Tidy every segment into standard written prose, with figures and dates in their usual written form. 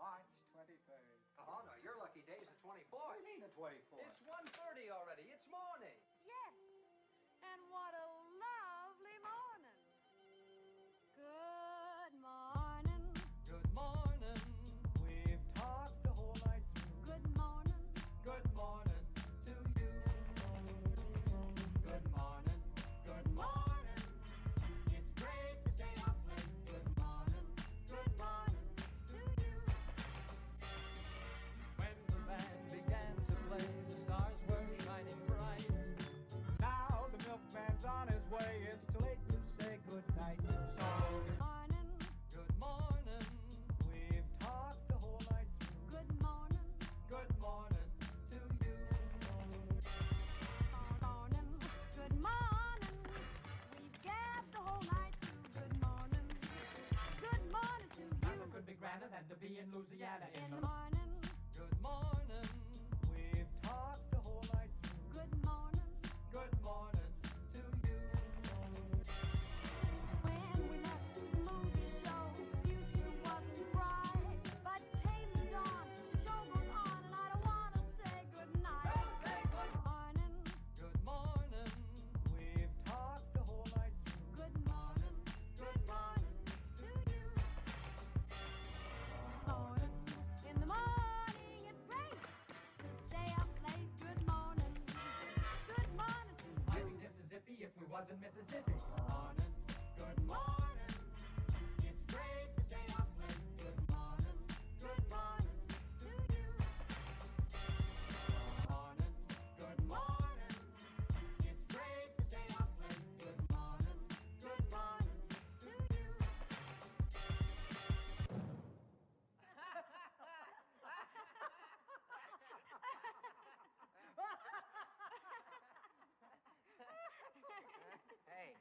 March 23rd. Oh, no, your lucky day's the 24th. What do you mean the 24th? It's 1:30 already. It's morning. Yes, and what a lovely morning. Good morning. Good morning. We've talked the whole night through. Good morning. Good morning to you. Good morning. Good morning. It's great to stay up late. Good morning. Good morning To you. When the band began to play, the stars were shining bright. Now the milkman's on his way. It's too late to say good night. So Good morning. good morning. We've talked the whole night through. Good morning. Good morning to you. Morning. Good morning. We've gabbed the whole night through. Good morning. Good morning to Nothing you. could be grander than to be in Louisiana In the morning. Good morning. We've talked the whole night through. Good morning. Good morning to you. When we left the movie show, the future wasn't bright. But came the dawn, the show goes on, and I don't want to say goodnight. Good morning. Good morning. We've talked the whole night through. Good morning. Good morning to you. Morning. In the morning, it's great to stay up late. Good morning. Good morning to I'd be you. just as zippy if we was in Mississippi. Morning. Good morning. It's great to stay up late. Good morning. Good morning To you. morning. Good morning. It's great to stay up late. Good morning. Good morning. To you. Hey,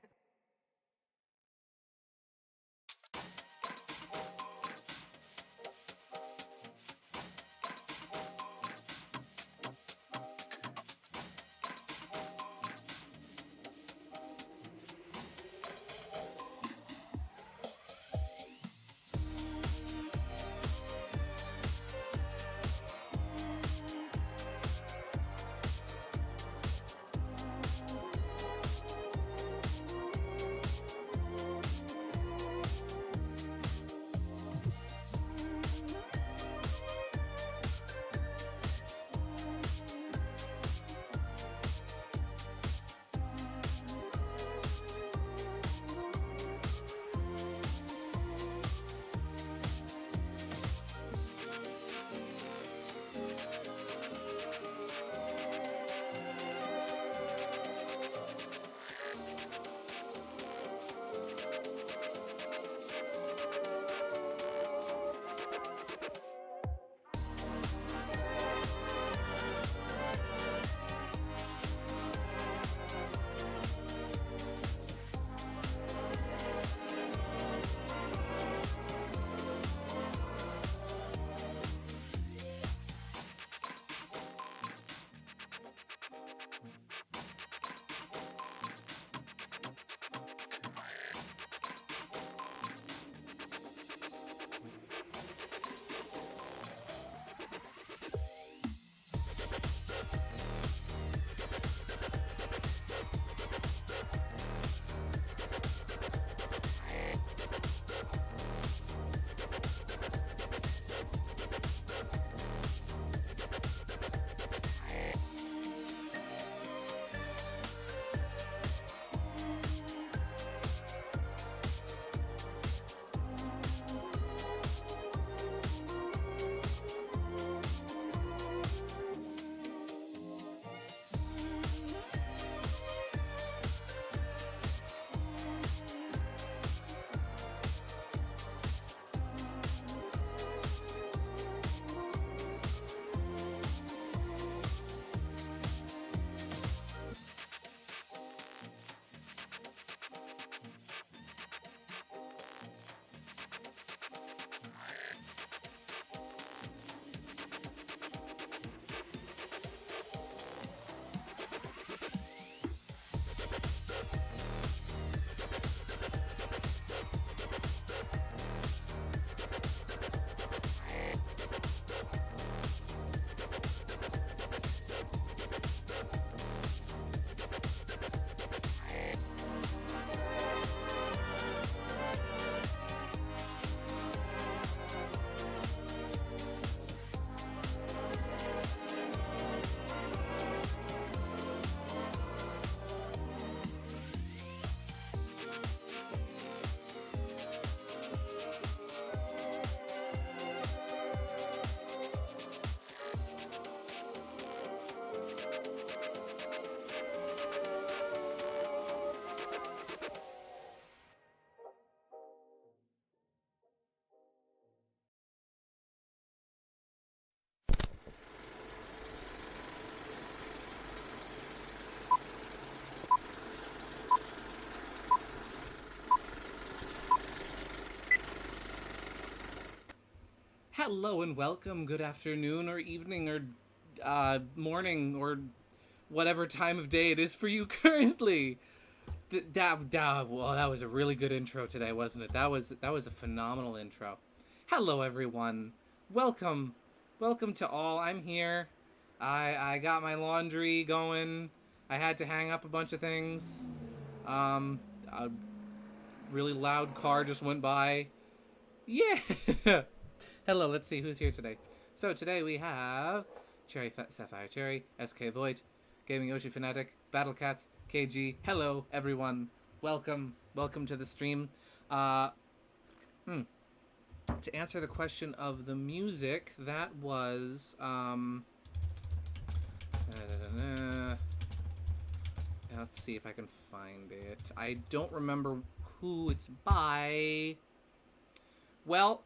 Hello and welcome. Good afternoon or evening or morning or whatever time of day it is for you currently. Well, that was a really good intro today, wasn't it? That was a phenomenal intro. Hello, everyone. Welcome to all. I'm here. I got my laundry going. I had to hang up a bunch of things. A really loud car just went by. Yeah. Hello, let's see who's here today. So today we have Cherry Sapphire Cherry, SK Void, Gaming Yoshi Fanatic, Battle Cats, KG. Hello, everyone. Welcome to the stream. To answer the question of the music, that was let's see if I can find it. I don't remember who it's by. Well,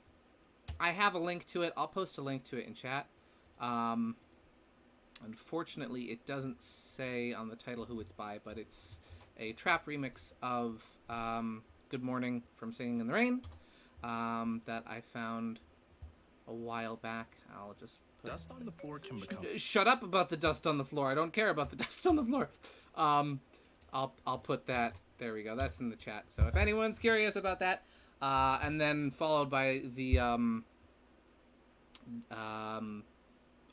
I have a link to it. I'll post a link to it in chat. Unfortunately, it doesn't say on the title who it's by, but it's a trap remix of Good Morning from Singing in the Rain that I found a while back. I'll just put... Dust on the floor can become... Shut up about the dust on the floor. I don't care about the dust on the floor. I'll put that... There we go. That's in the chat. So if anyone's curious about that... and then followed by the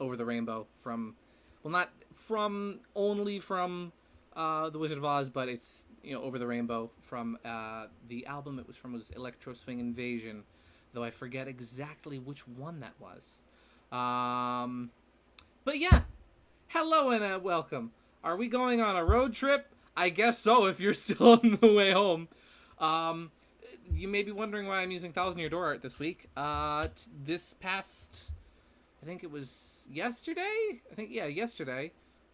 Over the Rainbow from, well, not from only from The Wizard of Oz, but it's, you know, Over the Rainbow from the album it was from was Electro Swing Invasion, though I forget exactly which one that was. But yeah, hello and welcome. Are we going on a road trip? I guess so, if you're still on the way home. You may be wondering why I'm using Thousand Year Door art this week. This past, I think it was yesterday? Yesterday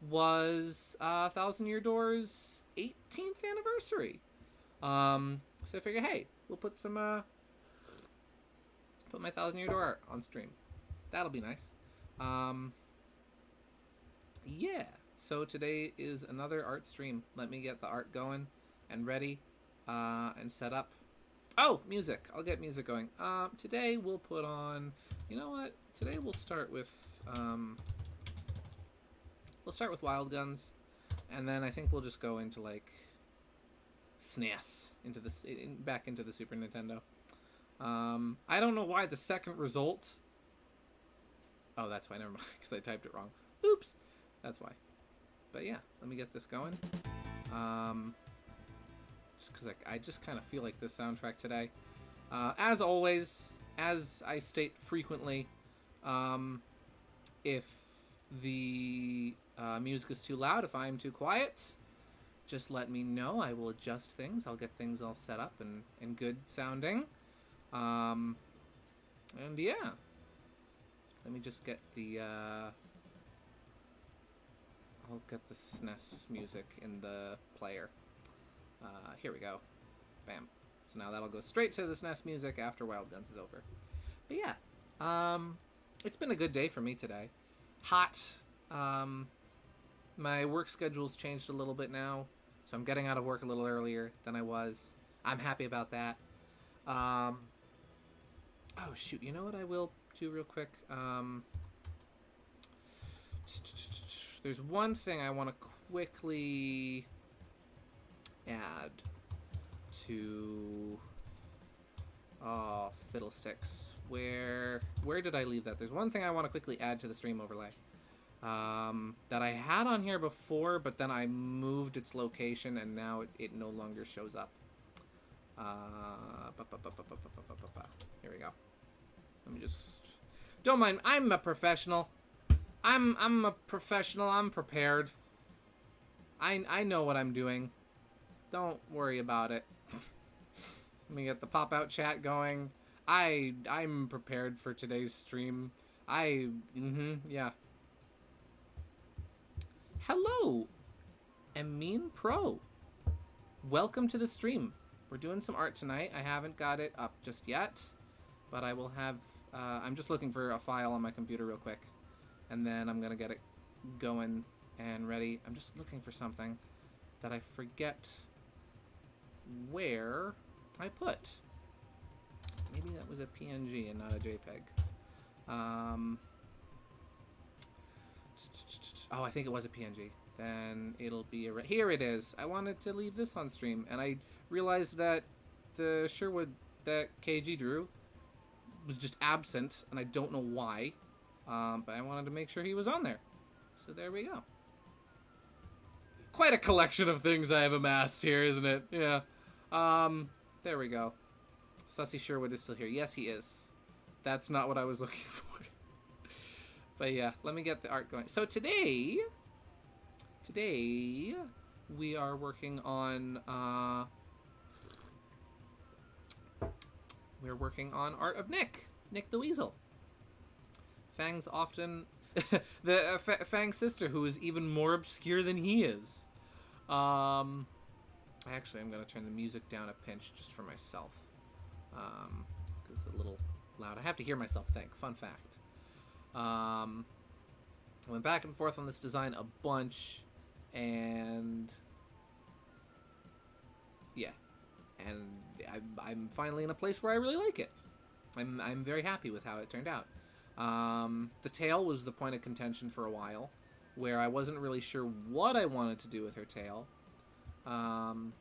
was Thousand Year Door's 18th anniversary. So I figure, hey, we'll put some, put my Thousand Year Door art on stream. That'll be nice. Yeah, so today is another art stream. Let me get the art going and ready, and set up. Oh, music. I'll get music going. Today we'll put on, you know what? Today we'll start with Wild Guns, and then I think we'll just go into like SNES, back into the Super Nintendo. I don't know why the second result. Oh, that's why. Never mind, because I typed it wrong. Oops. That's why. But yeah, let me get this going. Just because I just kind of feel like this soundtrack today. As always, as I state frequently, if the music is too loud, if I'm too quiet, just let me know. I will adjust things. I'll get things all set up and good sounding. And yeah. Let me just get the... I'll get the SNES music in the player. Here we go. Bam. So now that'll go straight to the SNES music after Wild Guns is over. But yeah, it's been a good day for me today. Hot. My work schedule's changed a little bit now, so I'm getting out of work a little earlier than I was. I'm happy about that. Oh shoot, you know what I will do real quick? There's one thing I want to quickly add to fiddlesticks. Where did I leave that? There's one thing I want to quickly add to the stream overlay that I had on here before, but then I moved its location and now it no longer shows up. Here we go. Let me just, don't mind, I'm a professional. I'm a professional. I'm prepared. I know what I'm doing. Don't worry about it. Let me get the pop-out chat going. I'm prepared for today's stream. Yeah. Hello, Amin Pro. Welcome to the stream. We're doing some art tonight. I haven't got it up just yet, but I will have, I'm just looking for a file on my computer real quick, and then I'm gonna get it going and ready. I'm just looking for something that I forget where I put. Maybe that was a PNG and not a JPEG. Oh, I think it was a PNG. Then it'll be here it is. I wanted to leave this on stream, and I realized that the Sherwood that KG drew was just absent, and I don't know why. But I wanted to make sure he was on there. So there we go. Quite a collection of things I have amassed here, isn't it? Yeah. There we go. Sussy Sherwood is still here. Yes, he is. That's not what I was looking for. But yeah, let me get the art going. So today we are working on art of Nick the Weasel. Fang's often Fang's sister, who is even more obscure than he is. Actually, I'm gonna turn the music down a pinch just for myself, because it's a little loud. I have to hear myself think. Fun fact. I went back and forth on this design a bunch, and yeah, and I'm finally in a place where I really like it. I'm very happy with how it turned out. The tail was the point of contention for a while, where I wasn't really sure what I wanted to do with her tail. And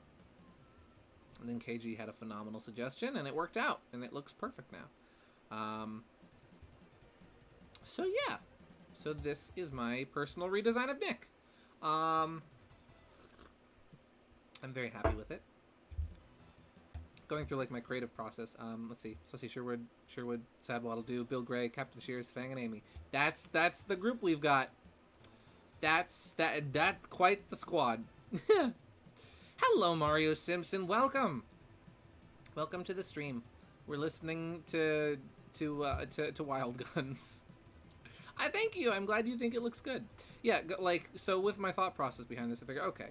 then KG had a phenomenal suggestion, and it worked out, and it looks perfect now. So yeah, so this is my personal redesign of Nick. I'm very happy with it. Going through like my creative process. Let's see, Sussy Sherwood, Sad Waddle Doo, Bill Gray, Captain Shears, Fang, and Amy. That's the group we've got. That's quite the squad. Hello, Mario Simpson. Welcome to the stream. We're listening to Wild Guns. I thank you. I'm glad you think it looks good. Yeah, like, so with my thought process behind this, I figure, okay,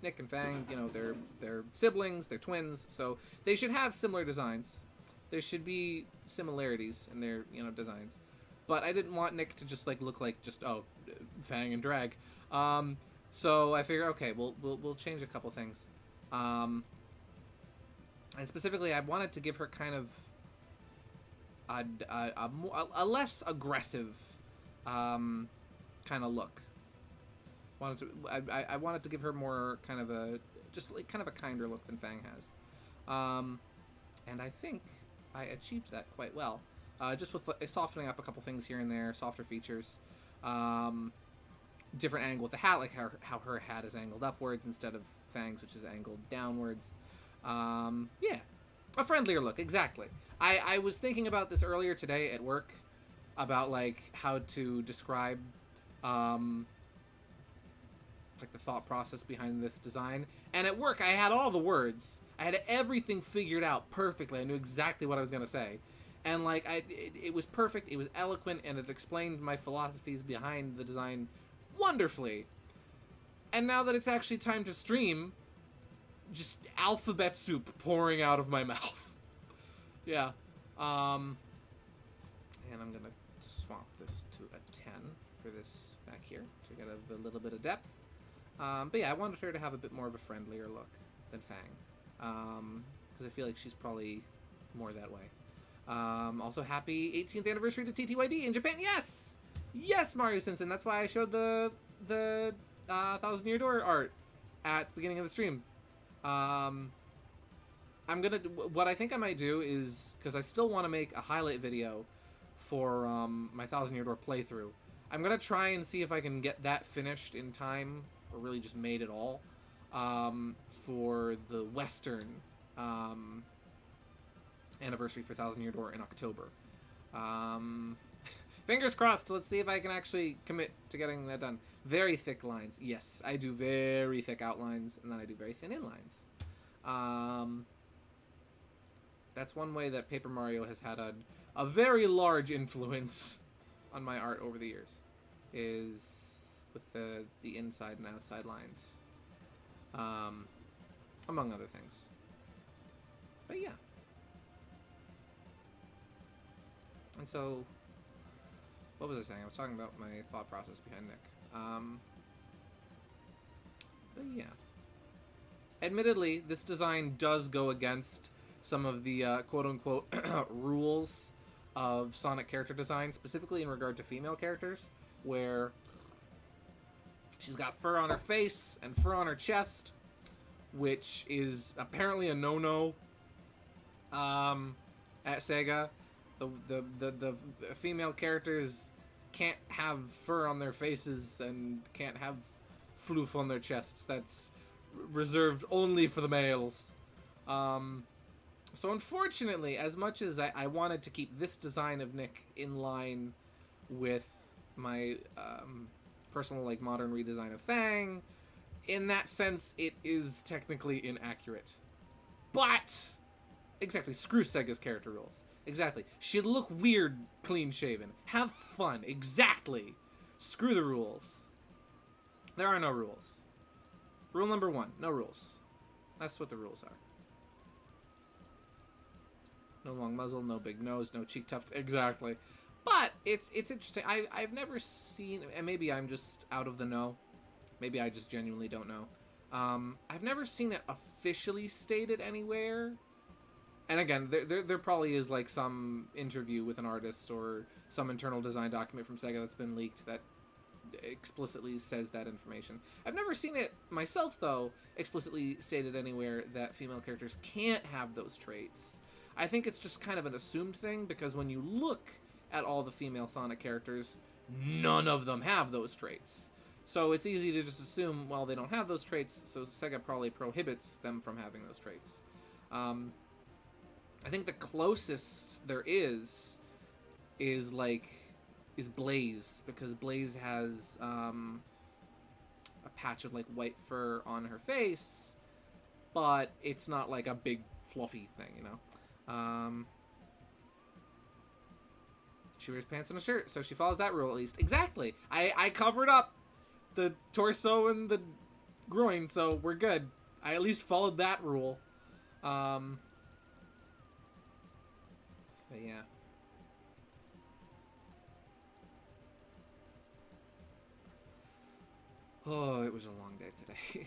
Nick and Fang, you know, they're siblings, they're twins, so they should have similar designs. There should be similarities in their, you know, designs. But I didn't want Nick to just like look like just Fang and drag. So I figure, okay, we'll change a couple things. And specifically, I wanted to give her kind of a less aggressive kind of look. I wanted to give her more kind of a kinder look than Fang has. And I think I achieved that quite well. Just with softening up a couple things here and there, softer features. Different angle with the hat, like how her hat is angled upwards instead of Fang's, which is angled downwards. Yeah, a friendlier look, exactly. I was thinking about this earlier today at work, about like how to describe like the thought process behind this design. And at work, I had all the words. I had everything figured out perfectly. I knew exactly what I was gonna say. And like it was perfect, it was eloquent, and it explained my philosophies behind the design wonderfully. And now that it's actually time to stream, just alphabet soup pouring out of my mouth. Yeah. And I'm gonna swap this to a 10 for this back here to get a little bit of depth. But yeah, I wanted her to have a bit more of a friendlier look than Fang. Because I feel like she's probably more that way. Also, happy 18th anniversary to TTYD in Japan. Yes! Yes, Mario Simpson. That's why I showed the Thousand Year Door art at the beginning of the stream. What I think I might do is, because I still want to make a highlight video for my Thousand Year Door playthrough. I'm gonna try and see if I can get that finished in time, or really just made it all, for the Western anniversary for Thousand Year Door in October. Fingers crossed. Let's see if I can actually commit to getting that done. Very thick lines. Yes, I do very thick outlines, and then I do very thin inlines. That's one way that Paper Mario has had a very large influence on my art over the years, is with the inside and outside lines, among other things. But yeah. And so, what was I saying? I was talking about my thought process behind Nick. But yeah. Admittedly, this design does go against some of the quote-unquote rules of Sonic character design, specifically in regard to female characters, where she's got fur on her face and fur on her chest, which is apparently a no-no at Sega. The female characters can't have fur on their faces and can't have floof on their chests. That's reserved only for the males. So unfortunately, as much as I wanted to keep this design of Nick in line with my personal like modern redesign of Fang, in that sense it is technically inaccurate. But exactly, screw Sega's character rules. Exactly. She'd look weird clean shaven. Have fun. Exactly. Screw the rules. There are no rules. Rule number 1, no rules. That's what the rules are. No long muzzle, no big nose, no cheek tufts. Exactly. But it's interesting. I've never seen, and maybe I'm just out of the know. Maybe I just genuinely don't know. I've never seen it officially stated anywhere. And again, there probably is like some interview with an artist or some internal design document from Sega that's been leaked that explicitly says that information. I've never seen it myself, though, explicitly stated anywhere that female characters can't have those traits. I think it's just kind of an assumed thing, because when you look at all the female Sonic characters, none of them have those traits. So it's easy to just assume, well, they don't have those traits, so Sega probably prohibits them from having those traits. I think the closest there is Blaze, because Blaze has a patch of like white fur on her face, but it's not like a big fluffy thing, you know. She wears pants and a shirt, so she follows that rule at least. Exactly. I covered up the torso and the groin, so we're good. I at least followed that rule. But yeah. Oh, it was a long day today.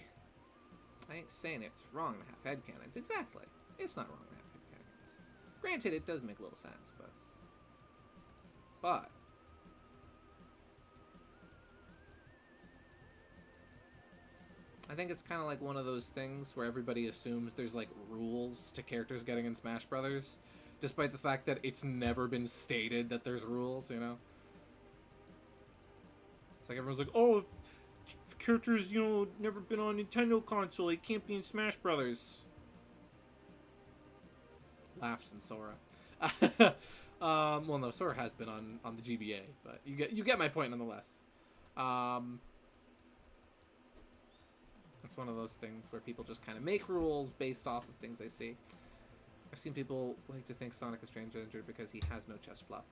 I ain't saying it's wrong to have headcanons. Exactly. It's not wrong to have headcanons. Granted, it does make a little sense, but... I think it's kind of like one of those things where everybody assumes there's, like, rules to characters getting in Smash Brothers, despite the fact that it's never been stated that there's rules, you know? It's like everyone's like, oh, if characters, you know, never been on Nintendo console, it can't be in Smash Brothers. Laughs and Sora. Well, no, Sora has been on the GBA, but you get my point nonetheless. It's one of those things where people just kind of make rules based off of things they see. I've seen people like to think Sonic is transgender because he has no chest fluff.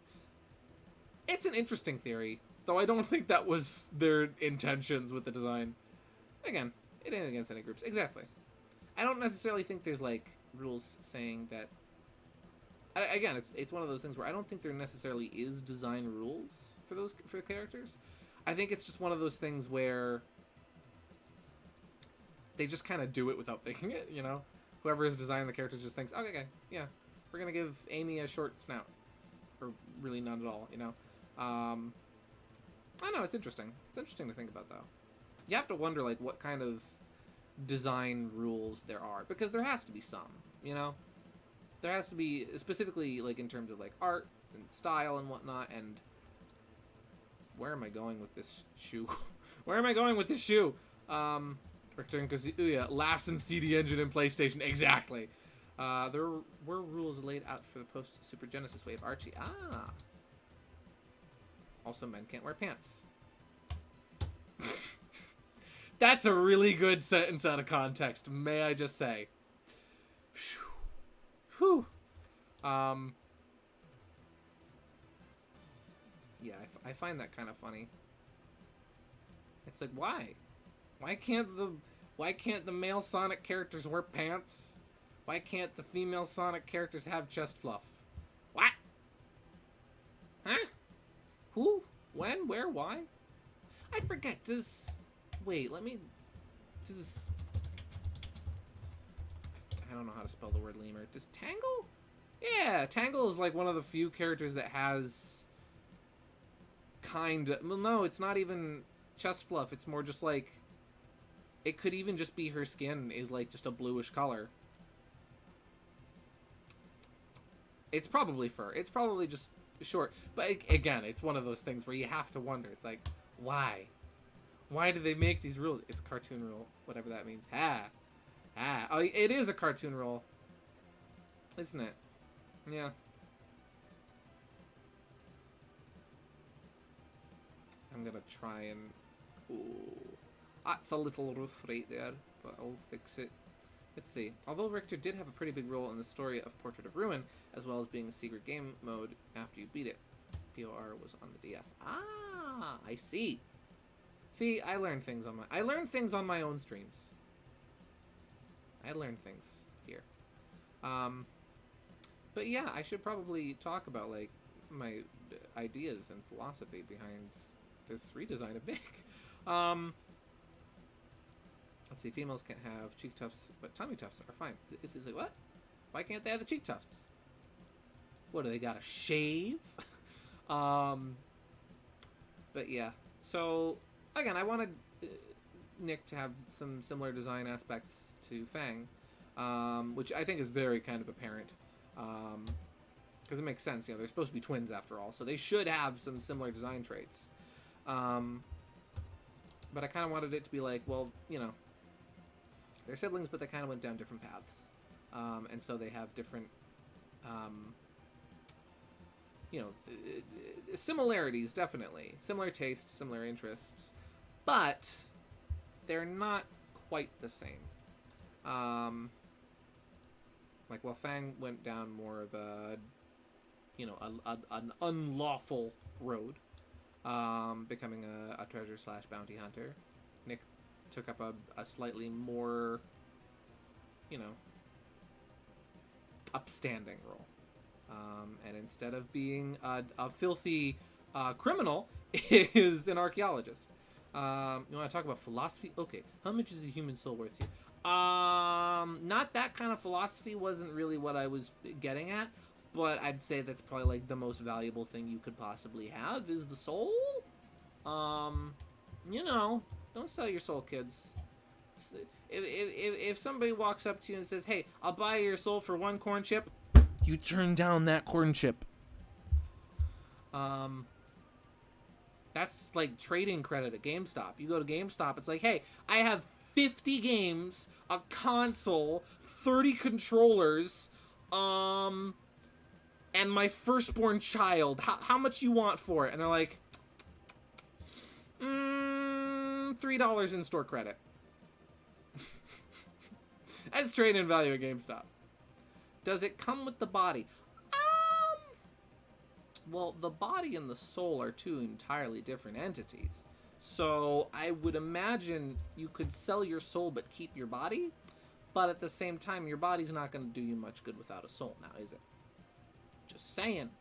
It's an interesting theory, though I don't think that was their intentions with the design. Again, it ain't against any groups. Exactly. I don't necessarily think there's, like, rules saying that... Again, it's one of those things where I don't think there necessarily is design rules for characters. I think it's just one of those things where they just kind of do it without thinking it, you know? Whoever is designing the characters just thinks, okay, yeah, we're gonna give Amy a short snout. Or really none at all, you know? I don't know, it's interesting. It's interesting to think about, though. You have to wonder, like, what kind of design rules there are. Because there has to be some, you know? There has to be, specifically, like, in terms of, like, art and style and whatnot, and... Where am I going with this shoe? Where am I going with this shoe? Richter and Kazuya laughs in CD Engine and PlayStation. Exactly. There were rules laid out for the post-Super Genesis wave. Archie. Ah. Also, men can't wear pants. That's a really good sentence out of context, may I just say. Whew. Yeah, I find that kind of funny. It's like, why? Why can't the male Sonic characters wear pants? Why can't the female Sonic characters have chest fluff? What? Huh? Who? When? Where? Why? I forget. Wait, let me... I don't know how to spell the word lemur. Does Tangle Yeah, Tangle is like one of the few characters that has kind of... Well, no, it's not even chest fluff. It's more just like... It could even just be her skin is like just a bluish color. It's probably fur. It's probably just short. But again, it's one of those things where you have to wonder. It's like, why? Why do they make these rules? It's a cartoon rule, whatever that means. Oh, it is a cartoon rule, isn't it? Yeah. I'm gonna try and... Ooh. That's a little rough right there, but I'll fix it. Let's see. Although Richter did have a pretty big role in the story of Portrait of Ruin, as well as being a secret game mode after you beat it. POR was on the DS. Ah, I see. See, I learned things on my own streams. I learned things here. But yeah, I should probably talk about like my ideas and philosophy behind this redesign of Nick. Let's see, females can't have cheek tufts, but tummy tufts are fine. Is like, what? Why can't they have the cheek tufts? What, do they gotta shave? But yeah, so again, I wanted Nick to have some similar design aspects to Fang, which I think is very kind of apparent, because it makes sense. You know, they're supposed to be twins after all, so they should have some similar design traits. But I kind of wanted it to be like, well, you know, they're siblings, but they kind of went down different paths, and so they have different, you know, similarities, definitely. Similar tastes, similar interests, but they're not quite the same. Like, well, Fang went down more of a, you know, an unlawful road, becoming a treasure / bounty hunter. Nick took up a slightly more, you know, upstanding role. And instead of being a filthy criminal, is an archaeologist. You want to talk about philosophy? Okay, how much is a human soul worth to you? Not that kind of philosophy wasn't really what I was getting at, but I'd say that's probably like the most valuable thing you could possibly have is the soul. You know, don't sell your soul, kids. If somebody walks up to you and says, "Hey, I'll buy your soul for 1 corn chip," you turn down that corn chip. That's like trading credit at GameStop. You go to GameStop, it's like, hey, I have 50 games, a console, 30 controllers, and my firstborn child. How much you want for it? And they're like, $3 in-store credit. That's trade-in value at GameStop. Does it come with the body? Well, the body and the soul are two entirely different entities. So I would imagine you could sell your soul but keep your body. But at the same time, your body's not going to do you much good without a soul now, is it? Just saying.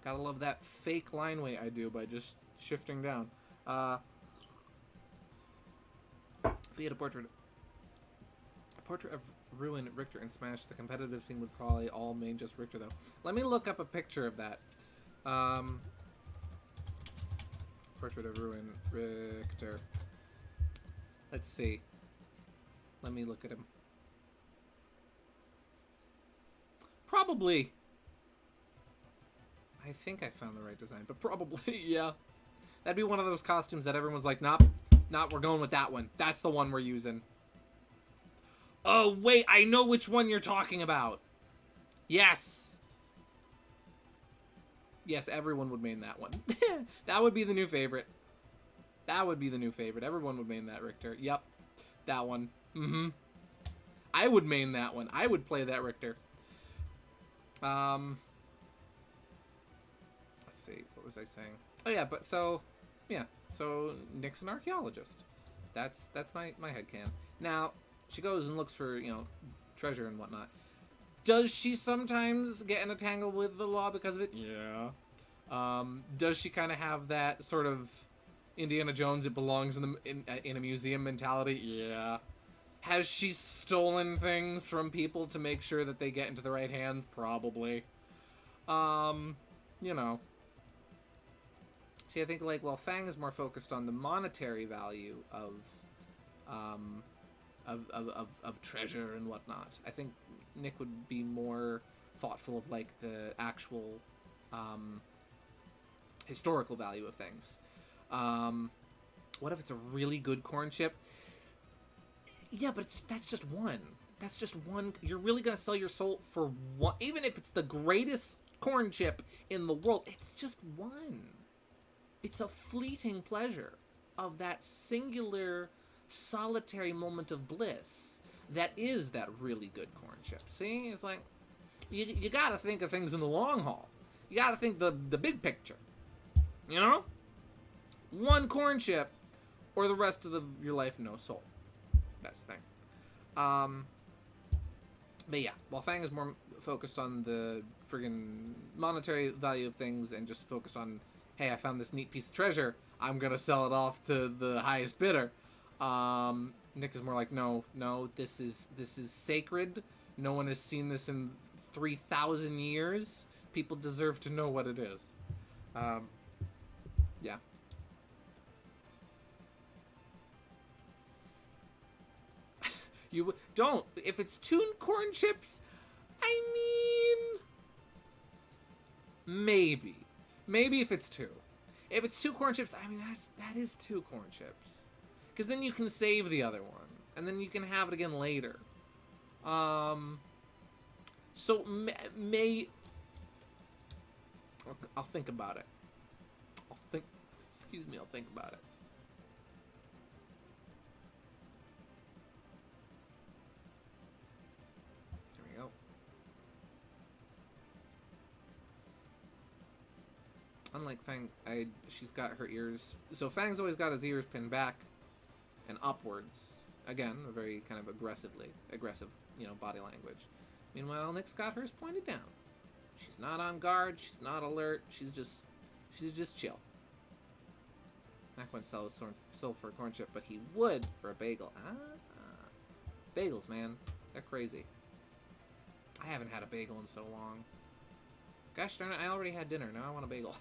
Gotta love that fake line weight I do by just shifting down. If we had a portrait of Ruin, Richter, and Smash, the competitive scene would probably all main just Richter, though. Let me look up a picture of that. Portrait of Ruin, Richter. Let's see. Let me look at him. Probably. I think I found the right design, but probably, yeah. That'd be one of those costumes that everyone's like, nope, we're going with that one. That's the one we're using. Oh, wait, I know which one you're talking about. Yes. Yes, everyone would main that one. That would be the new favorite. That would be the new favorite. Everyone would main that Richter. Yep. That one. Mm-hmm. I would main that one. I would play that Richter. Let's see. What was I saying? Oh, yeah, but so... Yeah. So, Nick's an archaeologist. That's my headcanon. Now... She goes and looks for, you know, treasure and whatnot. Does she sometimes get in a tangle with the law because of it? Yeah. Does she kind of have that sort of Indiana Jones, it belongs in a museum mentality? Yeah. Has she stolen things from people to make sure that they get into the right hands? Probably. You know. See, I think, like, well, Fang is more focused on the monetary value of treasure and whatnot. I think Nick would be more thoughtful of, like, the actual historical value of things. What if it's a really good corn chip? Yeah, but that's just one. That's just one. You're really gonna sell your soul for one, even if it's the greatest corn chip in the world. It's just one. It's a fleeting pleasure of that singular, solitary moment of bliss that is that really good corn chip. See, it's like you gotta think of things in the long haul. You gotta think the big picture. You know, one corn chip, or the rest of your life no soul. That's the thing. But yeah, while Fang is more focused on the friggin' monetary value of things and just focused on, hey, I found this neat piece of treasure, I'm gonna sell it off to the highest bidder. Nick is more like, no, this is sacred. No one has seen this in 3,000 years. People deserve to know what it is. Yeah. You don't. If it's 2 corn chips, I mean, maybe if it's 2. If it's 2 corn chips, I mean that is 2 corn chips, because then you can save the other one, and then you can have it again later. So I'll think about it. I'll think about it. Unlike Fang, she's got her ears. So Fang's always got his ears pinned back and upwards. Again, a very kind of aggressive, body language. Meanwhile, Nick's got hers pointed down. She's not on guard. She's not alert. She's just chill. Not going to sell his soul for a corn chip, but he would for a bagel. Bagels, man, they're crazy. I haven't had a bagel in so long. Gosh darn it, I already had dinner. Now I want a bagel.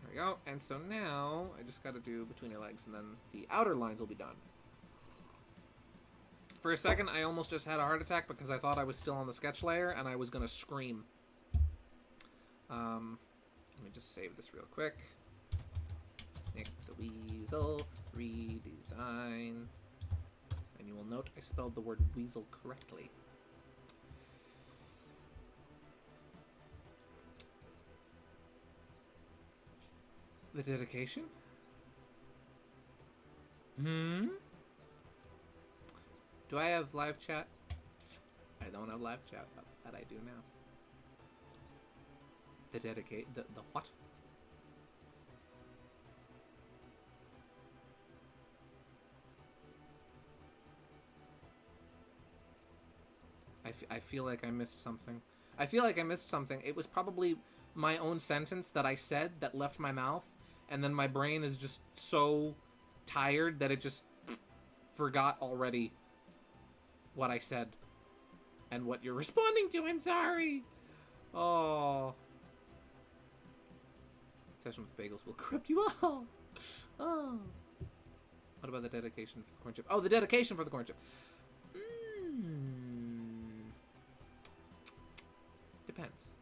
There we go. And so now I just got to do between your legs, and then the outer lines will be done. For a second, I almost just had a heart attack because I thought I was still on the sketch layer and I was going to scream. Let me just save this real quick. Nick the Weasel, redesign. And you will note I spelled the word weasel correctly. The dedication? Do I have live chat? I don't have live chat, but I do now. The what? I feel like I missed something. It was probably my own sentence that I said that left my mouth, and then my brain is just so tired that it just forgot already what I said and what you're responding to. I'm sorry. Oh. Session with bagels will corrupt you all. Oh. What about the dedication for the corn chip? Oh, the dedication for the corn chip. Depends.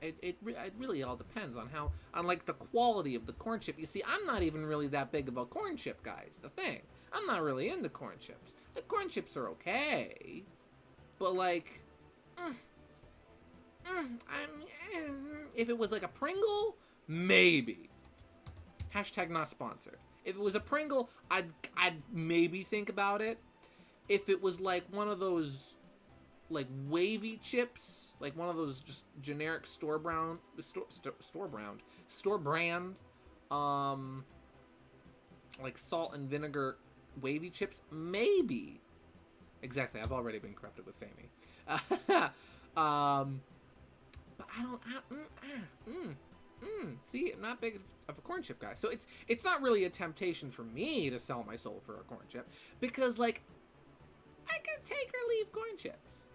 It really all depends on like the quality of the corn chip. You see, I'm not even really that big of a corn chip guy. Is the thing. I'm not really into corn chips. The corn chips are okay, but like, if it was like a Pringle, maybe. Hashtag not sponsored. If it was a Pringle, I'd maybe think about it. If it was like one of those like wavy chips, like one of those just generic store brand, like salt and vinegar wavy chips, maybe. Exactly, I've already been corrupted with Famey. But See, I'm not big of a corn chip guy. So it's not really a temptation for me to sell my soul for a corn chip, because, like, I can take or leave corn chips.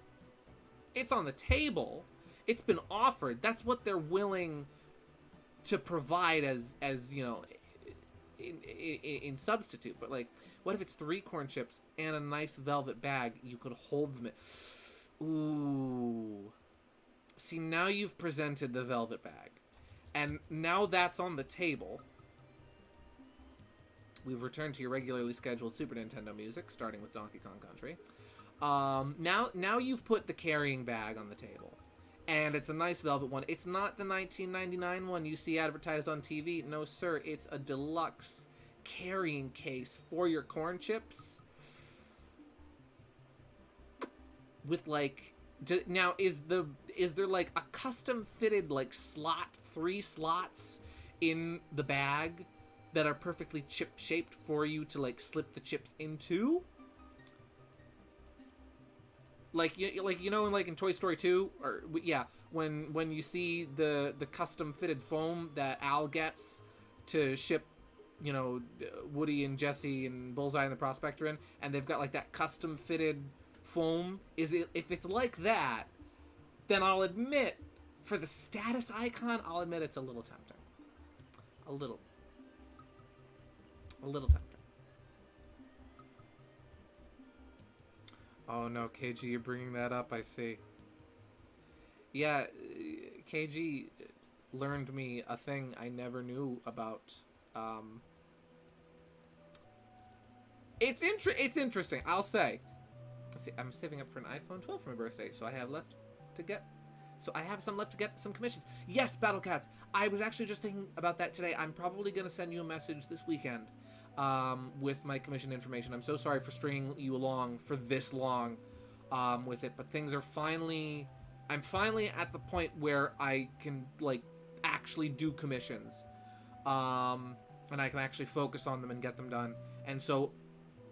It's on the table. It's been offered. That's what they're willing to provide as you know, in substitute. But, like, what if it's 3 corn chips and a nice velvet bag you could hold them in? Ooh. See, now you've presented the velvet bag. And now that's on the table. We've returned to your regularly scheduled Super Nintendo music, starting with Donkey Kong Country. Now you've put the carrying bag on the table. And it's a nice velvet one. It's not the 1999 one you see advertised on TV. No, sir. It's a deluxe carrying case for your corn chips. With, like... Now, is there, like, a custom-fitted, like, 3 slots in the bag that are perfectly chip-shaped for you to, like, slip the chips into? Like you know, like in Toy Story 2, or yeah, when you see the custom fitted foam that Al gets to ship, you know, Woody and Jesse and Bullseye and the Prospector in, and they've got like that custom fitted foam. If it's like that, then I'll admit, for the status icon, I'll admit it's a little tempting. A little tempting. Oh no, KG, you're bringing that up, I see. Yeah, KG learned me a thing I never knew about. It's interesting, I'll say. Let's see, I'm saving up for an iPhone 12 for my birthday, so I have some left to get some commissions. Yes, Battle Cats, I was actually just thinking about that today. I'm probably going to send you a message this weekend. With my commission information. I'm so sorry for stringing you along for this long with it, but things are I'm finally at the point where I can, like, actually do commissions. And I can actually focus on them and get them done. And so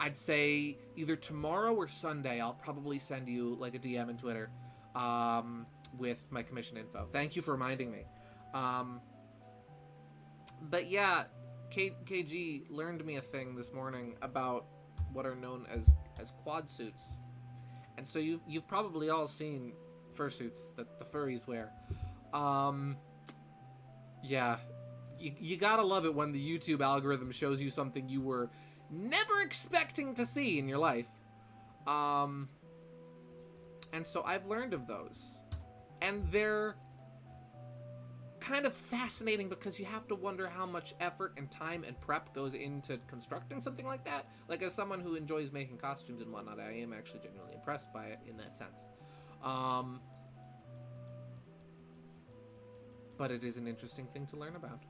I'd say either tomorrow or Sunday, I'll probably send you, like, a DM in Twitter with my commission info. Thank you for reminding me. But yeah, KG learned me a thing this morning about what are known as quad suits. And so you've probably all seen fursuits that the furries wear. Yeah, you gotta love it when the YouTube algorithm shows you something you were never expecting to see in your life. And so I've learned of those. And they're kind of fascinating because you have to wonder how much effort and time and prep goes into constructing something like that. Like, as someone who enjoys making costumes and whatnot, I am actually genuinely impressed by it in that sense. But it is an interesting thing to learn about.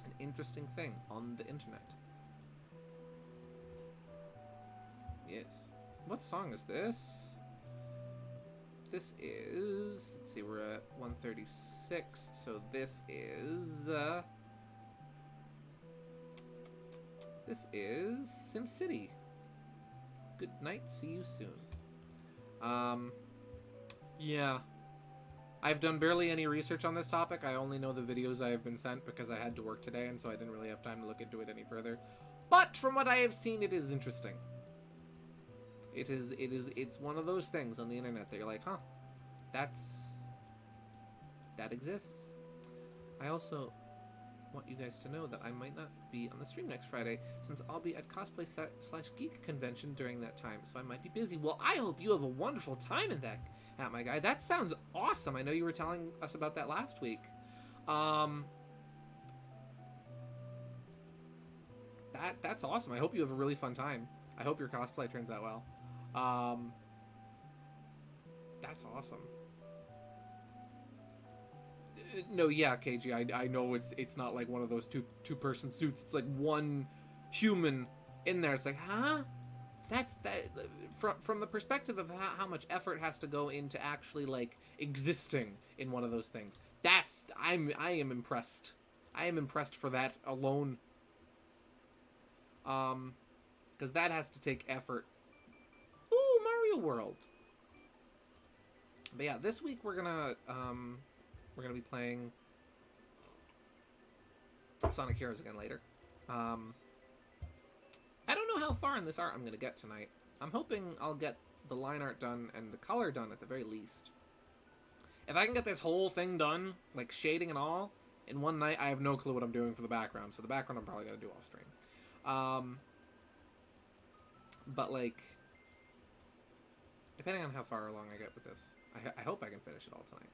An interesting thing on the internet. Yes. What song is this? This is, let's see, we're at 136, so this is SimCity. Good night, see you soon. Yeah. I've done barely any research on this topic. I only know the videos I have been sent because I had to work today, and so I didn't really have time to look into it any further. But from what I have seen, it is interesting. It's one of those things on the internet that you're like, huh, that exists. I also want you guys to know that I might not be on the stream next Friday, since I'll be at cosplay/geek convention during that time, so I might be busy. Well, I hope you have a wonderful time in that, my guy. That sounds awesome. I know you were telling us about that last week. That's awesome. I hope you have a really fun time. I hope your cosplay turns out well. That's awesome. No, yeah, KG, I know it's not like one of those two-person suits. It's like one human in there. It's like, huh? That's that from the perspective of how much effort has to go into actually, like, existing in one of those things. I am impressed. I am impressed for that alone. Because that has to take effort. Ooh, Mario World. But yeah, this week we're gonna be playing Sonic Heroes again later. I don't know how far in this art I'm going to get tonight. I'm hoping I'll get the line art done and the color done at the very least. If I can get this whole thing done, like shading and all, in one night, I have no clue what I'm doing for the background. So the background I'm probably going to do off stream. But like, depending on how far along I get with this, I hope I can finish it all tonight.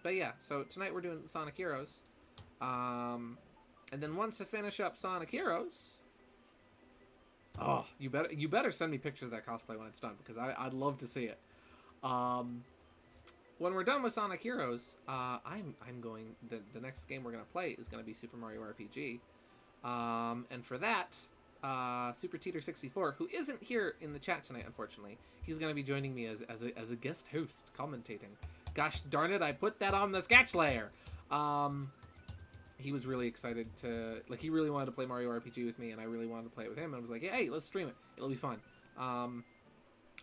But yeah, so tonight we're doing Sonic Heroes. And then once I finish up Sonic Heroes, oh, you better send me pictures of that cosplay when it's done, because I'd love to see it. When we're done with Sonic Heroes, I'm going, the next game we're gonna play is gonna be Super Mario RPG. And for that, Super Teeter 64, who isn't here in the chat tonight, unfortunately, he's gonna be joining me as a guest host, commentating. Gosh darn it, I put that on the sketch layer. He was really excited to, like, he really wanted to play Mario RPG with me, and I really wanted to play it with him, and I was like, hey, let's stream it. It'll be fun.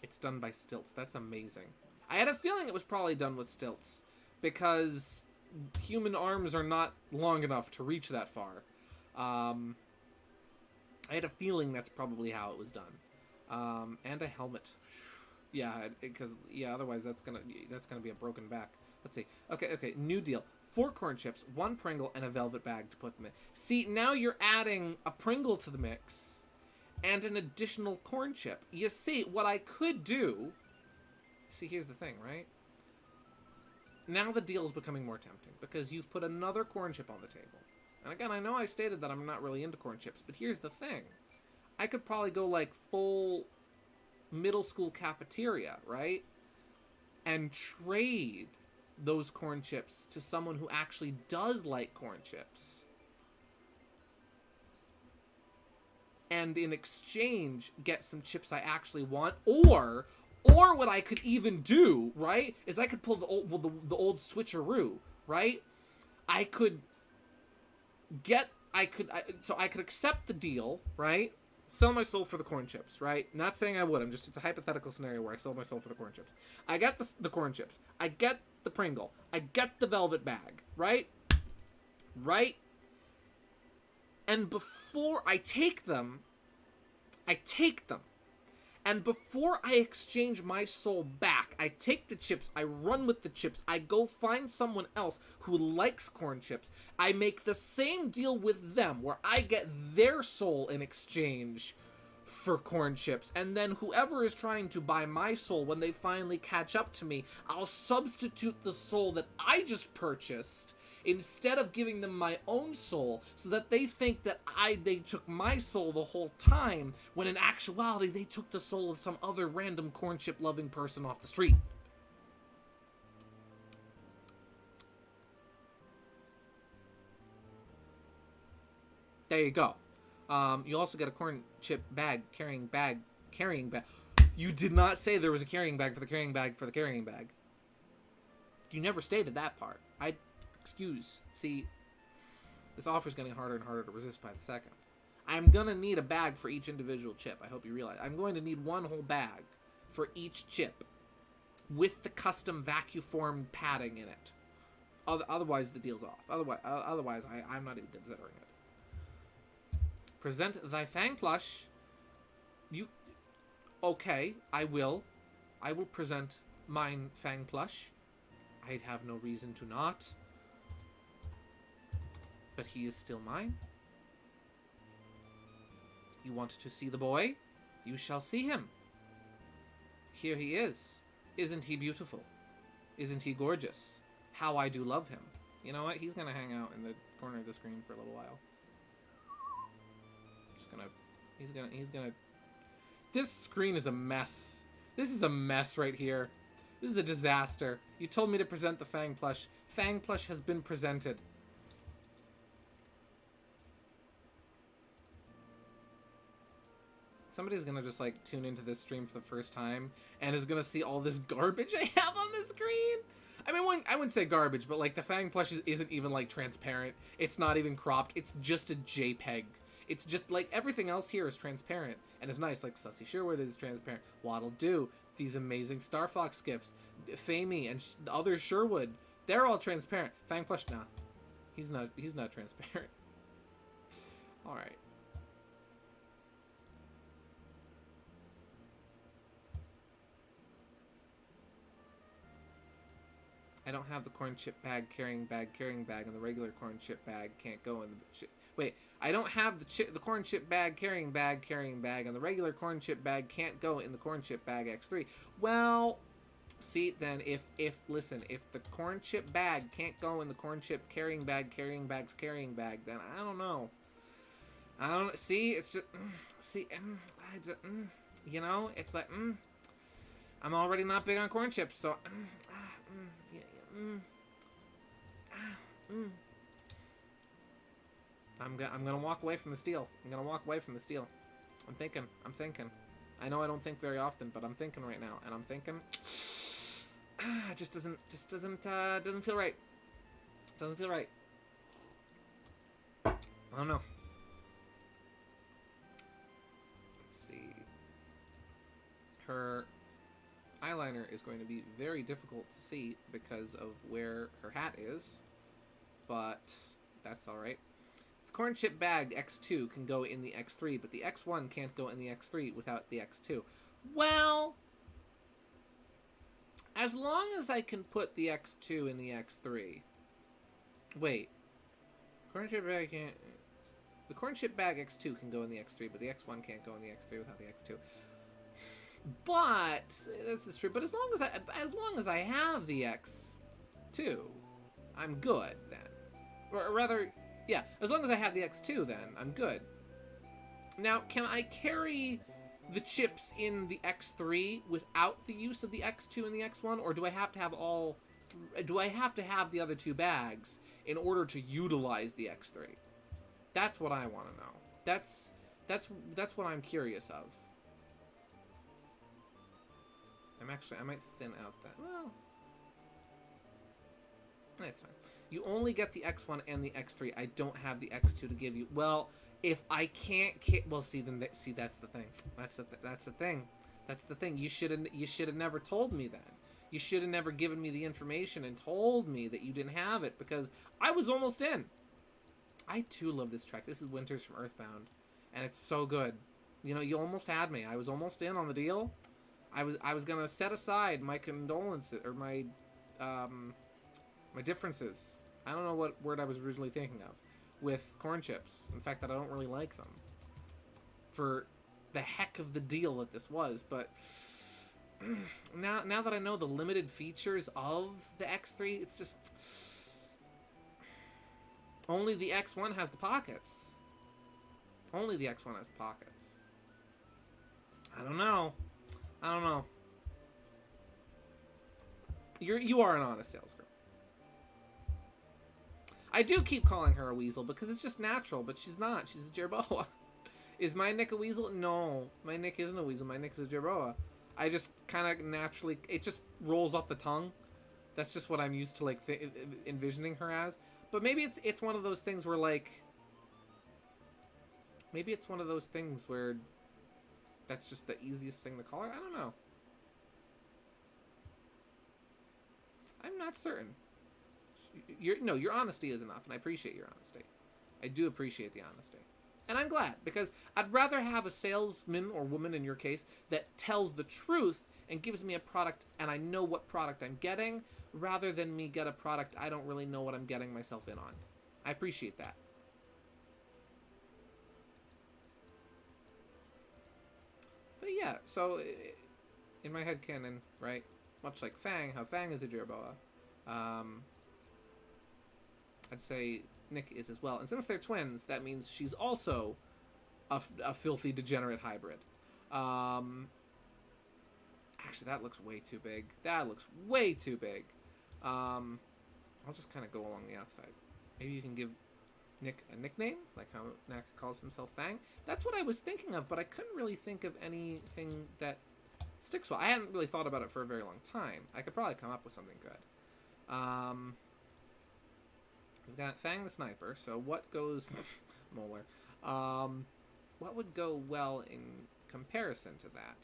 It's done by Stilts. That's amazing. I had a feeling it was probably done with Stilts, because human arms are not long enough to reach that far. I had a feeling that's probably how it was done. And a helmet. Yeah, because, yeah, otherwise that's gonna be a broken back. Let's see. Okay, new deal. 4 corn chips, 1 Pringle, and a velvet bag to put them in. See, now you're adding a Pringle to the mix and an additional corn chip. You see, what I could do... See, here's the thing, right? Now the deal is becoming more tempting because you've put another corn chip on the table. And again, I know I stated that I'm not really into corn chips, but here's the thing. I could probably go, like, full middle school cafeteria, right? And trade those corn chips to someone who actually does like corn chips. And in exchange, get some chips I actually want. Or what I could even do, right, is I could pull the old switcheroo, right? I could accept the deal, right? Sell my soul for the corn chips, right? Not saying I would. It's a hypothetical scenario where I sell my soul for the corn chips. I get the corn chips. I get the Pringle. I get the velvet bag, right? Right? And before I take them, and before I exchange my soul back, I take the chips, I run with the chips, I go find someone else who likes corn chips. I make the same deal with them where I get their soul in exchange for corn chips. And then whoever is trying to buy my soul, when they finally catch up to me, I'll substitute the soul that I just purchased instead of giving them my own soul, so that they think that they took my soul the whole time, when in actuality they took the soul of some other random corn chip loving person off the street. There you go. You also get a corn chip carrying bag. You did not say there was a carrying bag for the carrying bag for the carrying bag. You never stated that part. See, this offer's getting harder and harder to resist by the second. I'm gonna need a bag for each individual chip. I hope you realize. I'm going to need one whole bag for each chip with the custom vacuum-formed padding in it. Otherwise, the deal's off. Otherwise, I'm not even considering it. Present thy Fang plush. Okay, I will. I will present mine Fang plush. I'd have no reason to not. But he is still mine. You want to see the boy? You shall see him. Here he is. Isn't he beautiful? Isn't he gorgeous? How I do love him. You know what? He's gonna hang out in the corner of the screen for a little while. He's gonna... This screen is a mess. This is a mess right here. This is a disaster. You told me to present the Fang plush. Fang plush has been presented. Somebody's gonna just, like, tune into this stream for the first time and is gonna see all this garbage I have on the screen. I mean, I wouldn't say garbage, but, like, the Fang plush isn't even, like, transparent. It's not even cropped. It's just a JPEG. It's just, like, everything else here is transparent and it's nice. Like, Sussy Sherwood is transparent. Waddle Doo, these amazing Star Fox gifts, Famey and the other Sherwood, they're all transparent. Fang plush, nah. He's not transparent. All right. I don't have the corn chip carrying bag, and the regular corn chip bag can't go in the... Wait, I don't have the corn chip bag, carrying bag, and the regular corn chip bag can't go in the corn chip bag X3. Well, see, then, if the corn chip bag can't go in the corn chip carrying bag's carrying bag, then I don't know. I don't... See, it's just... See, I just... You know, it's like... I'm already not big on corn chips, so... I'm gonna walk away from the steal. I'm thinking. I know I don't think very often, but I'm thinking right now, and I'm thinking, it just doesn't feel right. Doesn't feel right. I don't know. Let's see. Her eyeliner is going to be very difficult to see because of where her hat is, but that's alright. The corn chip bag X2 can go in the X3, but the X1 can't go in the X3 without the X2. Well, as long as I can put the X2 in the X3. Wait. Corn chip bag can't... The corn chip bag X2 can go in the X3, but the X1 can't go in the X3 without the X2. But this is true. But as long as I have the X2, I'm good then. Or rather, yeah, as long as I have the X2, then I'm good. Now, can I carry the chips in the X3 without the use of the X2 and the X1, or do I have to have all? Do I have to have the other two bags in order to utilize the X3? That's what I want to know. That's what I'm curious of. I might thin out that. Well, that's fine. You only get the X1 and the X3. I don't have the X2 to give you. Well, if I can't, well, see, then that's the thing. That's the thing. You should have never told me then. You should have never given me the information and told me that you didn't have it, because I was almost in. I too love this track. This is Winters from Earthbound, and it's so good. You know, you almost had me. I was almost in on the deal. I was gonna set aside my condolences or my my differences. I don't know what word I was originally thinking of with corn chips. In fact, that I don't really like them for the heck of the deal that this was. But now that I know the limited features of the X3, it's just only the X1 has the pockets. Only the X1 has the pockets. I don't know. You are an honest sales girl. I do keep calling her a weasel because it's just natural, but she's not. She's a jerboa. Is my Nick a weasel? No, my Nick isn't a weasel. My Nick is a jerboa. I just kind of naturally, it just rolls off the tongue. That's just what I'm used to, like, envisioning her as. But maybe it's one of those things where, like, maybe it's one of those things where that's just the easiest thing to call her. I don't know. I'm not certain. Your honesty is enough, and I appreciate your honesty. I do appreciate the honesty. And I'm glad, because I'd rather have a salesman or woman, in your case, that tells the truth and gives me a product and I know what product I'm getting, rather than me get a product I don't really know what I'm getting myself in on. I appreciate that. But yeah, so in my head canon, right, much like Fang, how Fang is a jerboa, I'd say Nick is as well. And since they're twins, that means she's also a filthy degenerate hybrid. Actually, that looks way too big. That looks way too big. I'll just kind of go along the outside. Maybe you can give Nick a nickname, like how Nick calls himself Fang. That's what I was thinking of, but I couldn't really think of anything that sticks well. I hadn't really thought about it for a very long time. I could probably come up with something good. We've got Fang the Sniper, so what goes... Molar. What would go well in comparison to that?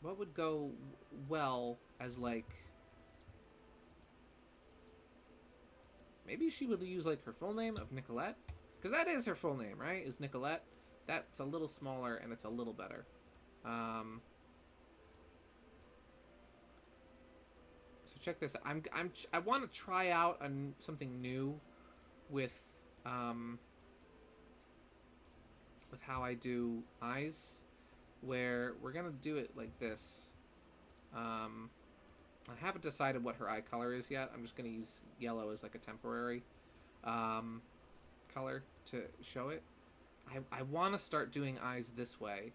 What would go well as, like... Maybe she would use, like, her full name of Nicolette? Because that is her full name, right? Is Nicolette. That's a little smaller, and it's a little better. So check this out. I want to try out something new with how I do eyes, where we're gonna do it like this. I haven't decided what her eye color is yet. I'm just gonna use yellow as like a temporary color to show it. I want to start doing eyes this way,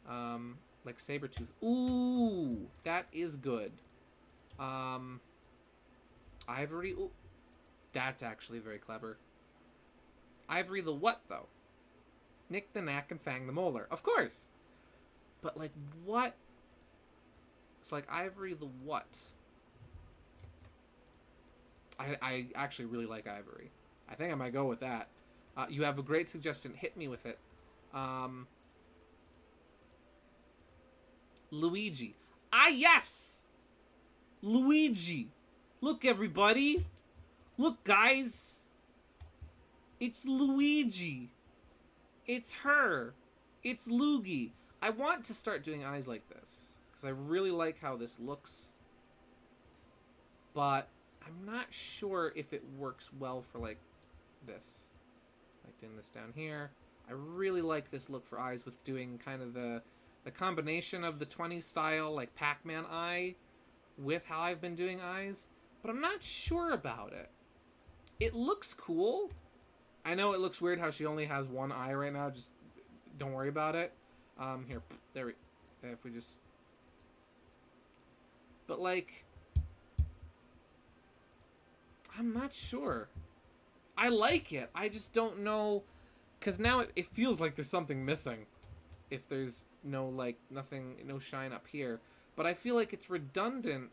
like Sabretooth. Ooh, that is good. Ivory. Ooh, that's actually very clever. Ivory the what, though? Nick the Knack and Fang the Molar. Of course! But, like, what? It's like Ivory the what? I actually really like Ivory. I think I might go with that. You have a great suggestion. Hit me with it. Luigi. Ah, yes! Luigi. Look, everybody. Look, guys. It's Luigi. It's her. It's Loogie. I want to start doing eyes like this, because I really like how this looks. But I'm not sure if it works well for, like, this. Like doing this down here. I really like this look for eyes with doing kind of the combination of the 20s style, like, Pac-Man eye with how I've been doing eyes. But I'm not sure about it. It looks cool. I know it looks weird how she only has one eye right now. Just don't worry about it. Here, there we... If we just... But, like... I'm not sure. I like it. I just don't know... Because now it feels like there's something missing. If there's no, like, nothing... No shine up here. But I feel like it's redundant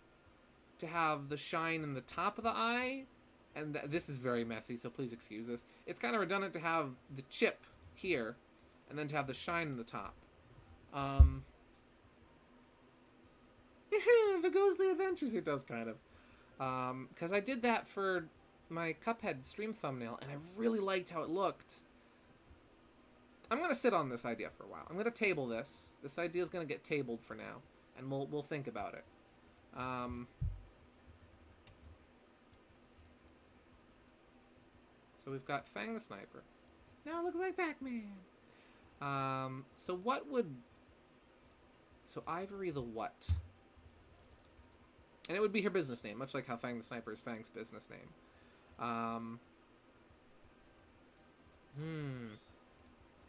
to have the shine in the top of the eye. And this is very messy, so please excuse this. It's kind of redundant to have the chip here. And then to have the shine in the top. The Ghostly Adventures, it does kind of. Because I did that for my Cuphead stream thumbnail, and I really liked how it looked. I'm going to sit on this idea for a while. I'm going to table this. This idea is going to get tabled for now, and we'll think about it. So we've got Fang the Sniper. Now it looks like Pac-Man. So what would... So Ivory the what? And it would be her business name, much like how Fang the Sniper is Fang's business name.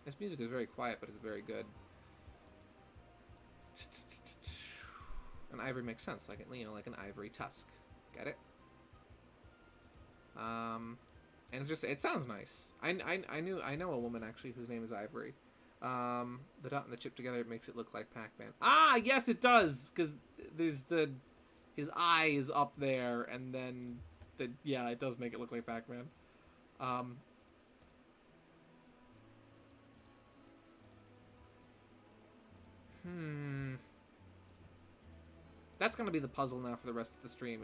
This music is very quiet, but it's very good. And ivory makes sense, like, you know, like an ivory tusk. Get it? And it sounds nice. I know a woman actually whose name is Ivory. The dot and the chip together makes it look like Pac-Man. Ah, yes, it does, because there's his eye is up there, and then yeah, it does make it look like Pac-Man. That's gonna be the puzzle now for the rest of the stream.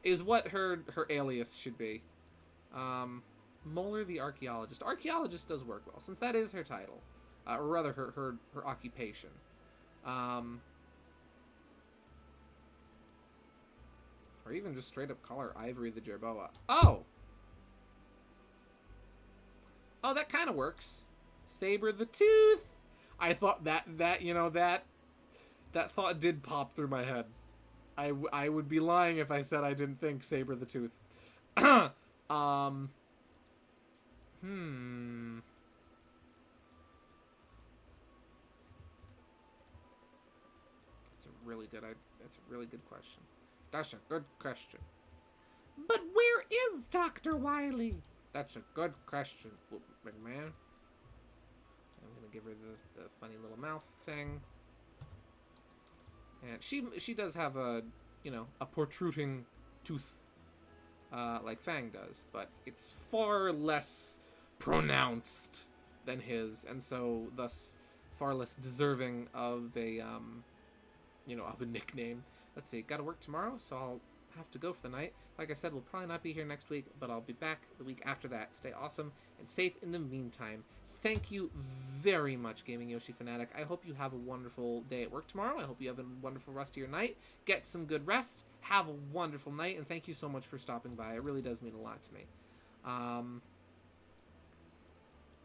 Is what her alias should be. Molar the Archaeologist. Archaeologist does work well, since that is her title. Or rather, her occupation. Or even just straight up call her Ivory the Jerboa. Oh! Oh, that kind of works. Saber the Tooth! I thought that thought did pop through my head. I would be lying if I said I didn't think Saber the Tooth. It's a really good question. That's a good question. But where is Dr. Wily? That's a good question, big man. I'm gonna give her the funny little mouth thing. And she does have a protruding tooth, like Fang does, but it's far less pronounced than his, and so thus far less deserving of a of a nickname. Let's see, gotta work tomorrow, so I'll have to go for the night. Like I said, we'll probably not be here next week, but I'll be back the week after that. Stay awesome and safe in the meantime. Thank you very much, Gaming Yoshi Fanatic. I hope you have a wonderful day at work tomorrow. I hope you have a wonderful rest of your night. Get some good rest. Have a wonderful night, and thank you so much for stopping by. It really does mean a lot to me.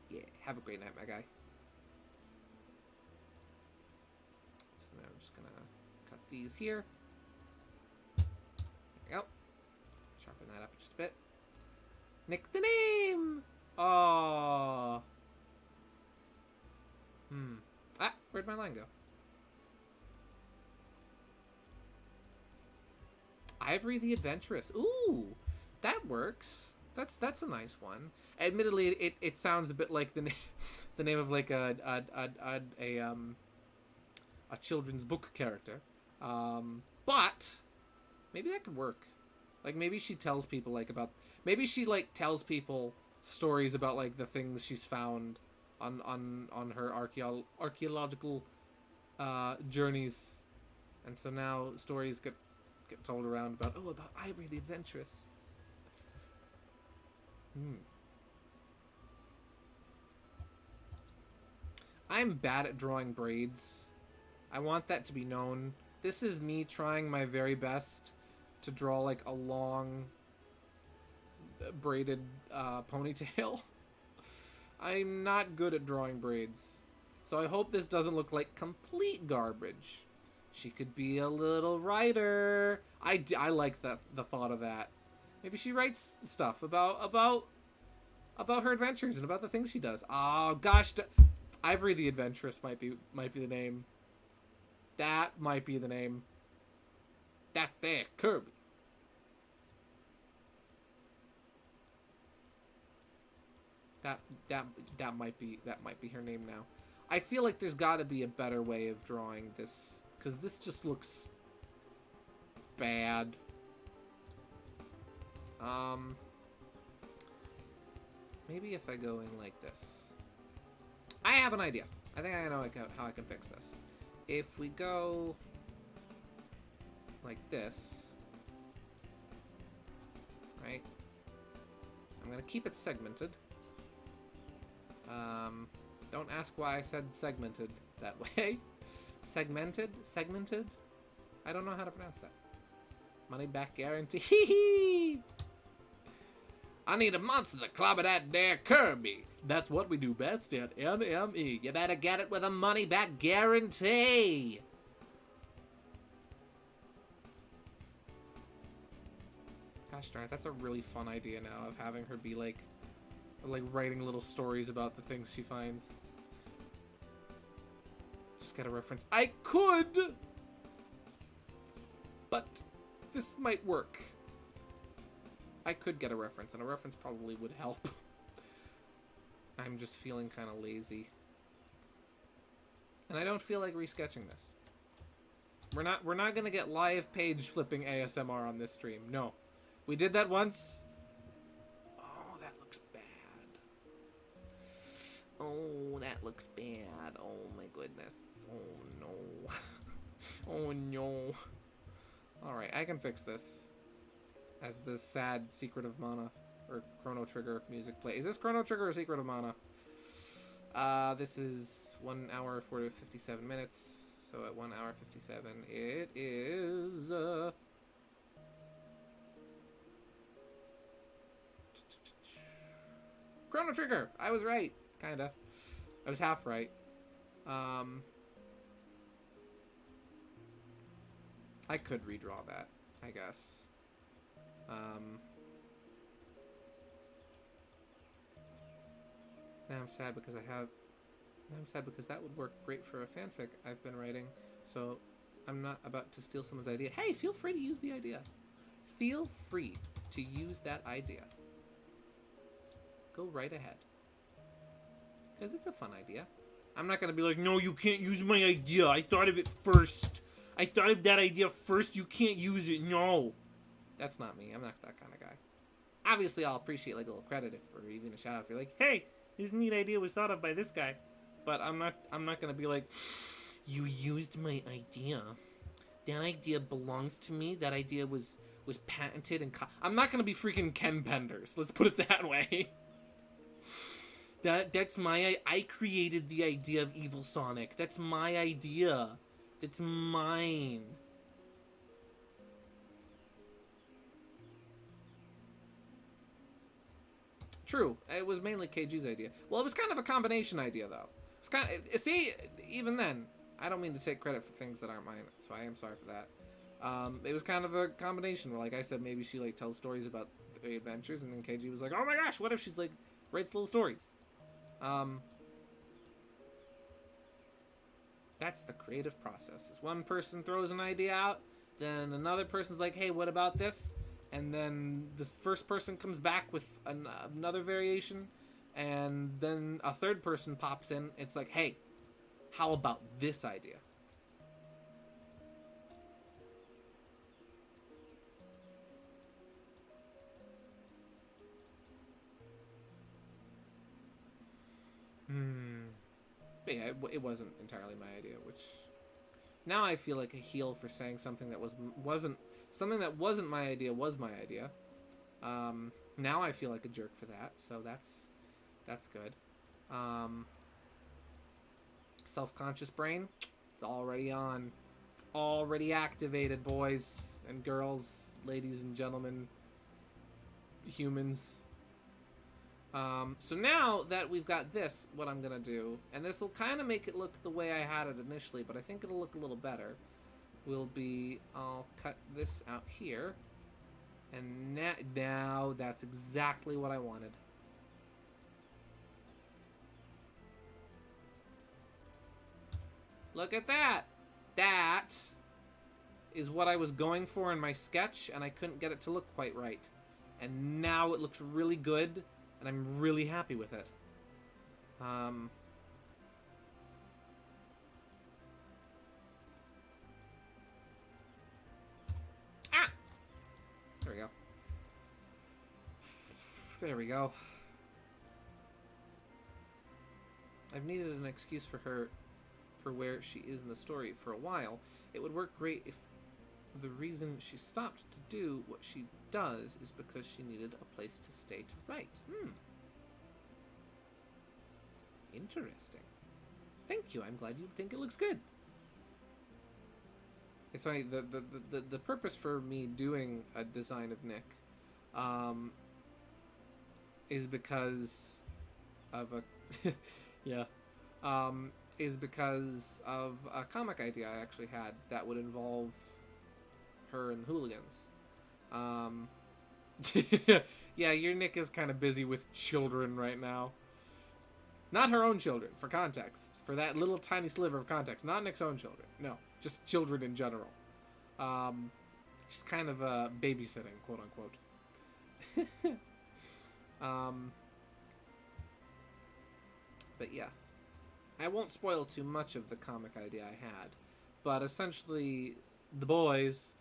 Yeah, have a great night, my guy. So now we're just gonna cut these here. There we go. Sharpen that up just a bit. Nick the name! Oh. Ah, where'd my line go? Ivory the Adventurous. Ooh, that works. That's a nice one. Admittedly, it sounds a bit like the the name of like a children's book character. But maybe that could work. Like maybe she tells people like about maybe she like tells people stories about like the things she's found on her archaeological journeys, and so now stories get told around about about Ivory the Adventurous. I'm bad at drawing braids. I want that to be known. This is me trying my very best to draw like a long braided ponytail. I'm not good at drawing braids, so I hope this doesn't look like complete garbage. She could be a little writer. I like the thought of that. Maybe she writes stuff about her adventures and about the things she does. Oh gosh, Ivory the Adventurous might be the name. That might be the name. That there, Kirby. That might be her name now. I feel like there's got to be a better way of drawing this, because this just looks bad. Maybe if I go in like this. I have an idea. I think I know how I can fix this. If we go like this, right? I'm gonna keep it segmented. Don't ask why I said segmented that way. Segmented? I don't know how to pronounce that. Money back guarantee. I need a monster to clobber that there Kirby. That's what we do best at NME. You better get it with a money back guarantee. Gosh darn it, that's a really fun idea now of having her be like writing little stories about the things she finds. Just get a reference. I could! But this might work. I could get a reference, and a reference probably would help. I'm just feeling kind of lazy. And I don't feel like resketching this. We're not gonna get live page flipping ASMR on this stream. No. We did that once. Oh, that looks bad. Oh, that looks bad. Oh my goodness. Oh no. Oh no. Alright, I can fix this. As the sad Secret of Mana, or Chrono Trigger music play. Is this Chrono Trigger or Secret of Mana? This is 1 hour 57 minutes. So at 1 hour 57, it is Chrono Trigger. I was right, kinda. I was half right. I could redraw that, I guess. Now I'm sad because that would work great for a fanfic I've been writing. So I'm not about to steal someone's idea. Hey, feel free to use the idea. Feel free to use that idea. Go right ahead. Because it's a fun idea. I'm not going to be like, no, you can't use my idea. I thought of it first. I thought of that idea first. You can't use it. No. That's not me. I'm not that kind of guy. Obviously, I'll appreciate like a little credit or even a shout out if you're like, hey, this neat idea was thought of by this guy. But I'm not gonna be like, you used my idea. That idea belongs to me. That idea was was patented and I'm not gonna be freaking Ken Penders. Let's put it that way. That's my... I created the idea of Evil Sonic. That's my idea. That's mine. True. It was mainly KG's idea. Well, it was kind of a combination idea, though. It's kind of... See, even then, I don't mean to take credit for things that aren't mine, so I am sorry for that. It was kind of a combination where, like I said, maybe she, like, tells stories about the adventures, and then KG was like, oh my gosh, what if she's, like, writes little stories? That's the creative process. Is one person throws an idea out, then another person's like, hey, what about this? And then this first person comes back with another variation, and then a third person pops in. It's like, hey, how about this idea? But yeah, it wasn't entirely my idea, which now I feel like a heel for saying something that wasn't my idea was my idea. Now I feel like a jerk for that, so that's good. Self-conscious brain, it's already on, already activated, boys and girls, ladies and gentlemen, humans. So now that we've got this, what I'm gonna do, and this will kind of make it look the way I had it initially, but I think it'll look a little better, I'll cut this out here, and now that's exactly what I wanted. Look at that! That is what I was going for in my sketch, and I couldn't get it to look quite right. And now it looks really good, and I'm really happy with it. Ah! There we go. There we go. I've needed an excuse for her, for where she is in the story for a while. It would work great if the reason she stopped to do what she does is because she needed a place to stay to write. Interesting. Thank you. I'm glad you think it looks good. It's funny, the purpose for me doing a design of Nick is because of a is because of a comic idea I actually had that would involve her and the hooligans. Yeah, your Nick is kind of busy with children right now. Not her own children, for context. For that little tiny sliver of context. Not Nick's own children. No, just children in general. She's kind of babysitting, quote unquote. But yeah. I won't spoil too much of the comic idea I had. But essentially, the boys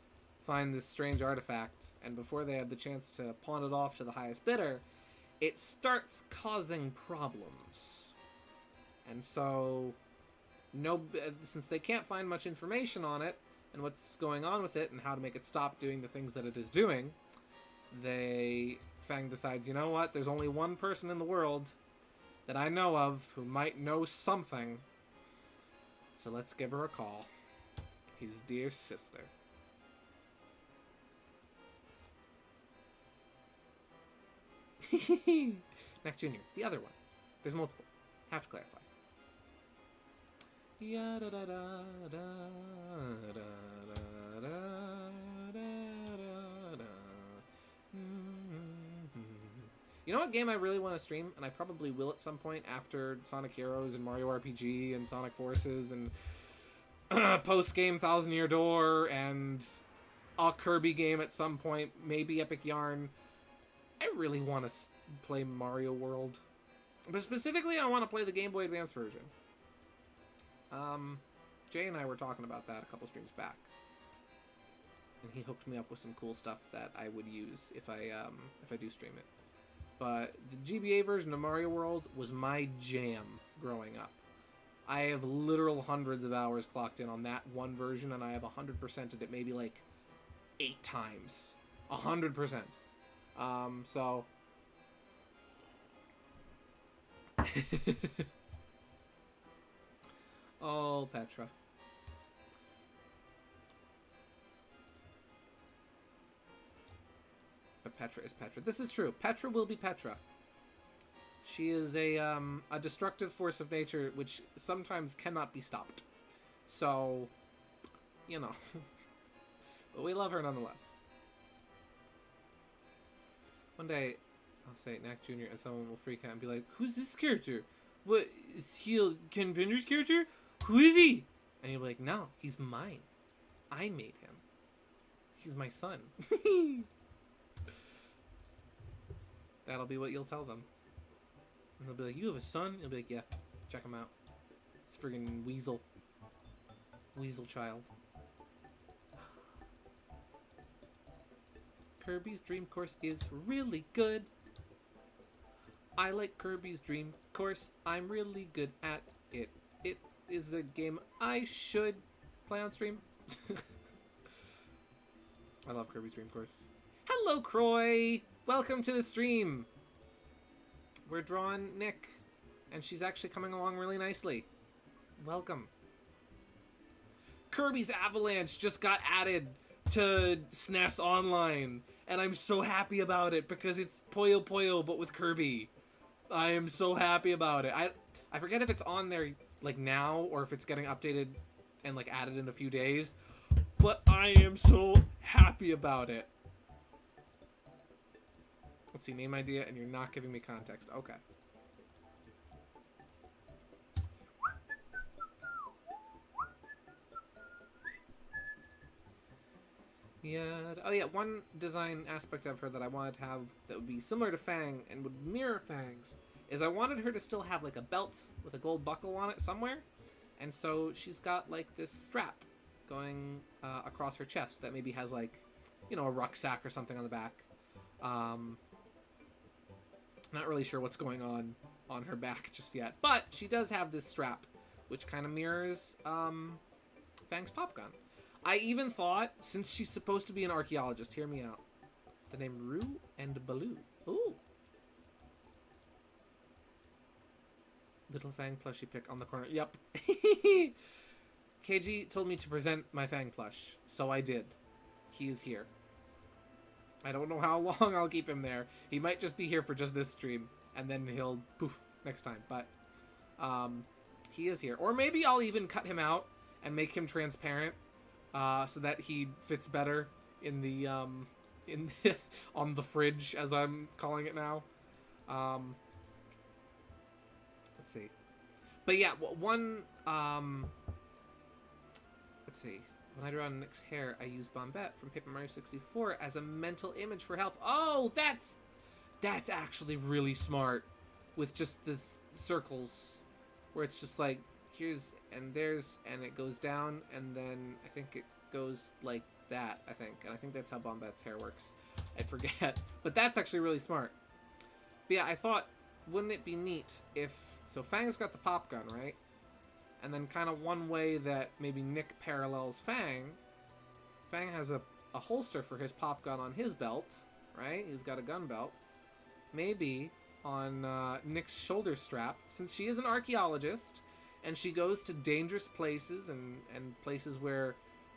find this strange artifact, and before they had the chance to pawn it off to the highest bidder, it starts causing problems. And so, since they can't find much information on it, and what's going on with it, and how to make it stop doing the things that it is doing, Fang decides, you know what, there's only one person in the world that I know of who might know something, so let's give her a call. His dear sister. Mac Jr., the other one. There's multiple. Have to clarify. You know what game I really want to stream, and I probably will at some point after Sonic Heroes and Mario RPG and Sonic Forces and post-game Thousand Year Door and a Kirby game at some point, maybe Epic Yarn. I really want to play Mario World. But specifically, I want to play the Game Boy Advance version. Jay and I were talking about that a couple streams back. And he hooked me up with some cool stuff that I would use if I do stream it. But the GBA version of Mario World was my jam growing up. I have literal hundreds of hours clocked in on that one version, and I have 100%ed it maybe like 8 times. 100%. So... Oh, Petra. But Petra is Petra. This is true. Petra will be Petra. She is a destructive force of nature which sometimes cannot be stopped. So, you know. But we love her nonetheless. One day, I'll say Knack Jr. and someone will freak out and be like, who's this character? What, is he Ken Pender's character? Who is he? And you'll be like, no, he's mine. I made him. He's my son. That'll be what you'll tell them. And they'll be like, you have a son? You'll be like, yeah, check him out. It's friggin' Weasel. Weasel child. Kirby's Dream Course is really good. I like Kirby's Dream Course. I'm really good at it. It is a game I should play on stream. I love Kirby's Dream Course. Hello, Croy! Welcome to the stream! We're drawing Nick, and she's actually coming along really nicely. Welcome. Kirby's Avalanche just got added to SNES Online, and I'm so happy about it because it's Puyo Puyo but with Kirby. I am so happy about it. I forget if it's on there like now or if it's getting updated and like added in a few days, but I am so happy about it. Let's see, name idea, and you're not giving me context. Okay. Yeah. Oh yeah, one design aspect of her that I wanted to have that would be similar to Fang and would mirror Fang's is I wanted her to still have like a belt with a gold buckle on it somewhere. And so she's got like this strap going across her chest that maybe has like, you know, a rucksack or something on the back. Not really sure what's going on her back just yet. But she does have this strap, which kind of mirrors Fang's pop gun. I even thought, since she's supposed to be an archaeologist, hear me out, the name Rue and Baloo. Ooh. Little Fang plushie pick on the corner. Yep. KG told me to present my Fang plush, so I did. He is here. I don't know how long I'll keep him there. He might just be here for just this stream, and then he'll poof next time. But he is here. Or maybe I'll even cut him out and make him transparent, so that he fits better in the on the fridge, as I'm calling it now. Let's see. But yeah, one let's see. When I draw Nick's hair, I use Bombette from Paper Mario 64 as a mental image for help. Oh, that's actually really smart. With just the circles, where it's just like, here's, and there's, and it goes down, and then I think it goes like that, I think. And I think that's how Bombette's hair works. I forget. But that's actually really smart. But yeah, I thought, wouldn't it be neat if... So Fang's got the pop gun, right? And then kind of one way that maybe Nick parallels Fang has a holster for his pop gun on his belt, right? He's got a gun belt. Maybe on Nick's shoulder strap, since she is an archaeologist, and she goes to dangerous places and places where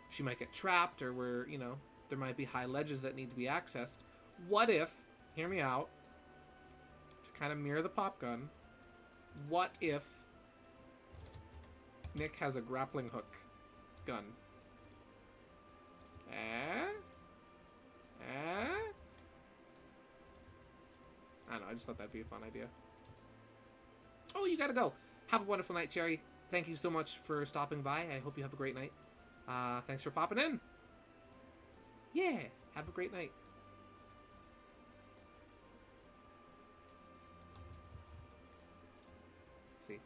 she might get trapped or where, you know, there might be high ledges that need to be accessed. What if, hear me out, to kind of mirror the pop gun, what if Nick has a grappling hook gun? I don't know, I just thought that'd be a fun idea. Oh, you gotta go. Have a wonderful night, Cherry. Thank you so much for stopping by. I hope you have a great night. Thanks for popping in. Yeah, have a great night. Let's see.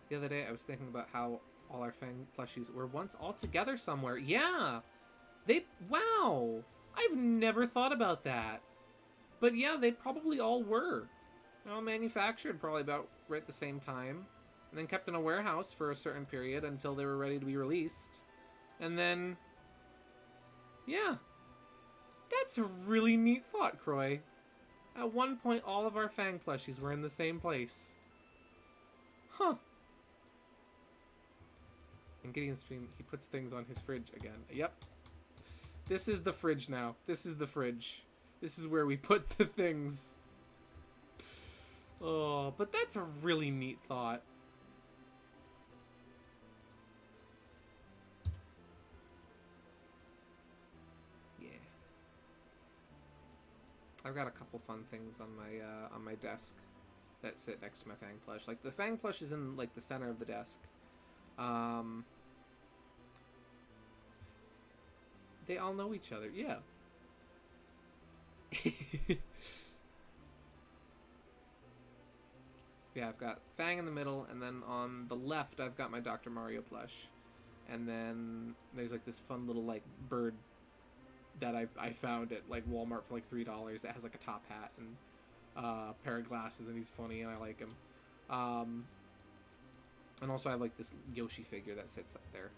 The other day, I was thinking about how all our Fang plushies were once all together somewhere. Yeah! Wow! I've never thought about that. But yeah, they probably all were. All manufactured probably about right at the same time. And then kept in a warehouse for a certain period until they were ready to be released. And then... yeah. That's a really neat thought, Croy. At one point, all of our Fang plushies were in the same place. Huh. In Gideon's stream, he puts things on his fridge again. Yep. This is the fridge now. This is the fridge. This is where we put the things. Oh, but that's a really neat thought. Yeah. I've got a couple fun things on my desk that sit next to my Fang plush. Like, the Fang plush is in, like, the center of the desk. They all know each other. Yeah. Yeah, I've got Fang in the middle, and then on the left, I've got my Dr. Mario plush. And then there's, like, this fun little, like, bird that I found at, like, Walmart for, like, $3 that has, like, a top hat and a pair of glasses, and he's funny, and I like him. And also I have, like, this Yoshi figure that sits up there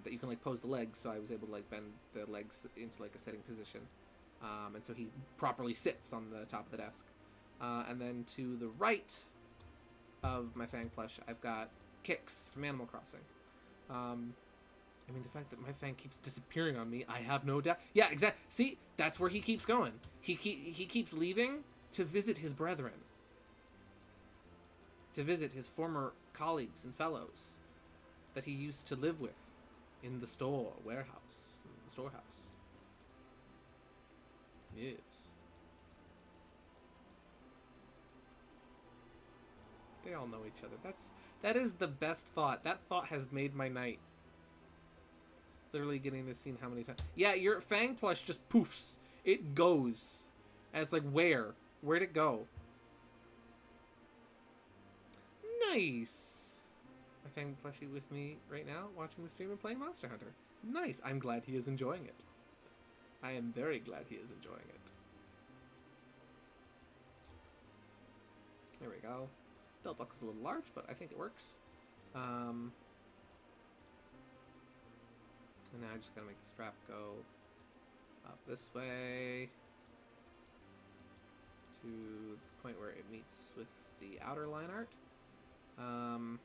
that you can, like, pose the legs, so I was able to, like, bend the legs into, like, a sitting position. And so he properly sits on the top of the desk. And then to the right of my Fang plush, I've got Kix from Animal Crossing. I mean, the fact that my Fang keeps disappearing on me, I have no doubt. Yeah, exactly. See, that's where he keeps going. He keeps leaving to visit his brethren. To visit his former colleagues and fellows that he used to live with in the warehouse, in the storehouse. Yes. They all know each other. That is the best thought. That thought has made my night. Literally getting this scene how many times. Yeah, your Fang plush just poofs. It goes. And it's like, where? Where'd it go? Nice. My Fang plushie with me right now, watching the stream and playing Monster Hunter. Nice. I'm glad he is enjoying it. I am very glad he is enjoying it. There we go. Belt buckle's a little large, but I think it works. And now I just gotta make the strap go up this way to the point where it meets with the outer line art. I'm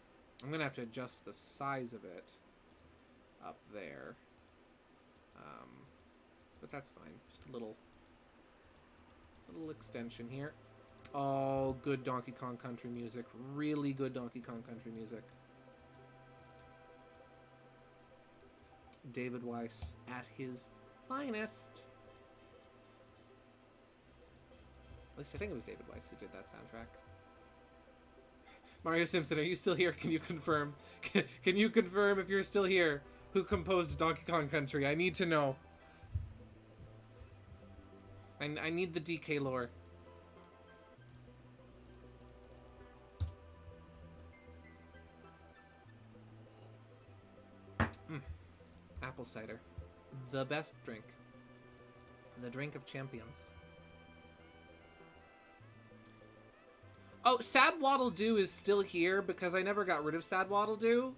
gonna have to adjust the size of it up there. But that's fine. Just a little extension here. Oh, good Donkey Kong Country music. Really good Donkey Kong Country music. David Weiss at his finest. At least I think it was David Weiss who did that soundtrack. Mario Simpson, are you still here? Can you confirm? Can you confirm if you're still here? Who composed Donkey Kong Country? I need to know. I need the DK lore. Apple cider. The best drink. The drink of champions. Oh, Sad Waddle Doo is still here because I never got rid of Sad Waddle Doo.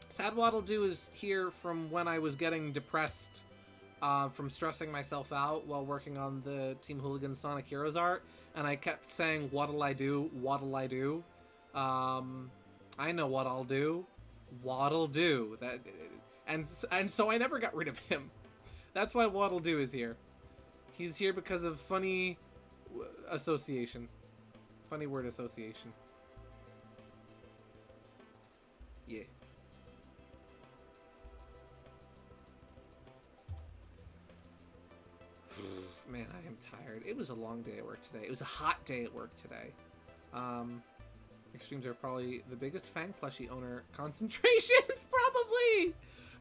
Sad Waddle Doo is here from when I was getting depressed from stressing myself out while working on the Team Hooligan Sonic Heroes art, and I kept saying, "What'll I do? What'll I do?" I know what I'll do. Waddle Doo. That, and so I never got rid of him. That's why Waddle Doo is here. He's here because of funny association. Funny word association. Yeah. Man, I am tired. It was a long day at work today. It was a hot day at work today. Your streams are probably the biggest Fang plushie owner concentrations.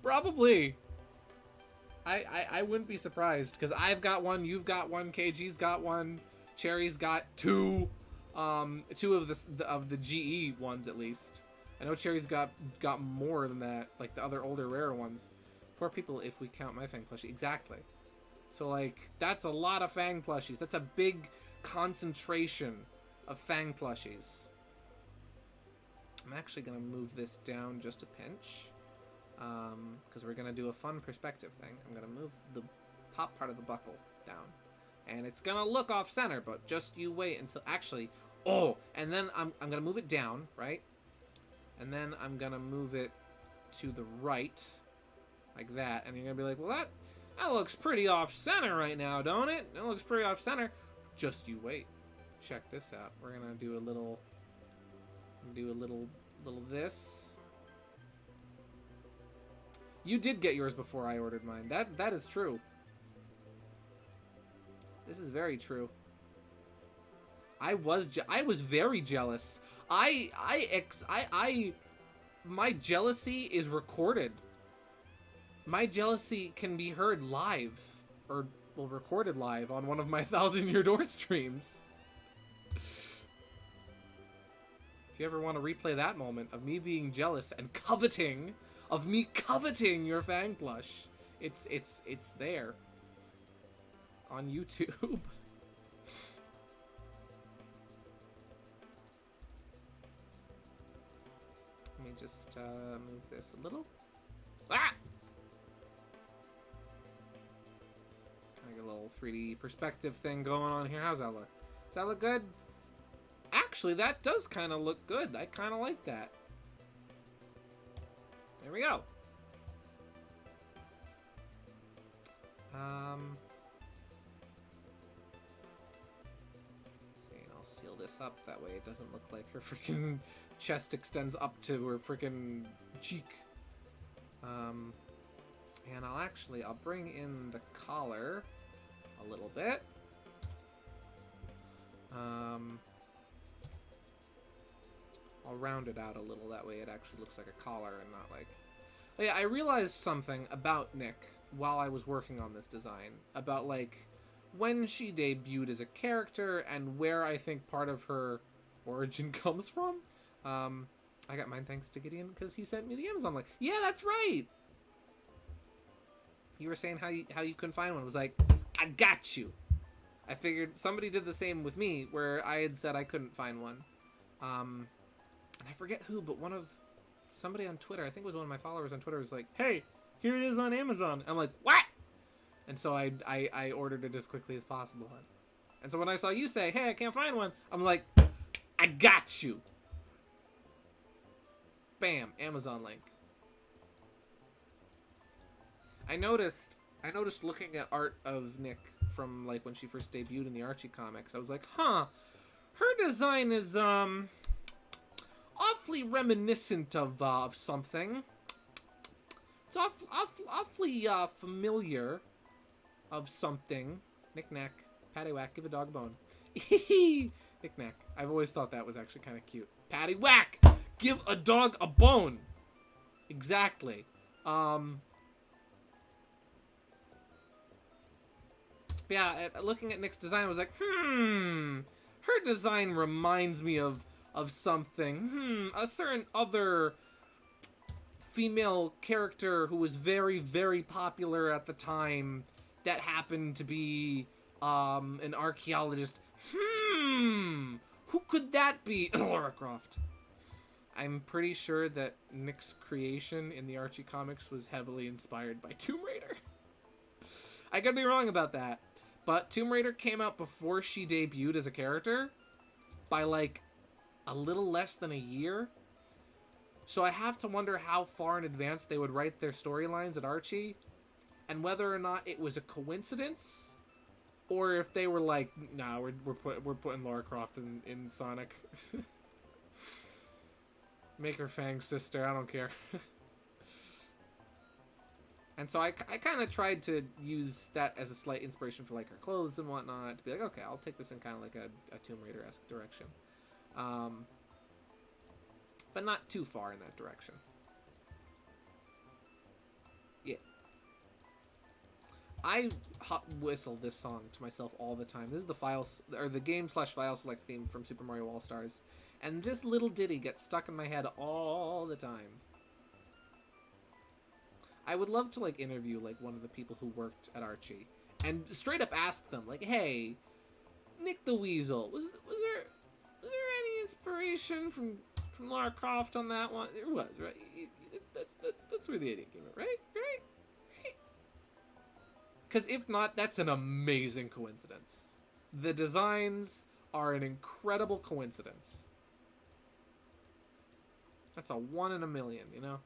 Probably. I wouldn't be surprised because I've got one, you've got one, KG's got one, Cherry's got two. Two of the GE ones at least. I know Cherry's got more than that, like the other older rare ones. 4 people if we count my Fang plushie. Exactly. So, like, that's a lot of Fang plushies. That's a big concentration of Fang plushies. I'm actually going to move this down just a pinch. because we're gonna do a fun perspective thing. I'm gonna move the top part of the buckle down, and it's gonna look off center, but just you wait until actually. Oh, and then I'm gonna move it down, right? And then I'm gonna move it to the right, like that, and you're gonna be like, well, that looks pretty off center right now, don't it? It looks pretty off center. Just you wait. Check this out. We're gonna do a little this. You did get yours before I ordered mine. That is true. This is very true. I was very jealous. My jealousy is recorded. My jealousy can be heard live, or well, recorded live on one of my 1,000 Year Door streams. If you ever want to replay that moment of me being jealous and coveting, of me coveting your Fang plush, it's there on YouTube. Let me just move this a little. Ah! Kind of a little 3D perspective thing going on here. How's that look? Does that look good? Actually, that does kind of look good. I kind of like that. There we go. Let's see, and I'll seal this up. That way it doesn't look like her freaking chest extends up to her freaking cheek. And I'll bring in the collar a little bit. I'll round it out a little, that way it actually looks like a collar and not like... Oh yeah, I realized something about Nick while I was working on this design. About, like, when she debuted as a character and where I think part of her origin comes from. I got mine thanks to Gideon because he sent me the Amazon link. Yeah, that's right! You were saying how you couldn't find one. It was like, I got you! I figured somebody did the same with me, where I had said I couldn't find one. And I forget who, but somebody on Twitter, I think it was one of my followers on Twitter, was like, hey, here it is on Amazon. I'm like, what? And so I ordered it as quickly as possible. And so when I saw you say, hey, I can't find one, I'm like, I got you. Bam, Amazon link. I noticed looking at art of Nick from like when she first debuted in the Archie comics, I was like, huh, her design is awfully reminiscent of something. It's awfully familiar of something. Knick-knack, paddywhack, give a dog a bone. Knick-knack. I've always thought that was actually kind of cute. Paddywhack, give a dog a bone. Exactly. Yeah, looking at Nick's design, I was like, her design reminds me of something. A certain other female character who was very, very popular at the time that happened to be an archaeologist. Who could that be? Lara Croft. I'm pretty sure that Nick's creation in the Archie comics was heavily inspired by Tomb Raider. I could be wrong about that, but Tomb Raider came out before she debuted as a character by like a little less than a year. So I have to wonder how far in advance they would write their storylines at Archie, and whether or not it was a coincidence, or if they were like, nah, we're putting Lara Croft in Sonic. Make her Fang's sister, I don't care. And so I kind of tried to use that as a slight inspiration for like her clothes and whatnot, to be like, okay, I'll take this in kind of like a Tomb Raider-esque direction. But not too far in that direction. Yeah. I hot whistle this song to myself all the time. This is the the game/file select theme from Super Mario All-Stars. And this little ditty gets stuck in my head all the time. I would love to like interview like one of the people who worked at Archie and straight up ask them like, hey, Nick the Weasel, was there any inspiration from Lara Croft on that one? There was, right? That's That's where the idiot came in, right? Right? Because if not, that's an amazing coincidence. The designs are an incredible coincidence. That's a 1 in a million, you know?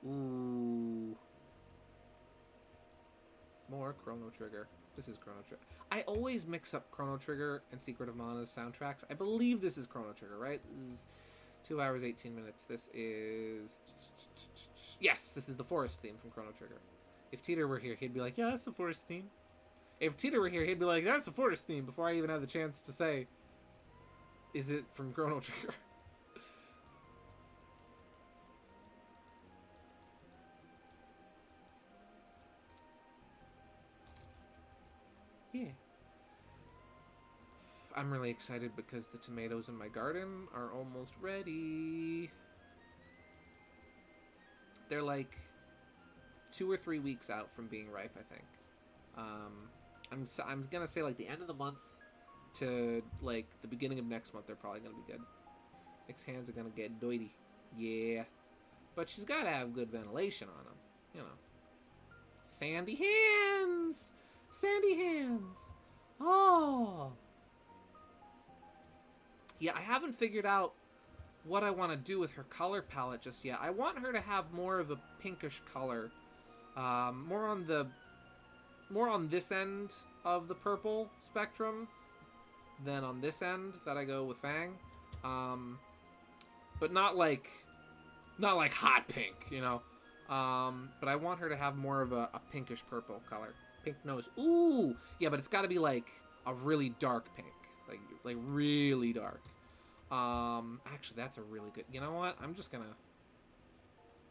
Ooh. More Chrono Trigger. This is Chrono Trigger. I always mix up Chrono Trigger and Secret of Mana's soundtracks. I believe this is Chrono Trigger, right? This is 2 hours, 18 minutes. This is... Yes, this is the forest theme from Chrono Trigger. If Teeter were here, he'd be like, yeah, that's the forest theme. If Teeter were here, he'd be like, that's the forest theme, before I even had the chance to say, is it from Chrono Trigger? Yeah. I'm really excited because the tomatoes in my garden are almost ready. They're like 2 or 3 weeks out from being ripe, I think. I'm gonna say like the end of the month to like the beginning of next month. They're probably gonna be good. Nick's hands are gonna get dirty. Yeah, but she's gotta have good ventilation on them. You know, sandy hands. Sandy hands. Oh. Yeah, I haven't figured out what I want to do with her color palette just yet. I want her to have more of a pinkish color. More on this end of the purple spectrum than on this end that I go with Fang. But not like hot pink, you know. But I want her to have more of a pinkish purple color. Pink nose. Ooh! Yeah, but it's got to be like a really dark pink. Like really dark. Actually, that's a really good... You know what? I'm just gonna...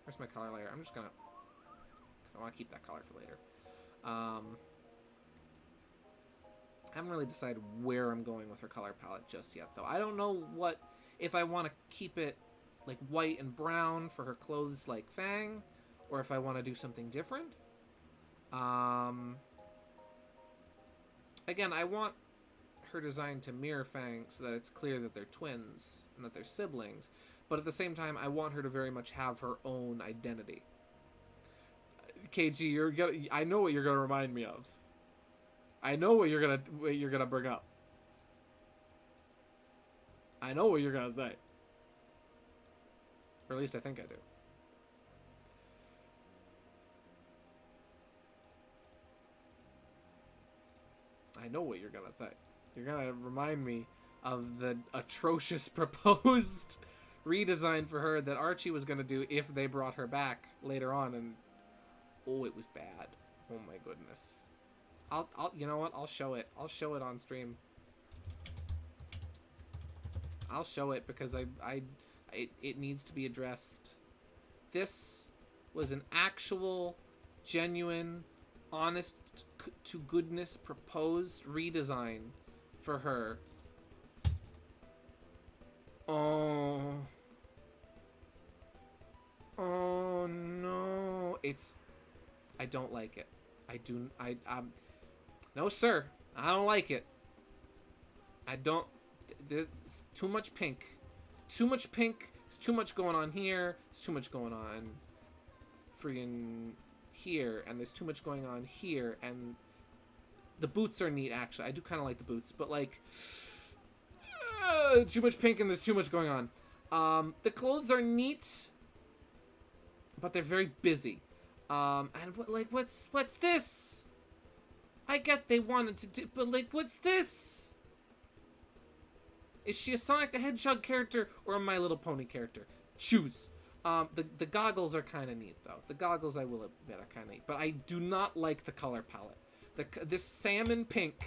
Where's my color layer? I'm just gonna... Because I want to keep that color for later. I haven't really decided where I'm going with her color palette just yet, though. I don't know what... If I want to keep it like white and brown for her clothes like Fang, or if I want to do something different. Again, I want her design to mirror Fang so that it's clear that they're twins and that they're siblings, but at the same time I want her to very much have her own identity. KG, I know what you're gonna remind me of. I know what you're gonna bring up. I know what you're gonna say. Or at least I think I do. I know what you're gonna say. You're gonna remind me of the atrocious proposed redesign for her that Archie was gonna do if they brought her back later on, and oh, it was bad. Oh my goodness. I'll you know what? I'll show it. I'll show it on stream. I'll show it because it needs to be addressed. This was an actual, genuine, honest to goodness proposed redesign for her. Oh no, I don't like it. No sir, I don't like it. There's too much pink. There's too much going on here. There's too much going on friggin' here, and there's too much going on here, and the boots are neat, actually. I do kind of like the boots, but like too much pink and there's too much going on. The clothes are neat, but they're very busy. And what's this? I get they wanted to do, but like, what's this? Is she a Sonic the Hedgehog character or a My Little Pony character? Choose. The goggles are kind of neat, though. The goggles, I will admit, are kind of neat. But I do not like the color palette. This salmon pink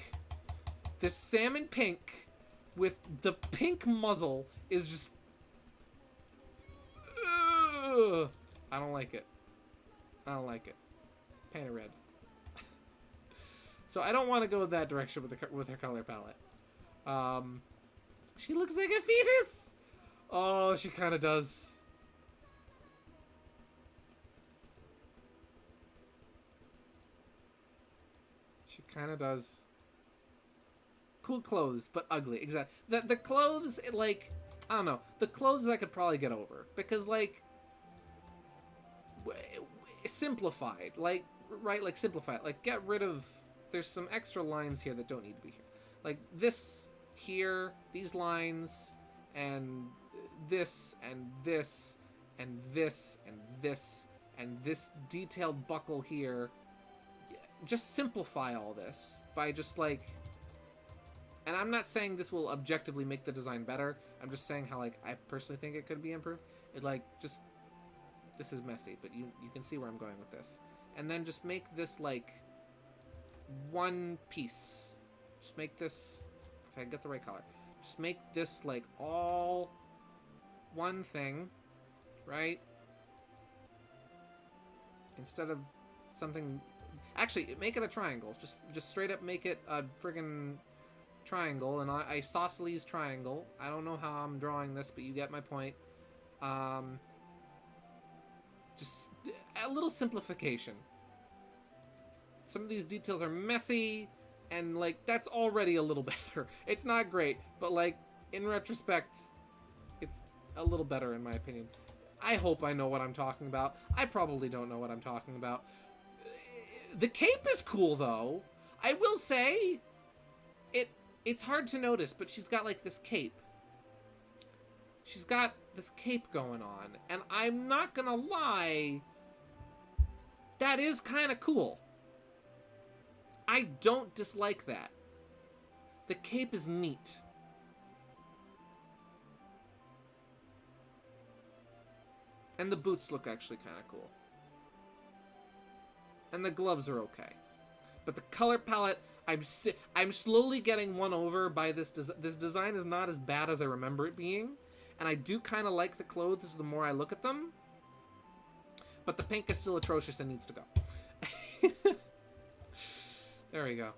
with the pink muzzle is just... Ugh. I don't like it. I don't like it. Paint it red. So I don't want to go that direction with her color palette. She looks like a fetus! Oh, she kind of does. She kind of does. Cool clothes, but ugly. Exactly. The clothes, like, I don't know. The clothes I could probably get over. Because, like, simplified, like, right, like simplify it, like get rid of, there's some extra lines here that don't need to be here, like this here, these lines, and this, and this, and this, and this, and this detailed buckle here. Just simplify all this by just like, and I'm not saying this will objectively make the design better, I'm just saying how like I personally think it could be improved. It like just, this is messy, but you can see where I'm going with this. And then just make this like one piece. Just make this, if I get the right color, just make this like all one thing, right? Instead of something, actually make it a triangle. Just straight up make it a friggin' triangle, an isosceles triangle. I don't know how I'm drawing this, but you get my point. Just a little simplification. Some of these details are messy, and like that's already a little better. It's not great, but like in retrospect, it's a little better in my opinion. I hope I know what I'm talking about. I probably don't know what I'm talking about. The cape is cool though. I will say, it's hard to notice, but she's got like this cape. She's got this cape going on, and I'm not gonna lie, that is kind of cool. I don't dislike that. The cape is neat. And the boots look actually kind of cool. And the gloves are okay. But the color palette, I'm slowly getting won over by this this design is not as bad as I remember it being. And I do kind of like the clothes the more I look at them. But the pink is still atrocious and needs to go. There we go.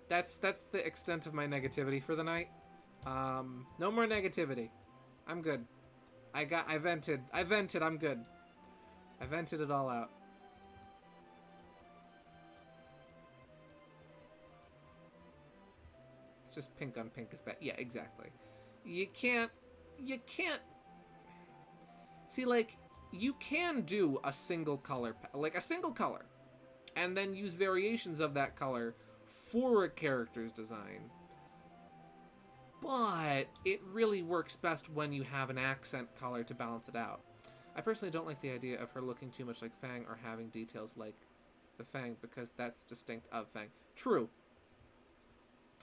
That's the extent of my negativity for the night. No more negativity. I'm good. I vented, I'm good. I vented it all out. It's just pink on pink is bad. Yeah, exactly. You can't see, like, you can do a single color, like a single color, and then use variations of that color for a character's design. But it really works best when you have an accent color to balance it out. I personally don't like the idea of her looking too much like Fang or having details like the Fang, because that's distinct of Fang. True.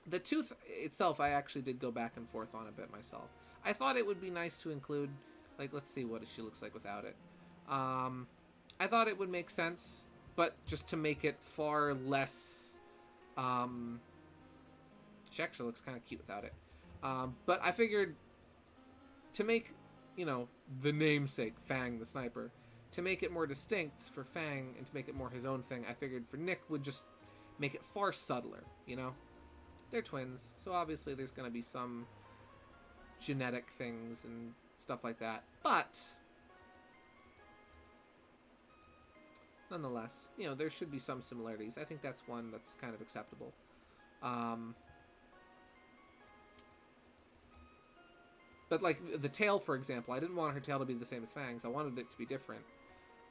The tooth itself, I actually did go back and forth on a bit myself. I thought it would be nice to include, like, let's see what she looks like without it. I thought it would make sense, but just to make it far less, she actually looks kind of cute without it. But I figured to make, you know, the namesake, Fang the Sniper, to make it more distinct for Fang and to make it more his own thing, I figured for Nick would just make it far subtler, you know? They're twins, so obviously there's going to be some genetic things and stuff like that. But nonetheless, you know, there should be some similarities. I think that's one that's kind of acceptable. But like the tail, for example, I didn't want her tail to be the same as Fang's. I wanted it to be different.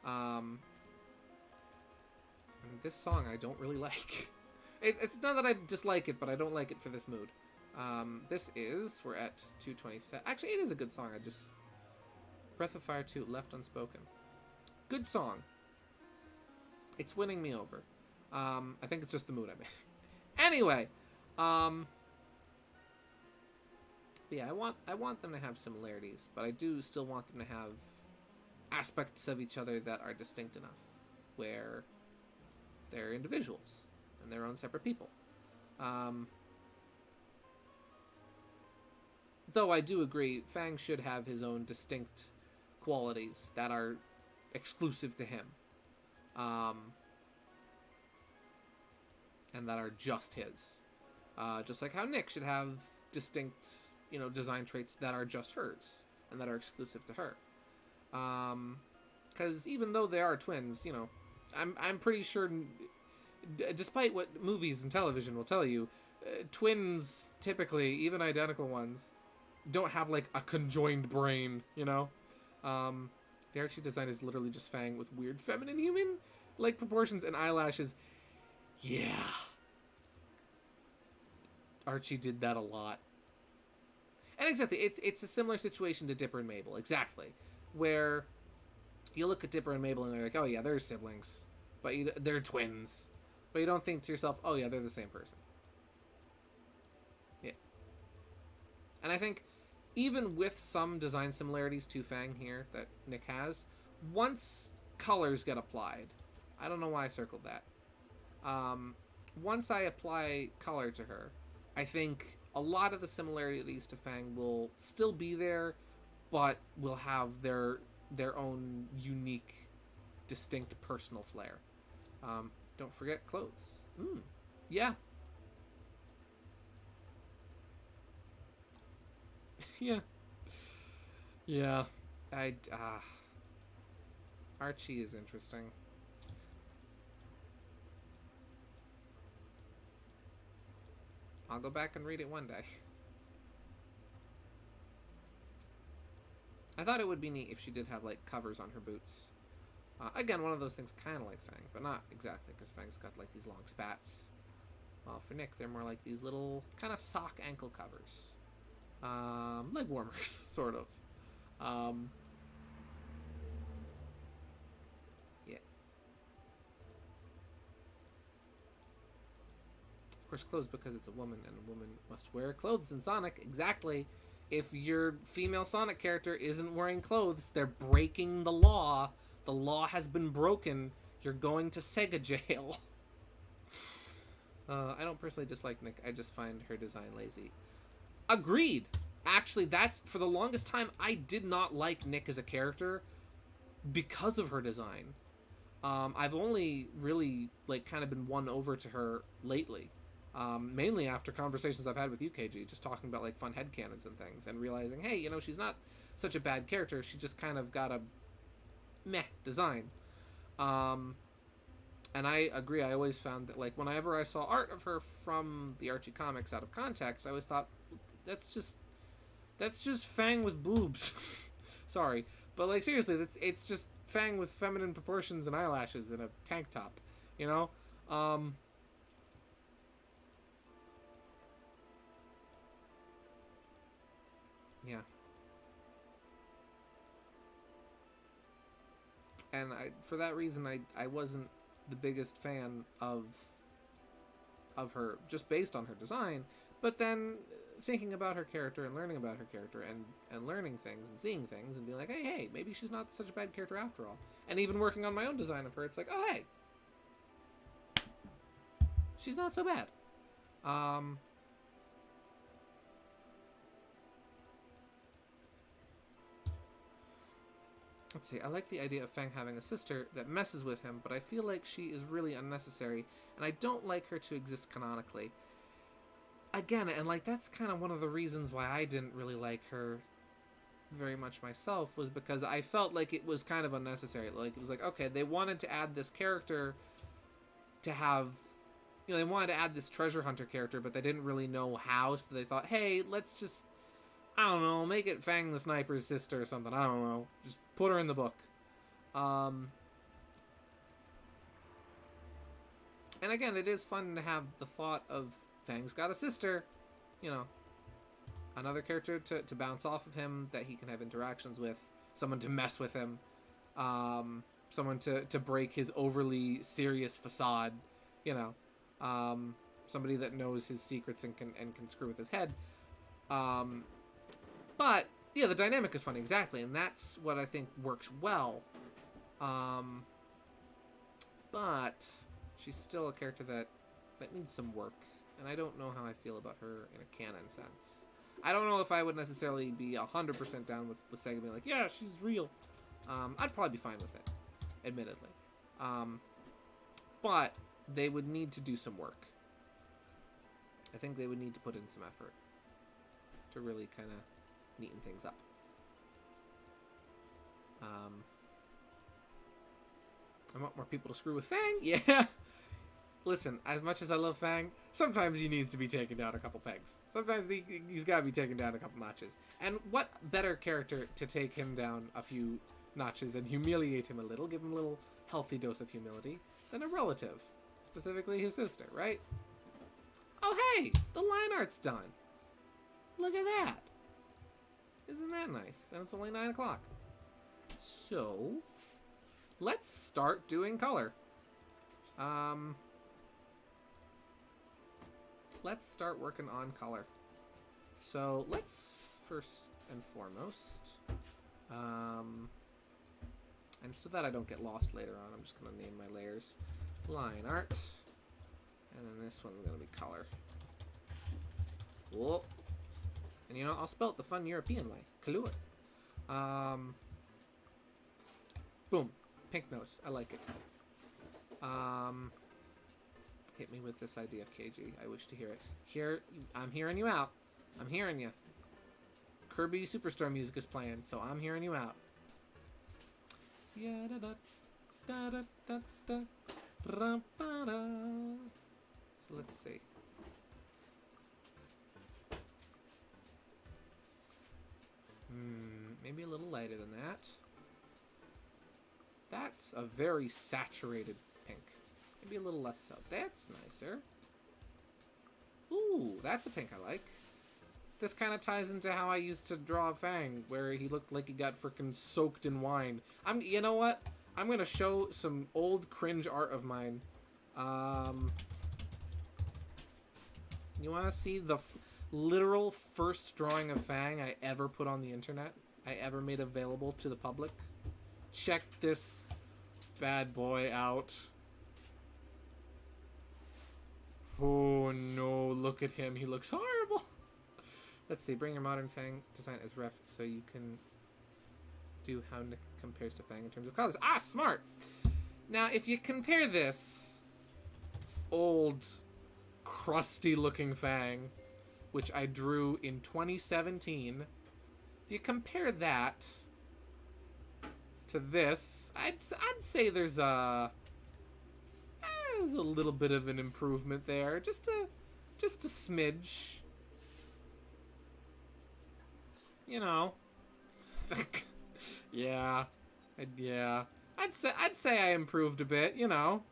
And this song I don't really like. It's not that I dislike it, but I don't like it for this mood. This is, we're at 227. Actually, it is a good song. I just, Breath of Fire 2, Left Unspoken. Good song. It's winning me over. I think it's just the mood I'm in. Anyway, but yeah, I want them to have similarities, but I do still want them to have aspects of each other that are distinct enough, where they're individuals and their own separate people. Though I do agree, Fang should have his own distinct qualities that are exclusive to him. And that are just his. Just like how Nick should have distinct, you know, design traits that are just hers and that are exclusive to her. Because even though they are twins, you know, I'm pretty sure, despite what movies and television will tell you, twins typically, even identical ones, don't have like a conjoined brain, you know. The Archie design is literally just Fang with weird feminine human Like proportions and eyelashes. Yeah. Archie did that a lot. And exactly, it's a similar situation to Dipper and Mabel, exactly. Where you look at Dipper and Mabel and you're like, oh yeah, they're siblings. But they're twins. But you don't think to yourself, oh yeah, they're the same person. Yeah. And I think even with some design similarities to Fang here that Nick has, once colors get applied, I don't know why I circled that. Once I apply color to her, I think a lot of the similarities to Fang will still be there, but will have their own unique, distinct personal flair. Don't forget clothes. Yeah. Yeah. Yeah. Archie is interesting. I'll go back and read it one day. I thought it would be neat if she did have, like, covers on her boots. Again, one of those things kind of like Fang, but not exactly, because Fang's got, like, these long spats. Well, for Nick, they're more like these little kind of sock ankle covers. Leg warmers, sort of. Yeah. Of course, clothes because it's a woman, and a woman must wear clothes in Sonic. Exactly. If your female Sonic character isn't wearing clothes, they're breaking the law. The law has been broken. You're going to Sega jail. I don't personally dislike Nick. I just find her design lazy. Agreed. Actually, that's, for the longest time, I did not like Nick as a character because of her design. I've only really, like, kind of been won over to her lately. Mainly after conversations I've had with UKG, just talking about, like, fun headcanons and things, and realizing, hey, you know, she's not such a bad character. She just kind of got a meh design. And I agree. I always found that, like, whenever I saw art of her from the Archie comics out of context, I always thought, that's just Fang with boobs. Sorry, but, like, seriously, it's just Fang with feminine proportions and eyelashes and a tank top, you know. Yeah. And for that reason, I wasn't the biggest fan of her, just based on her design. But then thinking about her character and learning about her character and learning things and seeing things and being like, hey, maybe she's not such a bad character after all. And even working on my own design of her, it's like, oh, hey, she's not so bad. Let's see, I like the idea of Fang having a sister that messes with him, but I feel like she is really unnecessary, and I don't like her to exist canonically. Again, and, like, that's kind of one of the reasons why I didn't really like her very much myself, was because I felt like it was kind of unnecessary. Like, it was like, okay, they wanted to add this character to have, you know, they wanted to add this treasure hunter character, but they didn't really know how, so they thought, hey, let's just, I don't know, make it Fang the Sniper's sister or something. I don't know. Just put her in the book. And again, it is fun to have the thought of Fang's got a sister, you know, another character to bounce off of him that he can have interactions with, someone to mess with him, someone to break his overly serious facade, you know, somebody that knows his secrets and can screw with his head. But yeah, the dynamic is funny, exactly, and that's what I think works well. But she's still a character that needs some work, and I don't know how I feel about her in a canon sense. I don't know if I would necessarily be 100% down with Sega being like, yeah, she's real. I'd probably be fine with it, admittedly. But they would need to do some work. I think they would need to put in some effort to really kind of neaten things up. I want more people to screw with Fang. Yeah. Listen, as much as I love Fang, sometimes he needs to be taken down a couple pegs. Sometimes he's got to be taken down a couple notches. And what better character to take him down a few notches and humiliate him a little, give him a little healthy dose of humility, than a relative, specifically his sister, right? Oh, hey, the line art's done. Look at that. Isn't that nice? And it's only 9 o'clock. So, let's start doing color. Let's start working on color. So, let's first and foremost, and so that I don't get lost later on, I'm just going to name my layers line art, and then this one's going to be color. Whoa. And you know, I'll spell it the fun European way. Color. Boom. Pink nose. I like it. Hit me with this idea, KG. I wish to hear it. I'm hearing you out. I'm hearing you. Kirby Superstar music is playing, so I'm hearing you out. Yeah, da da da da da da da da da. So let's see. Maybe a little lighter than that. That's a very saturated pink. Maybe a little less so. That's nicer. Ooh, that's a pink I like. This kind of ties into how I used to draw Fang, where he looked like he got frickin' soaked in wine. You know what? I'm gonna show some old cringe art of mine. You wanna see the literal first drawing of Fang I ever put on the internet? I ever made available to the public? Check this bad boy out. Oh no, look at him. He looks horrible. Let's see, bring your modern Fang design as ref so you can do how Nick compares to Fang in terms of colors. Ah, smart! Now, if you compare this old, crusty looking Fang, which I drew in 2017, if you compare that to this, I'd say there's a little bit of an improvement there, just a smidge. You know, thick. Yeah. I'd say I improved a bit. You know,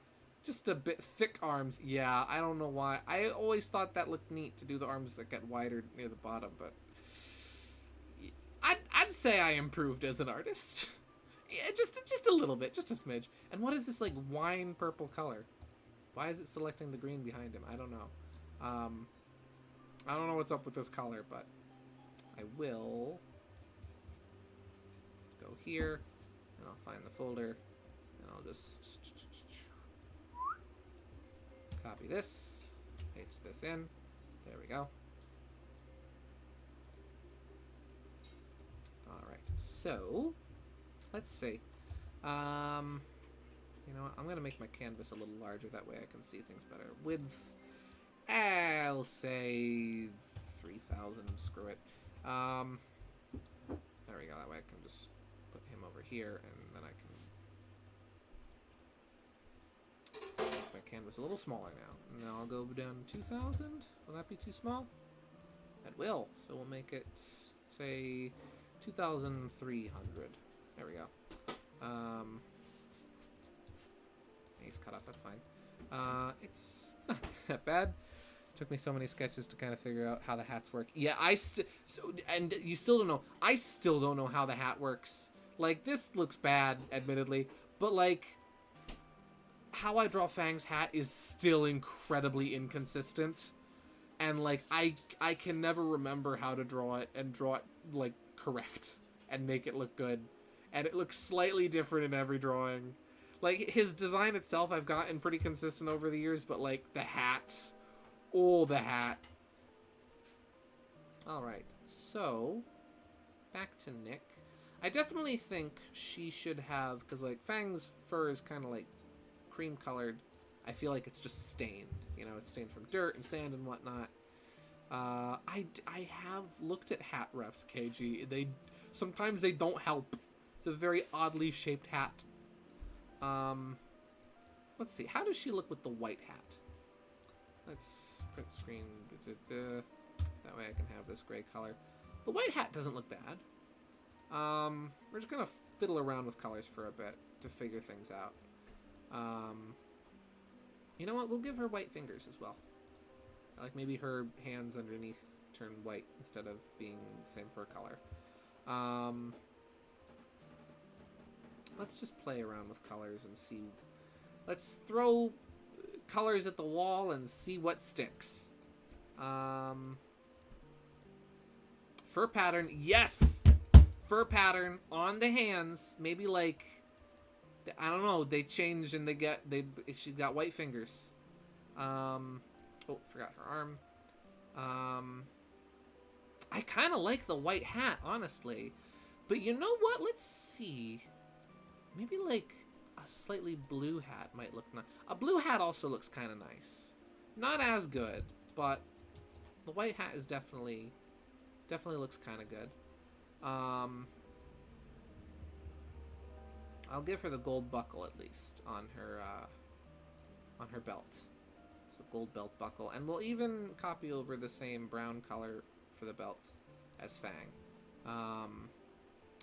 just a bit thick arms. Yeah, I don't know why. I always thought that looked neat to do the arms that get wider near the bottom, but I'd say I improved as an artist. Yeah, just a little bit, just a smidge. And what is this like wine purple color? Why is it selecting the green behind him? I don't know. I don't know what's up with this color, but I will go here, and I'll find the folder, and I'll just copy this, paste this in. There we go. All right, so let's see. You know what? I'm gonna make my canvas a little larger. That way I can see things better. Width, I'll say 3,000. Screw it. There we go. That way I can just put him over here, and then I can make my canvas a little smaller now. Now I'll go down to 2,000. Will that be too small? That will. So we'll make it, say, 2,300. There we go. He's cut off. That's fine. It's not that bad. Took me so many sketches to kind of figure out how the hats work. Yeah, and you still don't know. I still don't know how the hat works. Like, this looks bad, admittedly, but like, how I draw Fang's hat is still incredibly inconsistent, and like, I can never remember how to draw it and draw it like correct and make it look good, and it looks slightly different in every drawing. Like, his design itself I've gotten pretty consistent over the years, but like the hat. Oh, the hat. Alright, so back to Nick. I definitely think she should have, because like Fang's fur is kind of like cream colored. I feel like it's just stained. You know, it's stained from dirt and sand and whatnot. I have looked at hat refs, KG. Sometimes they don't help. It's a very oddly shaped hat. Let's see. How does she look with the white hat? Let's print screen. That way I can have this gray color. The white hat doesn't look bad. We're just gonna fiddle around with colors for a bit to figure things out. You know what? We'll give her white fingers as well. Like maybe her hands underneath turn white instead of being the same fur color. Let's just play around with colors and see. Let's throw colors at the wall and see what sticks. Fur pattern, yes! Fur pattern on the hands. Maybe like, I don't know, they change and she got white fingers. Oh, forgot her arm. I kind of like the white hat, honestly. But you know what? Let's see. Maybe like a slightly blue hat might look nice. A blue hat also looks kind of nice. Not as good, but the white hat is definitely looks kind of good. I'll give her the gold buckle at least on her belt. So gold belt buckle, and we'll even copy over the same brown color for the belt as Fang.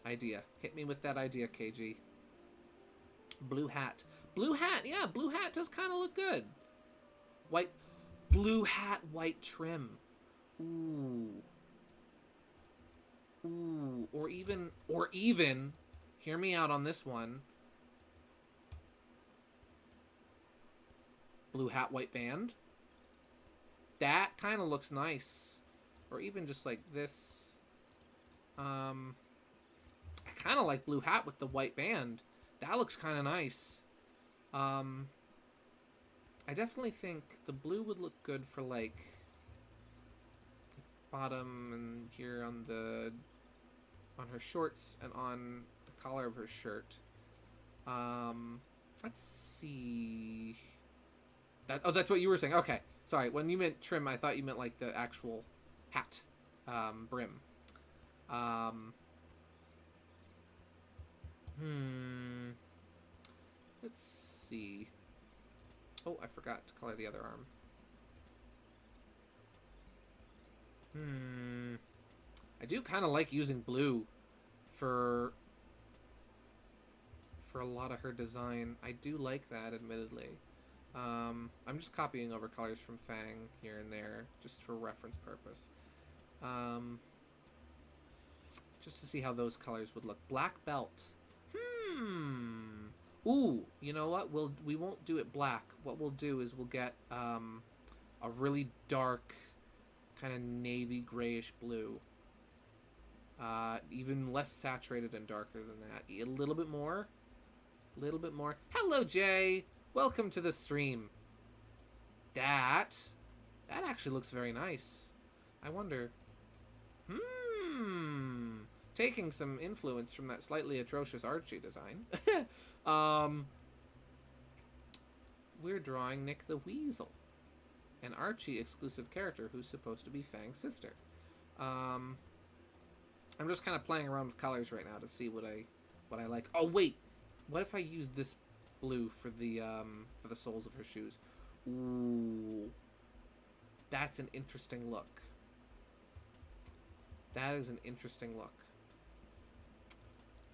Idea. Hit me with that idea, KG. Blue hat. Blue hat, yeah, blue hat does kind of look good. White, blue hat, white trim. Ooh. Ooh, or even, hear me out on this one. Blue hat, white band. That kind of looks nice. Or even just like this. I kind of like blue hat with the white band. That looks kind of nice. I definitely think the blue would look good for like the bottom and here on her shorts and on the collar of her shirt. Let's see. That's what you were saying. Okay, sorry. When you meant trim, I thought you meant like the actual hat brim. Let's see. Oh, I forgot to color the other arm. I do kind of like using blue for a lot of her design. I do like that, admittedly. I'm just copying over colors from Fang here and there, just for reference purpose. Just to see how those colors would look. Black belt. Ooh, you know what? We won't do it black. What we'll do is we'll get a really dark, kind of navy grayish blue. Even less saturated and darker than that. A little bit more. A little bit more. Hello, Jay. Welcome to the stream. That actually looks very nice. I wonder. Taking some influence from that slightly atrocious Archie design. We're drawing Nick the Weasel, an Archie exclusive character who's supposed to be Fang's sister. I'm just kind of playing around with colors right now to see what I like. Oh wait, what if I use this blue for the soles of her shoes? Ooh, that's an interesting look. That is an interesting look.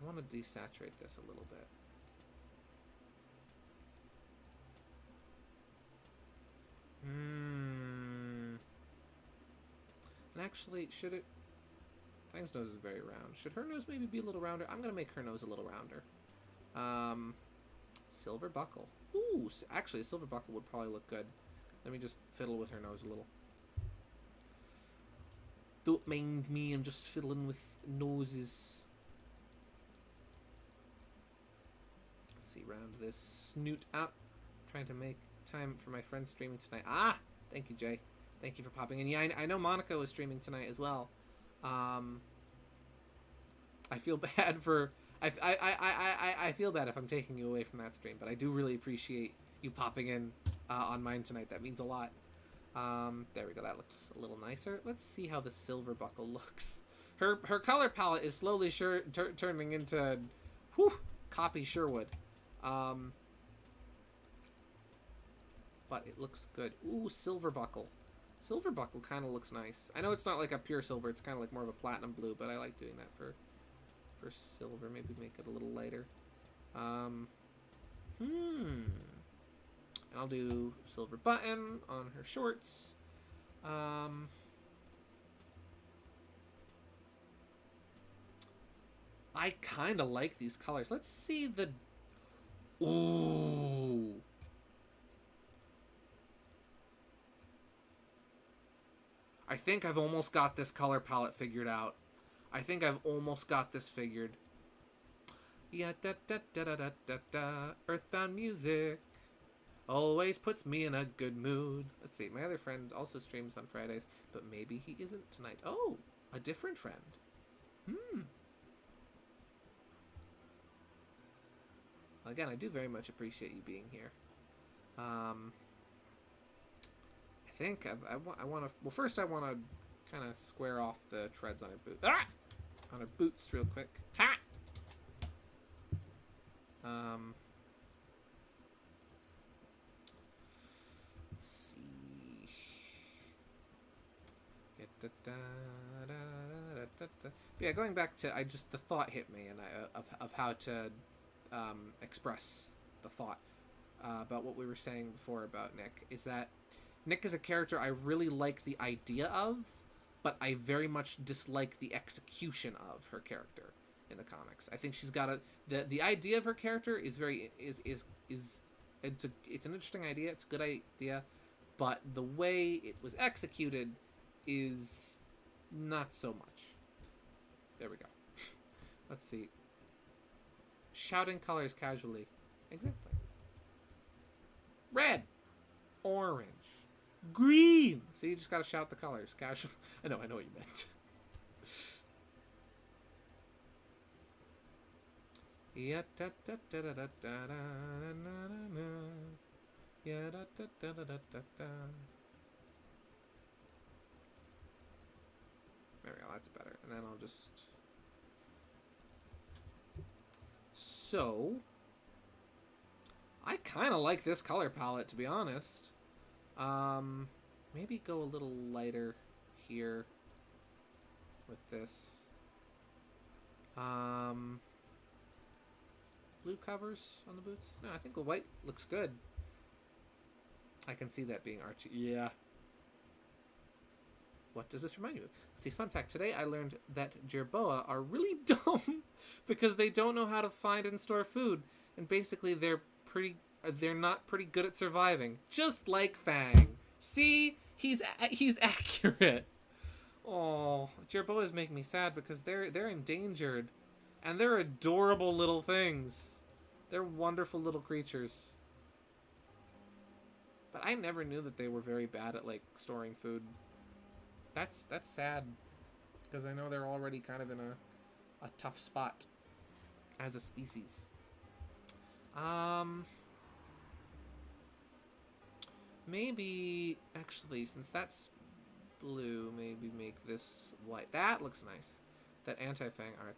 I want to desaturate this a little bit. And actually, should it... Fang's nose is very round. Should her nose maybe be a little rounder? I'm going to make her nose a little rounder. Silver buckle. Ooh, actually, a silver buckle would probably look good. Let me just fiddle with her nose a little. Don't mind me, I'm just fiddling with noses. Let's see, round this snoot up. Trying to make time for my friends streaming tonight. Ah! Thank you, Jay. Thank you for popping in. Yeah, I know Monica was streaming tonight as well. I feel bad for... I feel bad if I'm taking you away from that stream, but I do really appreciate you popping in on mine tonight. That means a lot. There we go. That looks a little nicer. Let's see how the silver buckle looks. Her color palette is slowly turning into copy Sherwood. But it looks good. Ooh, silver buckle. Silver buckle kind of looks nice. I know it's not like a pure silver. It's kind of like more of a platinum blue, but I like doing that for for silver. Maybe make it a little lighter. And I'll do silver button on her shorts. I kind of like these colors. Let's see the... Ooh. I think I've almost got this color palette figured out. I think I've almost got this figured. Yeah, da da da da da da da. Earthbound music always puts me in a good mood. Let's see. My other friend also streams on Fridays, but maybe he isn't tonight. Oh, a different friend. Again, I do very much appreciate you being here. I think I want to... Well, first I want to kind of square off the treads on her boots. Ah! On her boots real quick. Ha! Let's see. Yeah, going back to... the thought hit me, and of how to express the thought about what we were saying before about Nick, is that Nick is a character I really like the idea of, but I very much dislike the execution of her character in the comics. I think she's got the idea of her character is very it's an interesting idea, it's a good idea, but the way it was executed is not so much. There we go. Let's see. Shouting colors casually. Exactly. Red. Orange. Green. So you just gotta shout the colors casually. I know what you meant. Yeah, da da da da da da da da. Yeah, da da da da da da. There we go. That's better. And then I'll just. So, I kind of like this color palette, to be honest. Maybe go a little lighter here with this. Blue covers on the boots? No, I think the white looks good. I can see that being Archie. Yeah. What does this remind you of? See, fun fact. Today I learned that Jerboa are really dumb because they don't know how to find and store food. And basically they're not pretty good at surviving. Just like Fang. See? He's accurate. Oh, Jerboas make me sad because they're endangered. And they're adorable little things. They're wonderful little creatures. But I never knew that they were very bad at, like, storing food. That's sad. Because I know they're already kind of in a tough spot as a species. Maybe, actually, since that's blue, maybe make this white. That looks nice. That anti-fang art.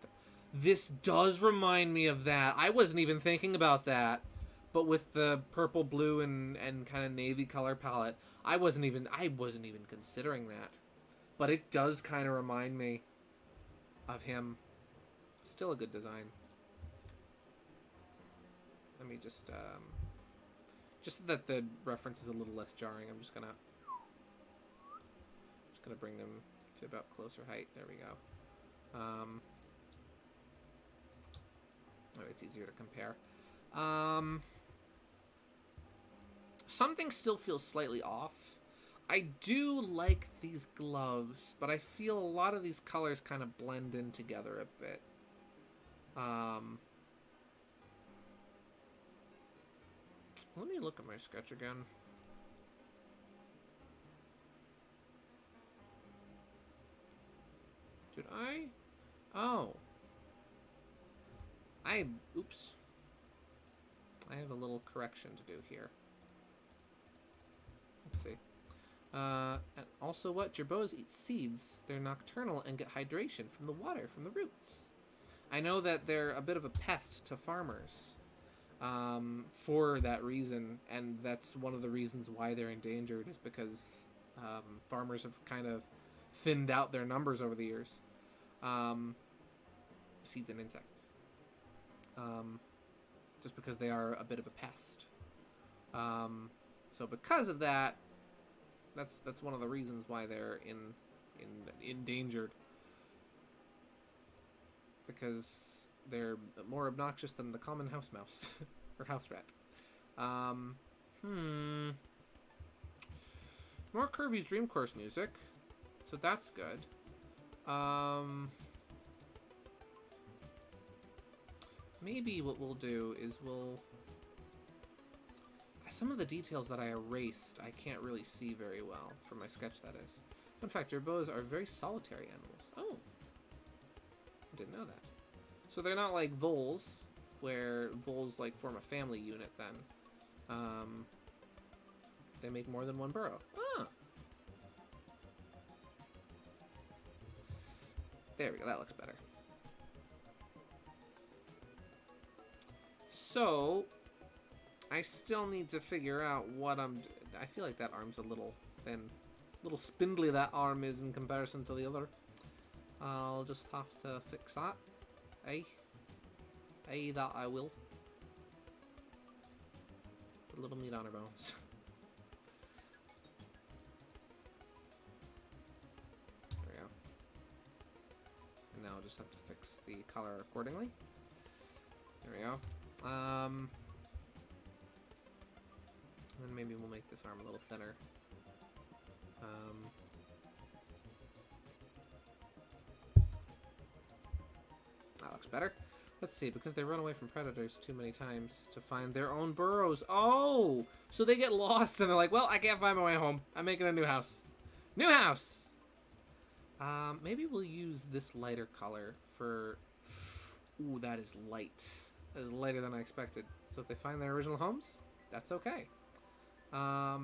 This does remind me of that. I wasn't even thinking about that. But with the purple, blue, and kind of navy color palette, I wasn't even considering that. But it does kind of remind me of him. Still a good design. Let me just so that the reference is a little less jarring, I'm just gonna bring them to about closer height. There we go. Oh, it's easier to compare. Something still feels slightly off. I do like these gloves, but I feel a lot of these colors kind of blend in together a bit. Let me look at my sketch again. Did I? Oh. Oops. I have a little correction to do here. Let's see. And also what? Jerboas eat seeds. They're nocturnal and get hydration from the water from the roots. I know that they're a bit of a pest to farmers for that reason, and that's one of the reasons why they're endangered, is because farmers have kind of thinned out their numbers over the years. seeds and insects. Just because they are a bit of a pest. So because of that, that's one of the reasons why they're endangered. Because they're more obnoxious than the common house mouse or house rat. More Kirby's Dream Course music, so that's good. Maybe what we'll do is some of the details that I erased, I can't really see very well from my sketch, that is. Fun fact, gerbils are very solitary animals. Oh, I didn't know that. So they're not like voles, where voles like form a family unit then. They make more than one burrow. Ah! There we go, that looks better. So, I still need to figure out what I feel like that arm's a little thin. A little spindly that arm is in comparison to the other. I'll just have to fix that. That I will. Put a little meat on her bones. There we go. And now I'll just have to fix the color accordingly. There we go. And then maybe we'll make this arm a little thinner. That looks better. Let's see, because they run away from predators too many times to find their own burrows. Oh! So they get lost and they're like, well, I can't find my way home. I'm making a new house. New house! Maybe we'll use this lighter color for... Ooh, that is light. That is lighter than I expected. So if they find their original homes, that's okay. There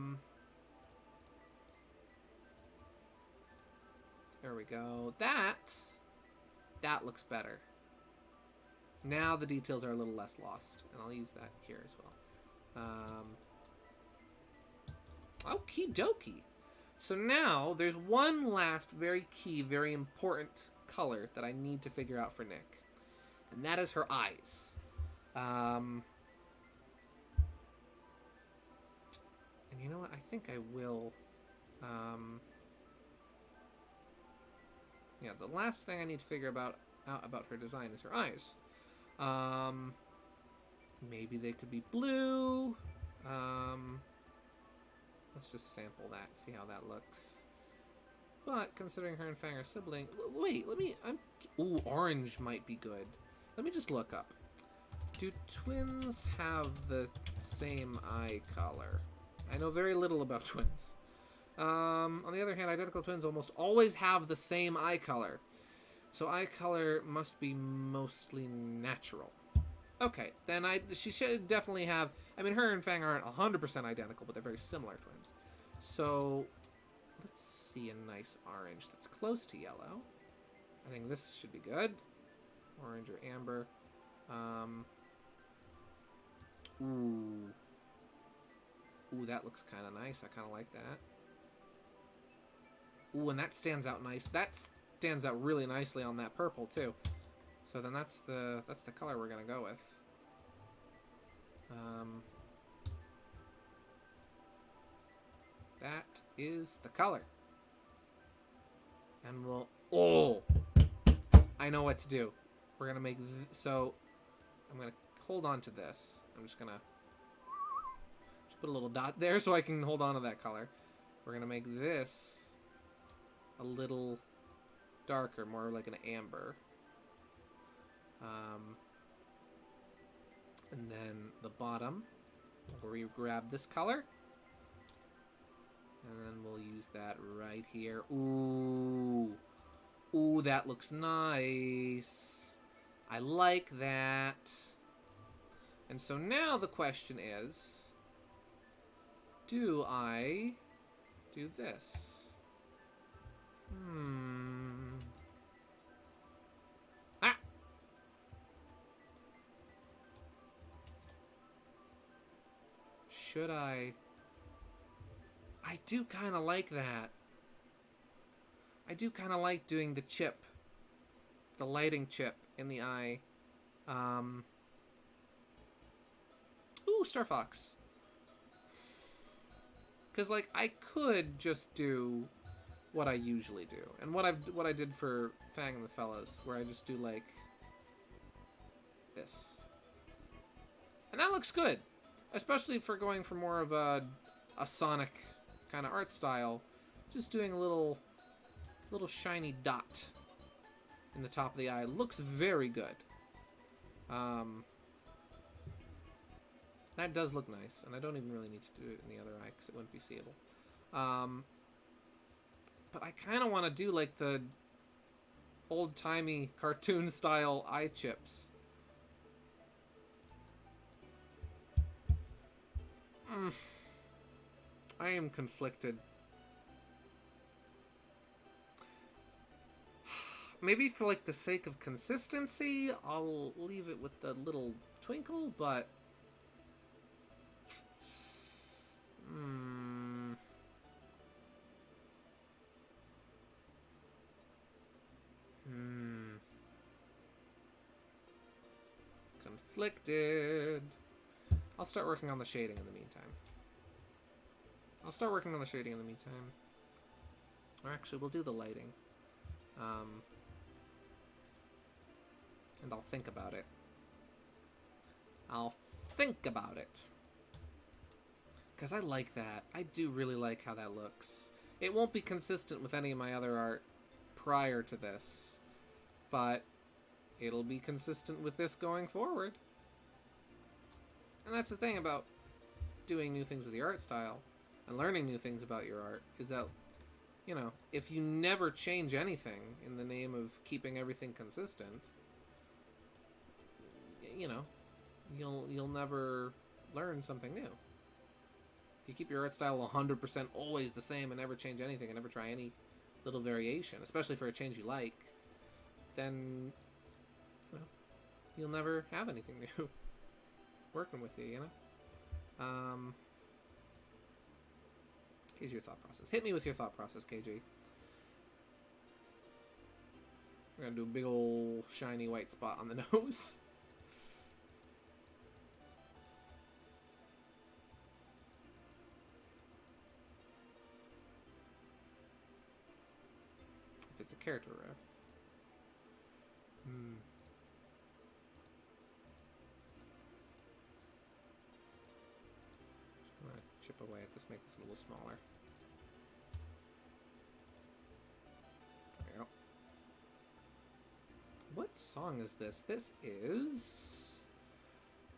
we go. That looks better. Now the details are a little less lost, and I'll use that here as well. Okie dokie. So now there's one last very key, very important color that I need to figure out for Nick, and that is her eyes. And you know what? I think I will. Yeah, the last thing I need to figure out about her design is her eyes. Maybe they could be blue. Let's just sample that, see how that looks. But considering her and Fang are sibling, wait, ooh, orange might be good. Let me just look up. Do twins have the same eye color? I know very little about twins. On the other hand, identical twins almost always have the same eye color. So eye color must be mostly natural. Okay, then she should definitely have... I mean, her and Fang aren't 100% identical, but they're very similar twins. So, let's see a nice orange that's close to yellow. I think this should be good. Orange or amber. Ooh. Ooh, that looks kind of nice. I kind of like that. Ooh, and that stands out nice. That stands out really nicely on that purple, too. So then that's the color we're going to go with. That is the color. And we'll... Oh! I know what to do. We're going to make... So, I'm going to hold on to this. I'm just going to... Just put a little dot there so I can hold on to that color. We're going to make this a little darker, more like an amber. And then the bottom, we'll grab this color. And then we'll use that right here. Ooh. Ooh, that looks nice. I like that. And so now the question is, do I do this? Ah! Should I do kind of like that. I do kind of like doing the chip, the lighting chip in the eye. Ooh, Star Fox. Because, like, I could just do what I usually do. And what I did for Fang and the Fellas, where I just do, like, this. And that looks good. Especially for going for more of a Sonic kind of art style. Just doing a little shiny dot in the top of the eye. Looks very good. That does look nice, and I don't even really need to do it in the other eye because it wouldn't be seeable. But I kind of want to do like the old-timey cartoon style eye chips. I am conflicted. Maybe for like the sake of consistency, I'll leave it with the little twinkle, but conflicted. I'll start working on the shading in the meantime. Or actually, we'll do the lighting. And I'll think about it. Because I like that. I do really like how that looks. It won't be consistent with any of my other art prior to this, but it'll be consistent with this going forward. And that's the thing about doing new things with your art style and learning new things about your art, is that, you know, if you never change anything in the name of keeping everything consistent, you know, you'll never learn something new. If you keep your art style 100% always the same and never change anything and never try any little variation, especially for a change you like, then, you know, you'll never have anything new working with you, you know? Here's your thought process. Hit me with your thought process, KG. We're gonna do a big old shiny white spot on the nose. If it's a character ref. Just gonna chip away at this, make this a little smaller. There we go. What song is this? This is...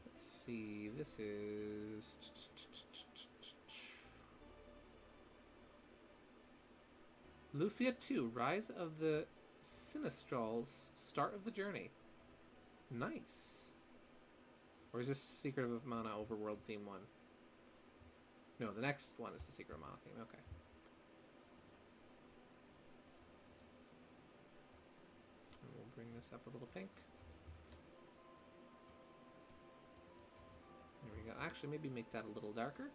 Let's see, this is... Lufia 2, Rise of the Sinistrals, Start of the Journey. Nice. Or is this Secret of Mana Overworld theme one? No, the next one is the Secret of Mana theme, okay. And we'll bring this up a little pink. There we go. Actually, maybe make that a little darker.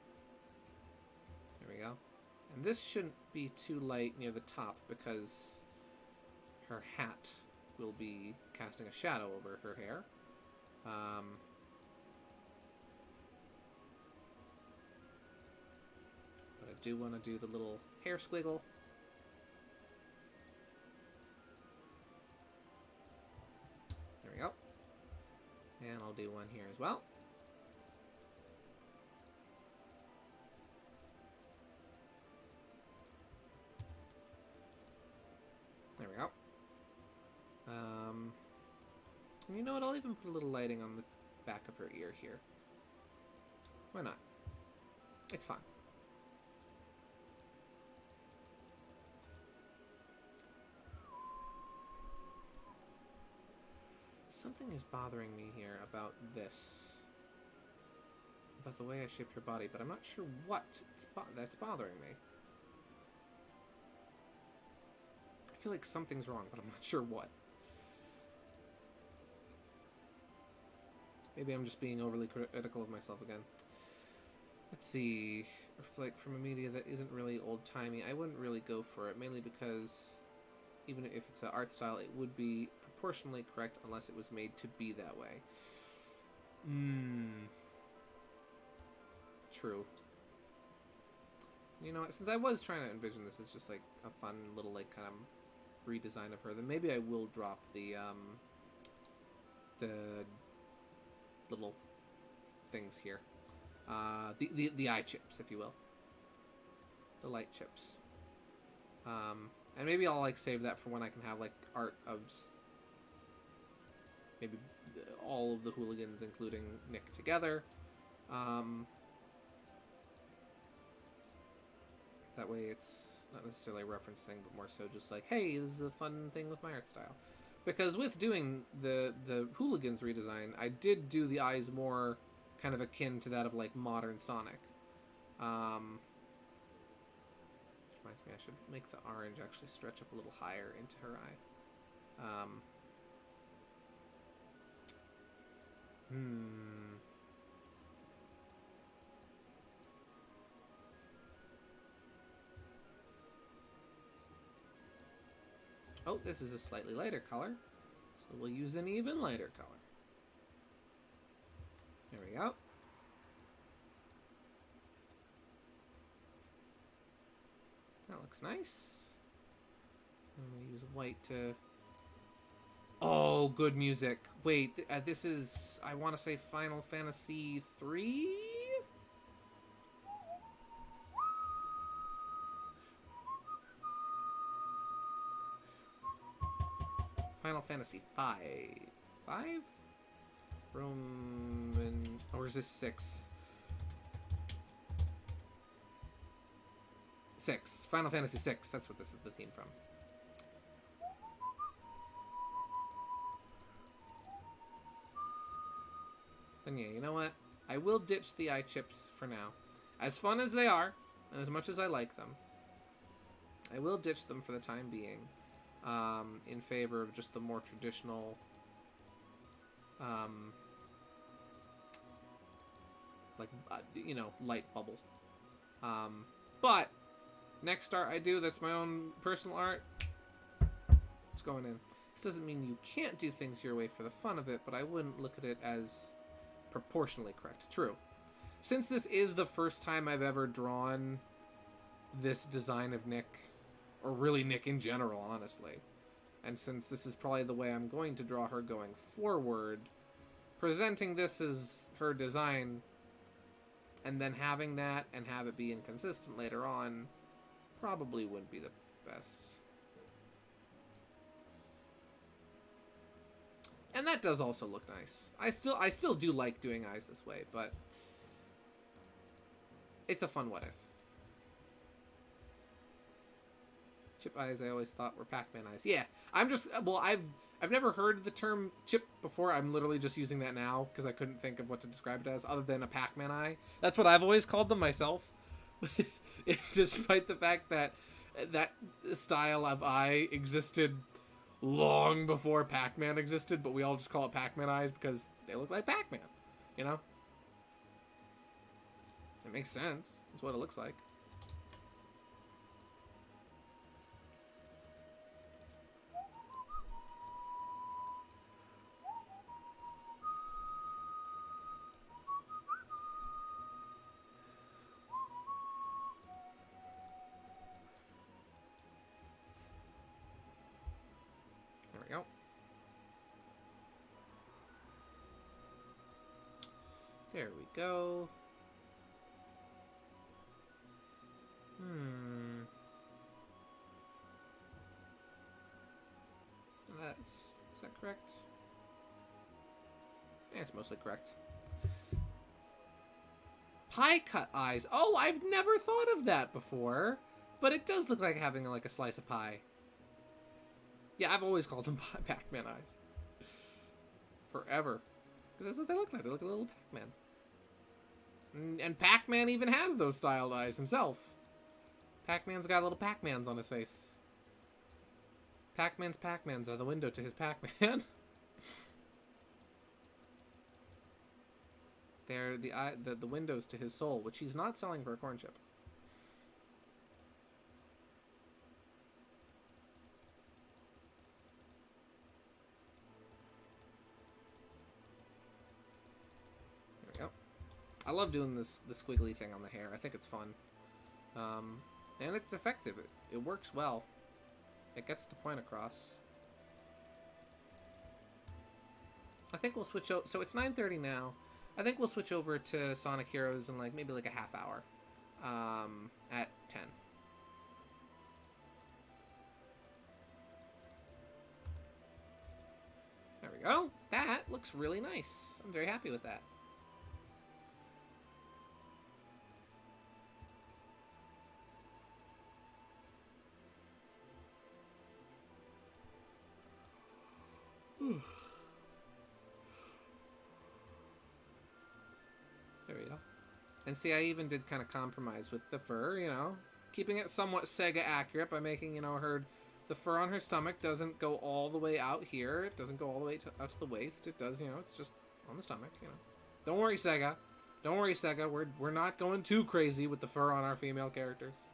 There we go. And this shouldn't be too light near the top because her hat will be casting a shadow over her hair. But I do want to do the little hair squiggle. There we go. And I'll do one here as well. There we go. And you know what? I'll even put a little lighting on the back of her ear here. Why not? It's fun. Something is bothering me here about this. About the way I shaped her body, but I'm not sure what that's bothering me. I feel like something's wrong, but I'm not sure what. Maybe I'm just being overly critical of myself again. Let's see. If it's like from a media that isn't really old-timey, I wouldn't really go for it, mainly because even if it's an art style, it would be proportionally correct unless it was made to be that way. True. You know what? Since I was trying to envision this as just like a fun little like kind of redesign of her, then maybe I will drop the little things here. The eye chips, if you will. The light chips. And maybe I'll like save that for when I can have like art of just maybe all of the hooligans, including Nick, together. That way it's not necessarily a reference thing, but more so just like, hey, this is a fun thing with my art style. Because with doing the hooligans redesign, I did do the eyes more kind of akin to that of like modern Sonic. Which reminds me, I should make the orange actually stretch up a little higher into her eye. Oh, this is a slightly lighter color, so we'll use an even lighter color. There we go. That looks nice. I'm going to use white to... Oh, good music. Wait, this is, I want to say Final Fantasy 3? Final Fantasy 5. 5? Roman... Or is this 6? 6. Final Fantasy 6. That's what this is the theme from. Then yeah, you know what? I will ditch the eye chips for now. As fun as they are, and as much as I like them, I will ditch them for the time being. In favor of just the more traditional you know, light bubble. But next art I do that's my own personal art, it's going in. This doesn't mean you can't do things your way for the fun of it, but I wouldn't look at it as proportionally correct. True. Since this is the first time I've ever drawn this design of Nick, or really Nick in general, honestly, and since this is probably the way I'm going to draw her going forward, presenting this as her design and then having that and have it be inconsistent later on probably wouldn't be the best. And that does also look nice. I still do like doing eyes this way, but it's a fun what if. Chip eyes I always thought were Pac-Man eyes. Yeah, I'm just, well, I've never heard the term chip before. I'm literally just using that now because I couldn't think of what to describe it as other than a Pac-Man eye. That's what I've always called them myself. Despite the fact that that style of eye existed long before Pac-Man existed, but we all just call it Pac-Man eyes because they look like Pac-Man, you know? It makes sense. It's what it looks like. There we go. There we go. Is that correct? Yeah, it's mostly correct. Pie cut eyes. Oh, I've never thought of that before. But it does look like having like a slice of pie. Yeah, I've always called them Pac-Man eyes. Forever. That's what they look like. They look like a little Pac-Man. And Pac-Man even has those styled eyes himself. Pac-Man's got little Pac-Mans on his face. Pac-Man's Pac-Mans are the window to his Pac-Man. They're the windows to his soul, which he's not selling for a corn chip. I love doing the squiggly thing on the hair. I think it's fun. And it's effective. It works well. It gets the point across. I think we'll switch out. So it's 9:30 now. I think we'll switch over to Sonic Heroes in maybe a half hour. At 10. There we go. That looks really nice. I'm very happy with that. There we go. And see, I even did kind of compromise with the fur, you know, keeping it somewhat Sega accurate by making, you know, the fur on her stomach doesn't go all the way out here. It doesn't go all the way out to the waist. It does, you know, it's just on the stomach, you know. Don't worry, Sega. Don't worry, Sega. We're not going too crazy with the fur on our female characters.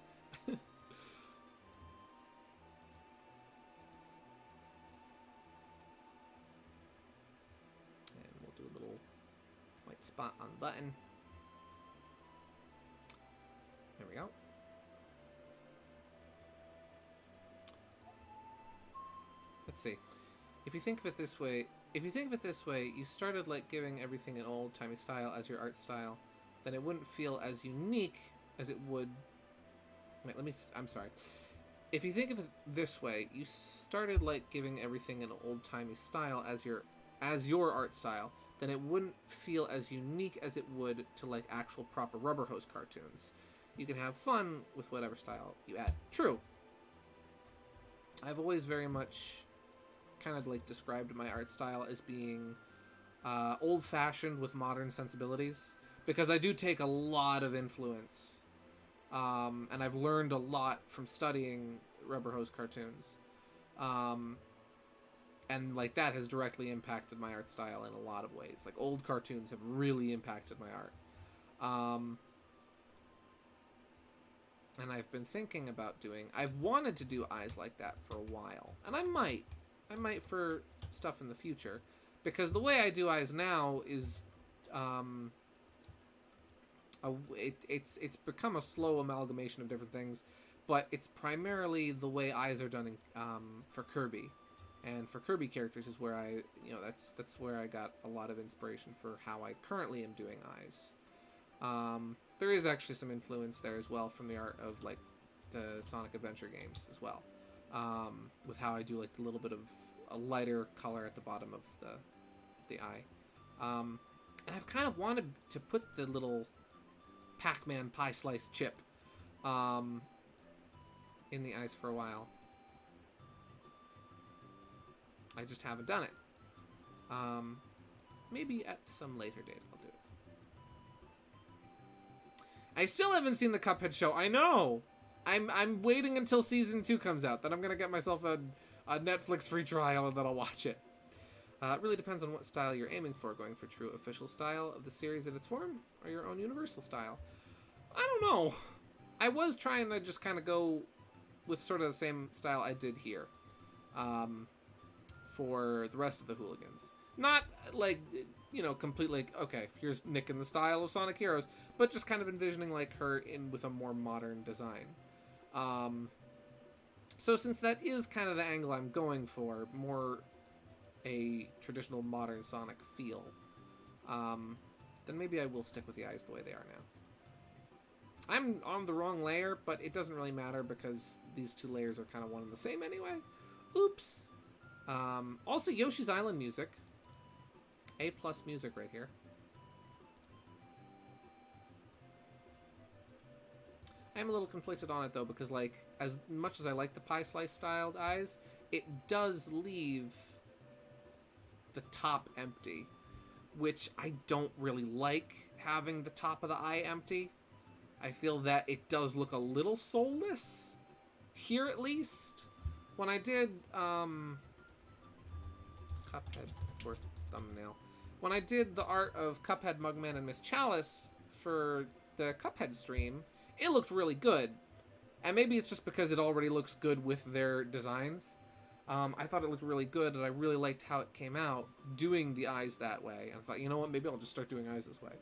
And we'll do a little white spot on the button. There we go. Let's see. If you think of it this way, you started giving everything an old-timey style as your art style, then it wouldn't feel as unique as it would. Wait, I'm sorry. If you think of it this way, you started giving everything an old-timey style as your art style, then it wouldn't feel as unique as it would to actual proper Rubber Hose cartoons. You can have fun with whatever style you add. True. I've always very much kind of described my art style as being old-fashioned with modern sensibilities, because I do take a lot of influence, and I've learned a lot from studying Rubber Hose cartoons, and that has directly impacted my art style in a lot of ways. Old cartoons have really impacted my art. And I've been thinking about I've wanted to do eyes like that for a while. And I might for stuff in the future. Because the way I do eyes now is, it's become a slow amalgamation of different things. But it's primarily the way eyes are done for Kirby. And for Kirby characters is where that's where I got a lot of inspiration for how I currently am doing eyes. There is actually some influence there as well from the art of the Sonic Adventure games as well, with how I do the little bit of a lighter color at the bottom of the eye, and I've kind of wanted to put the little Pac-Man pie slice chip in the eyes for a while. I just haven't done it. Maybe at some later date I'll do it. I still haven't seen the Cuphead show. I know. I'm waiting until season 2 comes out. Then I'm gonna get myself a Netflix free trial and then I'll watch it. It really depends on what style you're aiming for. Going for true official style of the series in its form, or your own universal style. I don't know. I was trying to just kind of go with sort of the same style I did here, for the rest of the Hooligans. Not completely, okay, here's Nick in the style of Sonic Heroes, but just kind of envisioning her with a more modern design. So since that is kind of the angle I'm going for, more a traditional modern Sonic feel, then maybe I will stick with the eyes the way they are now. I'm on the wrong layer, but it doesn't really matter because these two layers are kind of one and the same anyway. Oops. Also, Yoshi's Island music. A+ music right here. I'm a little conflicted on it though, because as much as I like the pie slice styled eyes, it does leave the top empty, which I don't really like having the top of the eye empty. I feel that it does look a little soulless here, at least. When I did Cuphead for thumbnail. When I did the art of Cuphead, Mugman, and Miss Chalice for the Cuphead stream, it looked really good. And maybe it's just because it already looks good with their designs. I thought it looked really good, and I really liked how it came out doing the eyes that way. And I thought, you know what, maybe I'll just start doing eyes this way.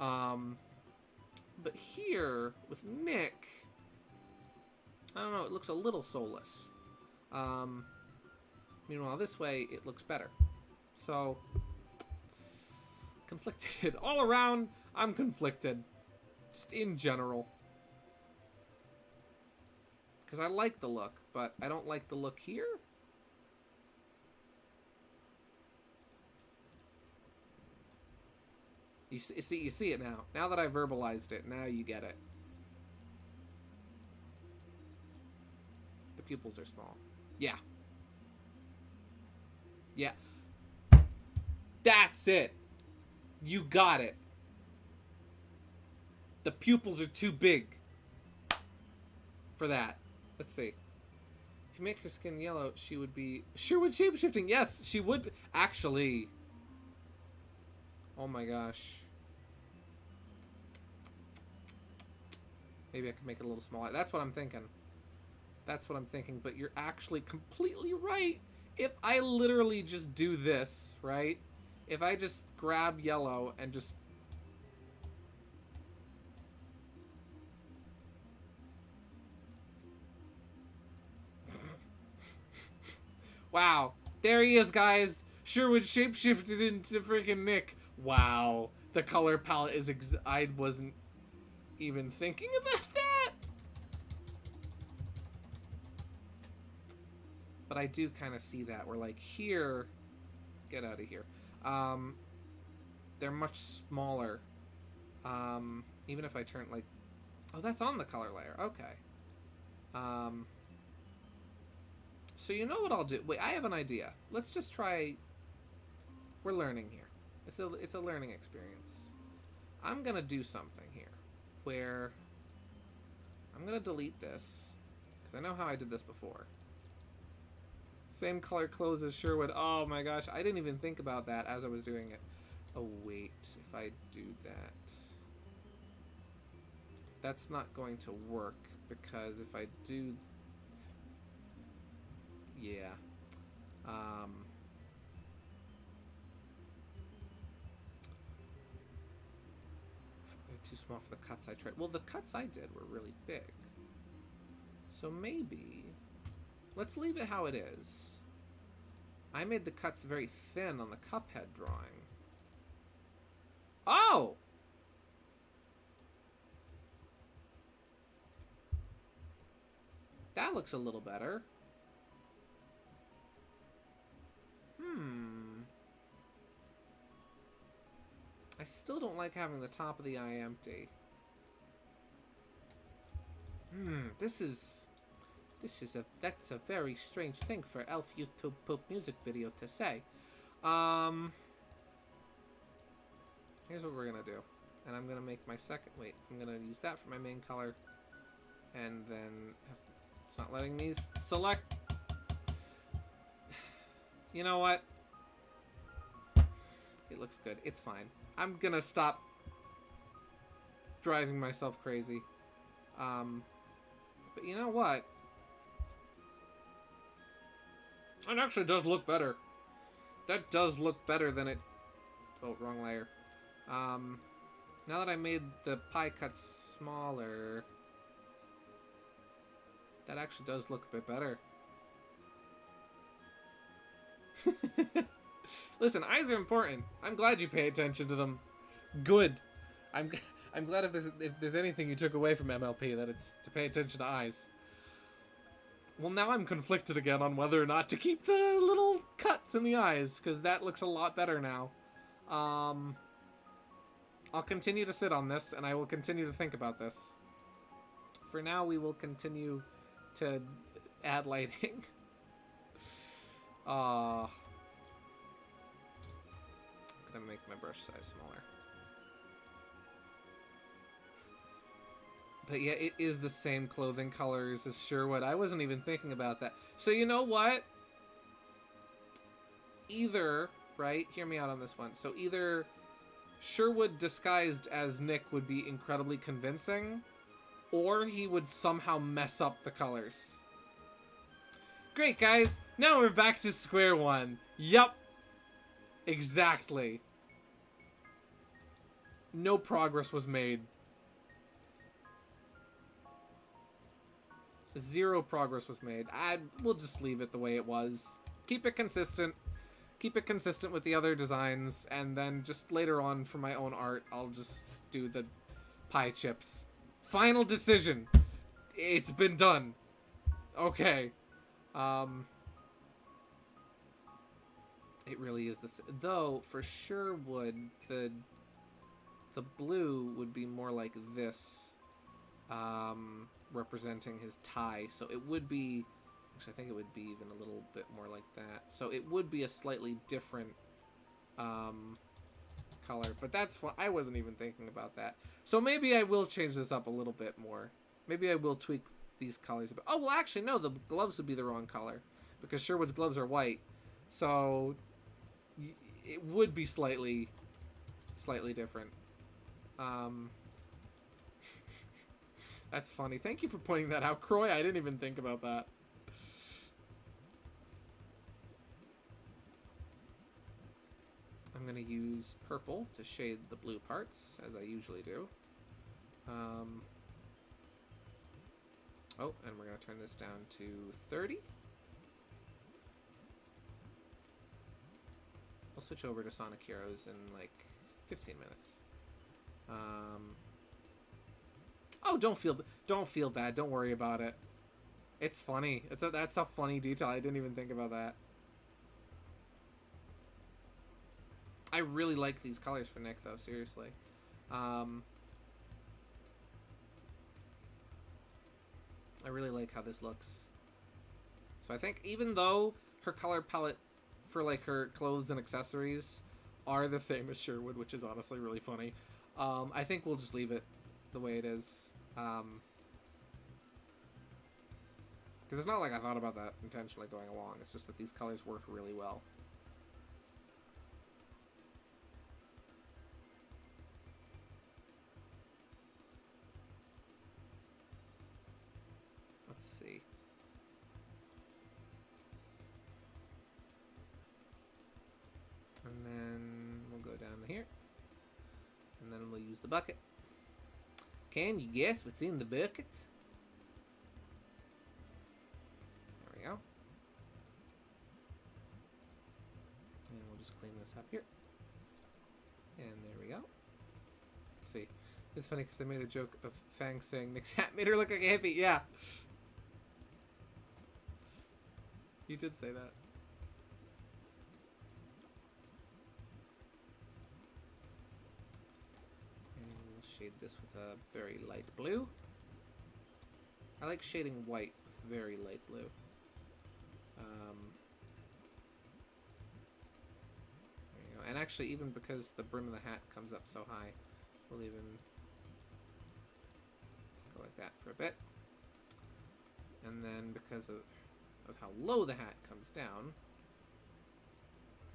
But here, with Nick, I don't know, it looks a little soulless. Meanwhile, this way, it looks better. So, conflicted. All around, I'm conflicted. Just in general. Because I like the look, but I don't like the look here. You see it now. Now that I verbalized it, now you get it. The pupils are small. Yeah. Yeah. That's it. You got it. The pupils are too big for that. Let's see. If you make her skin yellow, she would be... Sherwood shapeshifting. Yes, she would... Actually... Oh my gosh. Maybe I could make it a little smaller. That's what I'm thinking. That's what I'm thinking. But you're actually completely right. If I literally just do this, right? If I just grab yellow and just... Wow. There he is, guys. Sherwood shapeshifted into freaking Nick. Wow. The color palette is I wasn't even thinking about that. But I do kind of see that. We're like, here... Get out of here. They're much smaller. Even if I turn, like... Oh, that's on the color layer. Okay. So you know what I'll do? Wait, I have an idea. Let's just try... We're learning here. It's a learning experience. I'm gonna do something here where I'm gonna delete this because I know how I did this before. Same color clothes as Sherwood. Oh my gosh, I didn't even think about that as I was doing it. Oh wait, if I do that, that's not going to work because if I do, yeah, they're too small for the cuts I tried. Well, the cuts I did were really big, so maybe let's leave it how it is. I made the cuts very thin on the Cuphead drawing. Oh! That looks a little better. I still don't like having the top of the eye empty. That's a very strange thing for Elf YouTube Poop music video to say. Here's what we're gonna do. And I'm gonna make my second, wait, I'm gonna use that for my main color. And then, it's not letting me select. You know what? It looks good, it's fine. I'm gonna stop driving myself crazy. But you know what? It actually does look better. That does look better than it... Oh, wrong layer. Now that I made the pie cuts smaller, that actually does look a bit better. Listen, eyes are important. I'm glad you pay attention to them. Good. I'm glad if there's anything you took away from MLP, that it's to pay attention to eyes. Well, now I'm conflicted again on whether or not to keep the little cuts in the eyes, because that looks a lot better now. I'll continue to sit on this, and I will continue to think about this. For now, we will continue to add lighting. I'm gonna make my brush size smaller. But yeah, it is the same clothing colors as Sherwood. I wasn't even thinking about that. So you know what? Either, right? Hear me out on this one. So either Sherwood disguised as Nick would be incredibly convincing, or he would somehow mess up the colors. Great, guys. Now we're back to square one. Yup. Exactly. No progress was made. Zero progress was made. We'll just leave it the way it was. Keep it consistent. Keep it consistent with the other designs, and then just later on for my own art, I'll just do the pie chips. Final decision. It's been done. Okay. It really is this. Though for sure the blue would be more like this, representing his tie. So it would be. Actually, I think it would be even a little bit more like that. So it would be a slightly different color, but that's fun. I wasn't even thinking about that. So maybe I will change this up a little bit more. Maybe I will tweak these colors a bit. Oh, well, actually, no, the gloves would be the wrong color because Sherwood's gloves are white. So it would be slightly different. That's funny. Thank you for pointing that out, Croy. I didn't even think about that. I'm going to use purple to shade the blue parts, as I usually do. Oh, and we're going to turn this down to 30. We'll switch over to Sonic Heroes in like 15 minutes. Oh, don't feel bad. Don't worry about it. It's funny. That's a funny detail. I didn't even think about that. I really like these colors for Nick, though. Seriously. I really like how this looks. So I think even though her color palette for like her clothes and accessories are the same as Sherwood, which is honestly really funny, I think we'll just leave it the way it is. Because it's not like I thought about that intentionally going along. It's just that these colors work really well. Let's see. And then we'll go down here. And then we'll use the bucket. Can you guess what's in the bucket? There we go. And we'll just clean this up here. And there we go. Let's see. It's funny because I made a joke of Fang saying Nick's hat made her look like a hippie. Yeah. You did say that. And we'll shade this with a very light blue. I like shading white with very light blue. There you go. And actually, even because the brim of the hat comes up so high, we'll even go like that for a bit. And then because of how low the hat comes down,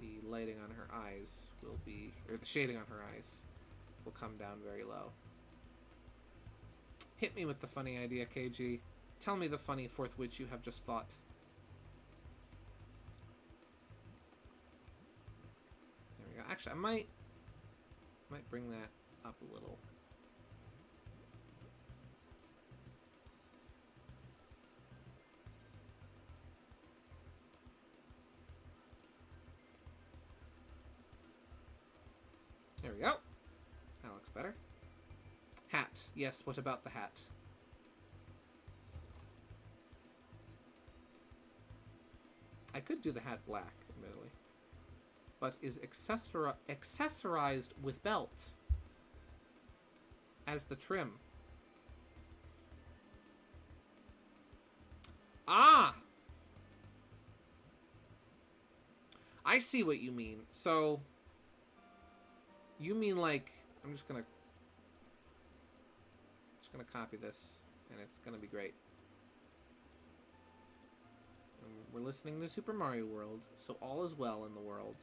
the lighting on her eyes will be, or the shading on her eyes will come down very low. Hit me with the funny idea, KG. Tell me the funny forth which you have just thought. There we go. Actually, I might bring that up a little. There we go. That looks better. Hat. Yes, what about the hat? I could do the hat black, admittedly. But is accessorized with belt as the trim. Ah! I see what you mean. So you mean like, I'm just gonna copy this, and it's gonna be great. And we're listening to Super Mario World, so all is well in the world.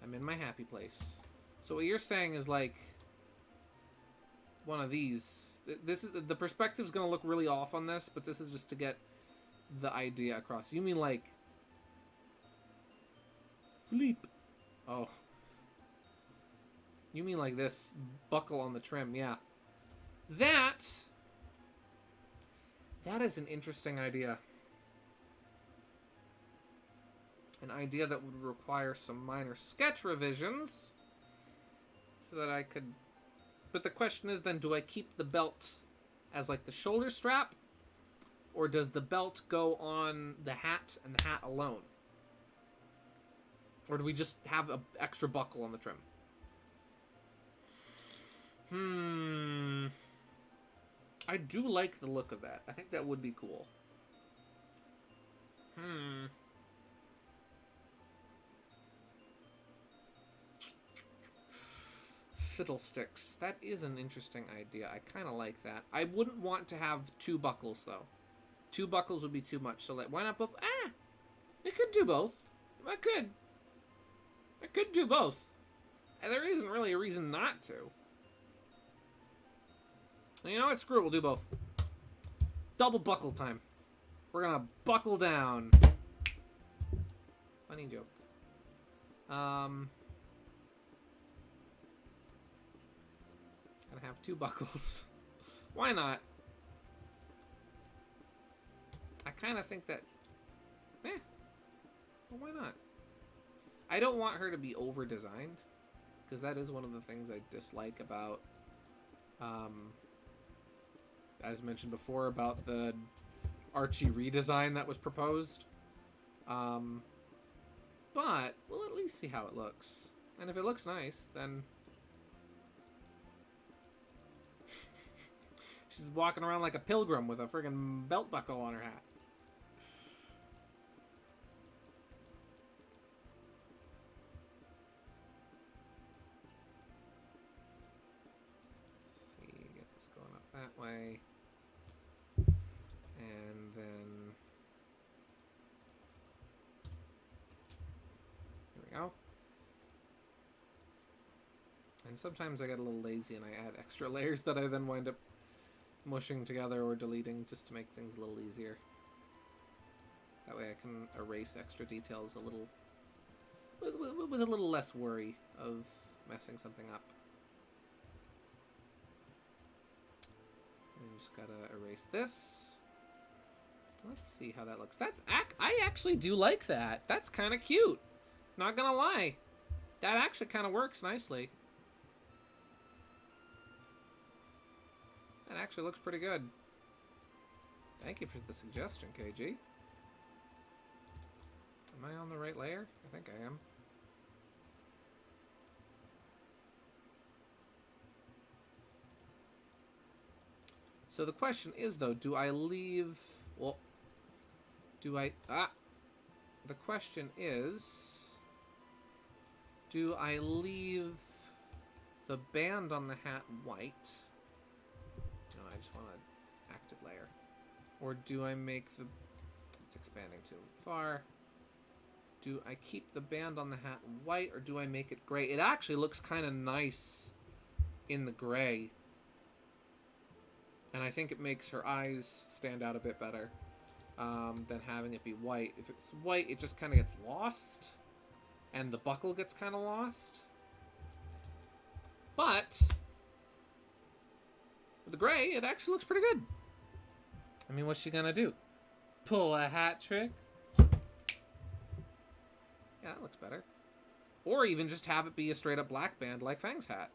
I'm in my happy place. So what you're saying is like one of these. This is the perspective's gonna look really off on this, but this is just to get the idea across. You mean like flip? Oh. You mean like this buckle on the trim, yeah. That is an interesting idea. An idea that would require some minor sketch revisions so that I could... But the question is then, do I keep the belt as like the shoulder strap, or does the belt go on the hat and the hat alone? Or do we just have an extra buckle on the trim? I do like the look of that. I think that would be cool. Fiddlesticks. That is an interesting idea. I kind of like that. I wouldn't want to have two buckles, though. Two buckles would be too much. So, like, why not both? I could do both. I could do both. And there isn't really a reason not to. You know what? Screw it. We'll do both. Double buckle time. We're gonna buckle down. Funny joke. Gonna have two buckles. Why not? I kind of think that... well, why not? I don't want her to be over-designed, because that is one of the things I dislike about... as mentioned before, about the Archie redesign that was proposed. But we'll at least see how it looks. And if it looks nice, then... She's walking around like a pilgrim with a friggin' belt buckle on her hat. Let's see, get this going up that way. And then... Here we go. And sometimes I get a little lazy and I add extra layers that I then wind up mushing together or deleting just to make things a little easier. That way I can erase extra details a little... with a little less worry of messing something up. And just gotta erase this. Let's see how that looks. I actually do like that. That's kind of cute. Not gonna lie. That actually kind of works nicely. That actually looks pretty good. Thank you for the suggestion, KG. Am I on the right layer? I think I am. So the question is, though, do I leave... Well, do I... The question is... Do I leave the band on the hat white? No, I just want an active layer. Or do I make the... It's expanding too far. Do I keep the band on the hat white, or do I make it gray? It actually looks kind of nice in the gray. And I think it makes her eyes stand out a bit better than having it be white. If it's white, it just kind of gets lost. And the buckle gets kind of lost. But... with the gray, it actually looks pretty good. I mean, what's she gonna do? Pull a hat trick? Yeah, that looks better. Or even just have it be a straight up black band like Fang's hat.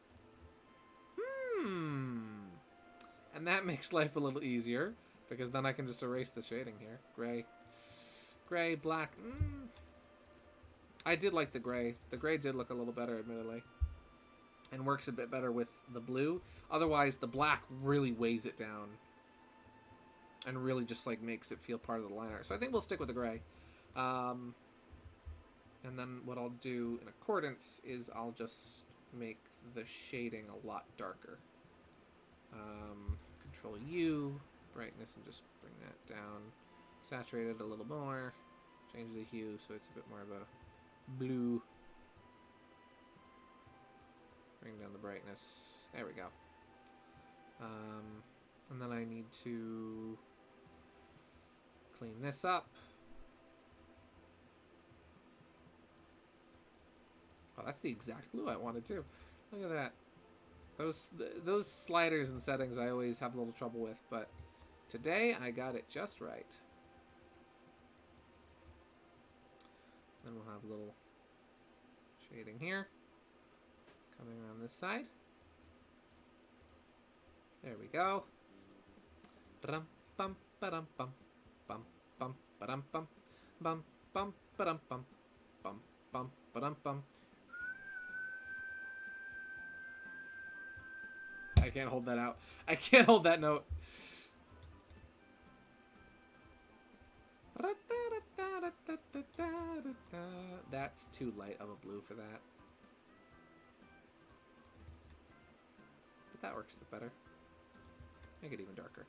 And that makes life a little easier, because then I can just erase the shading here. Gray. Gray, black. I did like the gray. The gray did look a little better, admittedly. And works a bit better with the blue. Otherwise, the black really weighs it down. And really just, like, makes it feel part of the liner. So I think we'll stick with the gray. And then what I'll do in accordance is I'll just make the shading a lot darker. Control U, brightness, and just bring that down. Saturate it a little more. Change the hue so it's a bit more of a blue. Bring down the brightness. There we go. And then I need to clean this up. Oh, that's the exact blue I wanted too. Look at that. Those sliders and settings I always have a little trouble with, but today I got it just right. Then we'll have a little shading here. Coming around this side. There we go. Bum bum ba-dum bum bum bum ba-dum bum bum bum ba-dum bum bum bum ba-dum bum. I can't hold that out. I can't hold that note. That's too light of a blue for that. But that works a bit better. Make it even darker.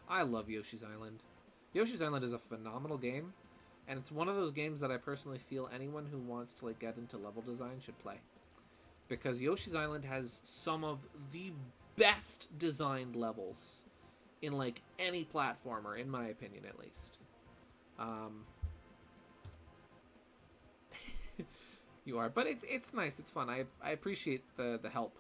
I love Yoshi's Island. Yoshi's Island is a phenomenal game, and it's one of those games that I personally feel anyone who wants to like get into level design should play. Because Yoshi's Island has some of the best designed levels in like any platformer, in my opinion at least. You are, but it's nice, it's fun. I appreciate the help.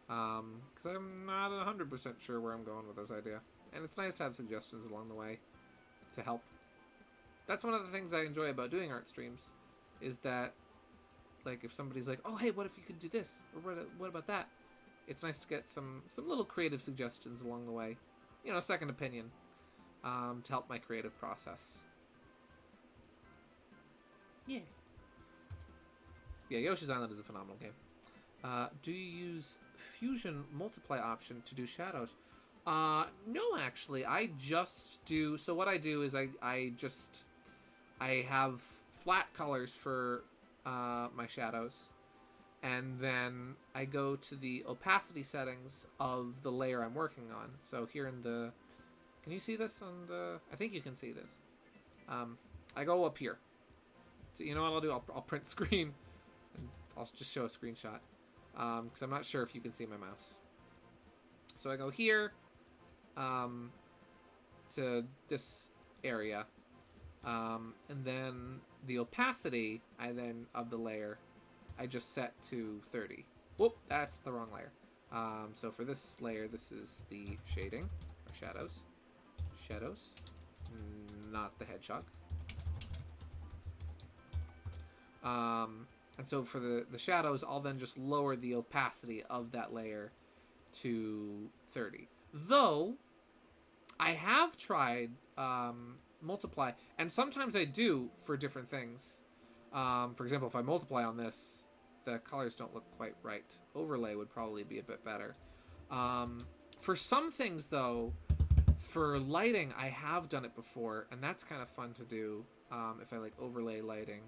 Because I'm not 100% sure where I'm going with this idea. And it's nice to have suggestions along the way to help. That's one of the things I enjoy about doing art streams, is that, like, if somebody's like, oh, hey, what if you could do this? Or what about that? It's nice to get some little creative suggestions along the way. You know, a second opinion, to help my creative process. Yeah. Yeah, Yoshi's Island is a phenomenal game. Do you use Fusion Multiply option to do shadows? No, actually. I just do... So what I do is I have flat colors for my shadows. And then I go to the opacity settings of the layer I'm working on. So here in the... Can you see this on the... I think you can see this. I go up here. So you know what I'll do? I'll print screen. And I'll just show a screenshot. Because I'm not sure if you can see my mouse. So I go here to this area. And then the opacity of the layer, I just set to 30. Whoop, that's the wrong layer. So for this layer, this is the shading, or shadows. Shadows, not the hedgehog. And so for the shadows, I'll then just lower the opacity of that layer to 30. Though, I have tried multiply, and sometimes I do for different things. For example, if I multiply on this, the colors don't look quite right. Overlay would probably be a bit better. For some things, though, for lighting, I have done it before, and that's kind of fun to do if I like overlay lighting.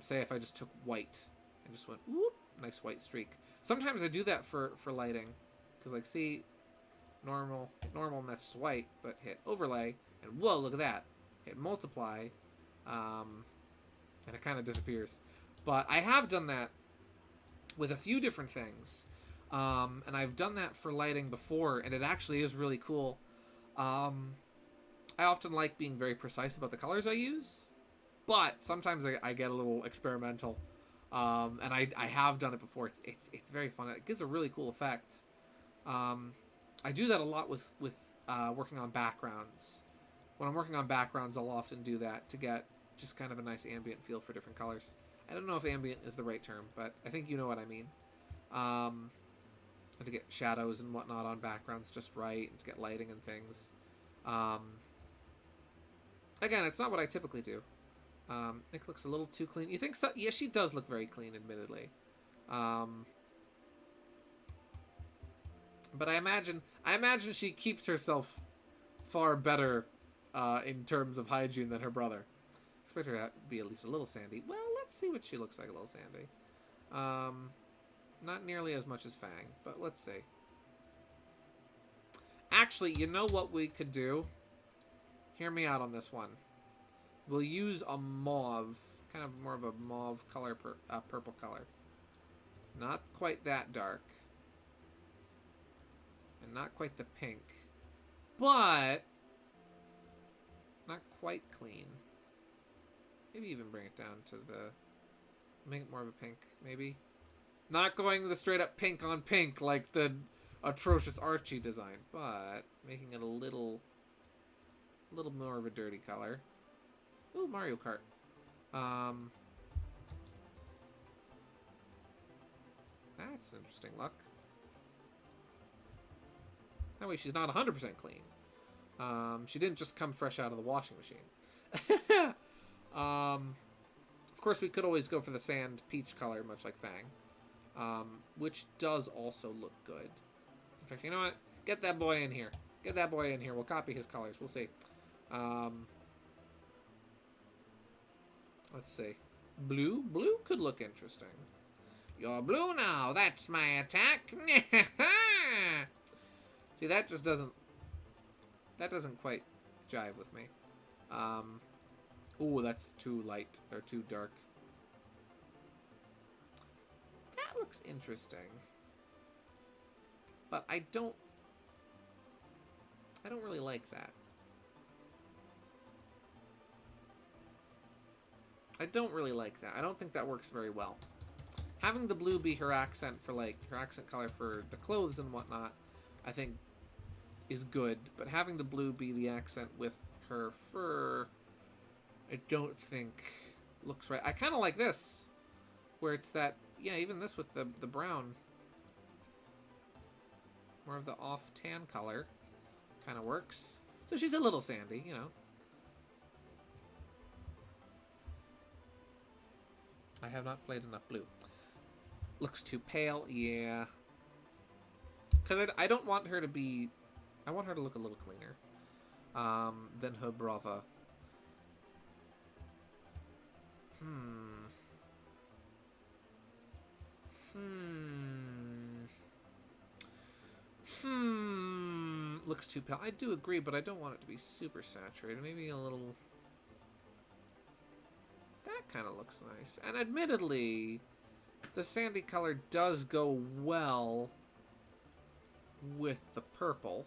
Say if I just took white and just went, whoop, nice white streak. Sometimes I do that for lighting, because like, see, normal, and that's just white, but hit overlay, and whoa, look at that. Hit multiply, and it kind of disappears. But I have done that with a few different things, and I've done that for lighting before, and it actually is really cool. I often like being very precise about the colors I use, but sometimes I get a little experimental, and I have done it before. It's very fun. It gives a really cool effect. I do that a lot with working on backgrounds. When I'm working on backgrounds, I'll often do that to get just kind of a nice ambient feel for different colors. I don't know if ambient is the right term, but I think you know what I mean. And to get shadows and whatnot on backgrounds just right, and to get lighting and things. Again, it's not what I typically do. Nick looks a little too clean. You think so? Yeah, she does look very clean, admittedly. But I imagine she keeps herself far better in terms of hygiene than her brother. Expect her to be at least a little sandy. Well, let's see what she looks like a little sandy. Not nearly as much as Fang, but let's see. Actually, you know what we could do? Hear me out on this one. We'll use a mauve, kind of more of a mauve color, purple color. Not quite that dark. And not quite the pink. But not quite clean. Maybe even bring it down to the... Make it more of a pink, maybe. Not going the straight up pink on pink like the atrocious Archie design, but making it a little more of a dirty color. Ooh, Mario Kart. That's an interesting look. That way she's not 100% clean. She didn't just come fresh out of the washing machine. Of course, we could always go for the sand peach color, much like Fang. Which does also look good. In fact, you know what? Get that boy in here. Get that boy in here. We'll copy his colors. We'll see. Let's see. Blue? Blue could look interesting. You're blue now. That's my attack. See, that just doesn't... That doesn't quite jive with me. Ooh, that's too light. Or too dark. That looks interesting. But I don't really like that. I don't really like that. I don't think that works very well. Having the blue be her accent for, like, her accent color for the clothes and whatnot, I think is good. But having the blue be the accent with her fur, I don't think looks right. I kind of like this, where it's that, yeah, even this with the brown. More of the off tan color. Kind of works. So she's a little sandy, you know. I have not played enough blue. Looks too pale, yeah. Because I don't want her to be... I want her to look a little cleaner than her brava. Looks too pale. I do agree, but I don't want it to be super saturated. Maybe a little... That kind of looks nice. And admittedly, the sandy color does go well with the purple.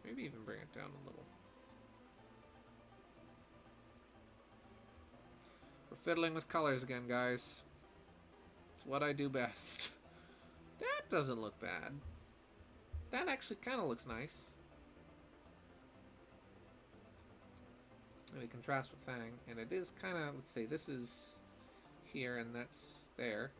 Maybe even bring it down a little. We're fiddling with colors again, guys. It's what I do best. That doesn't look bad. That actually kind of looks nice. Maybe contrast with Fang. And it is kind of, let's see, this is here and that's there.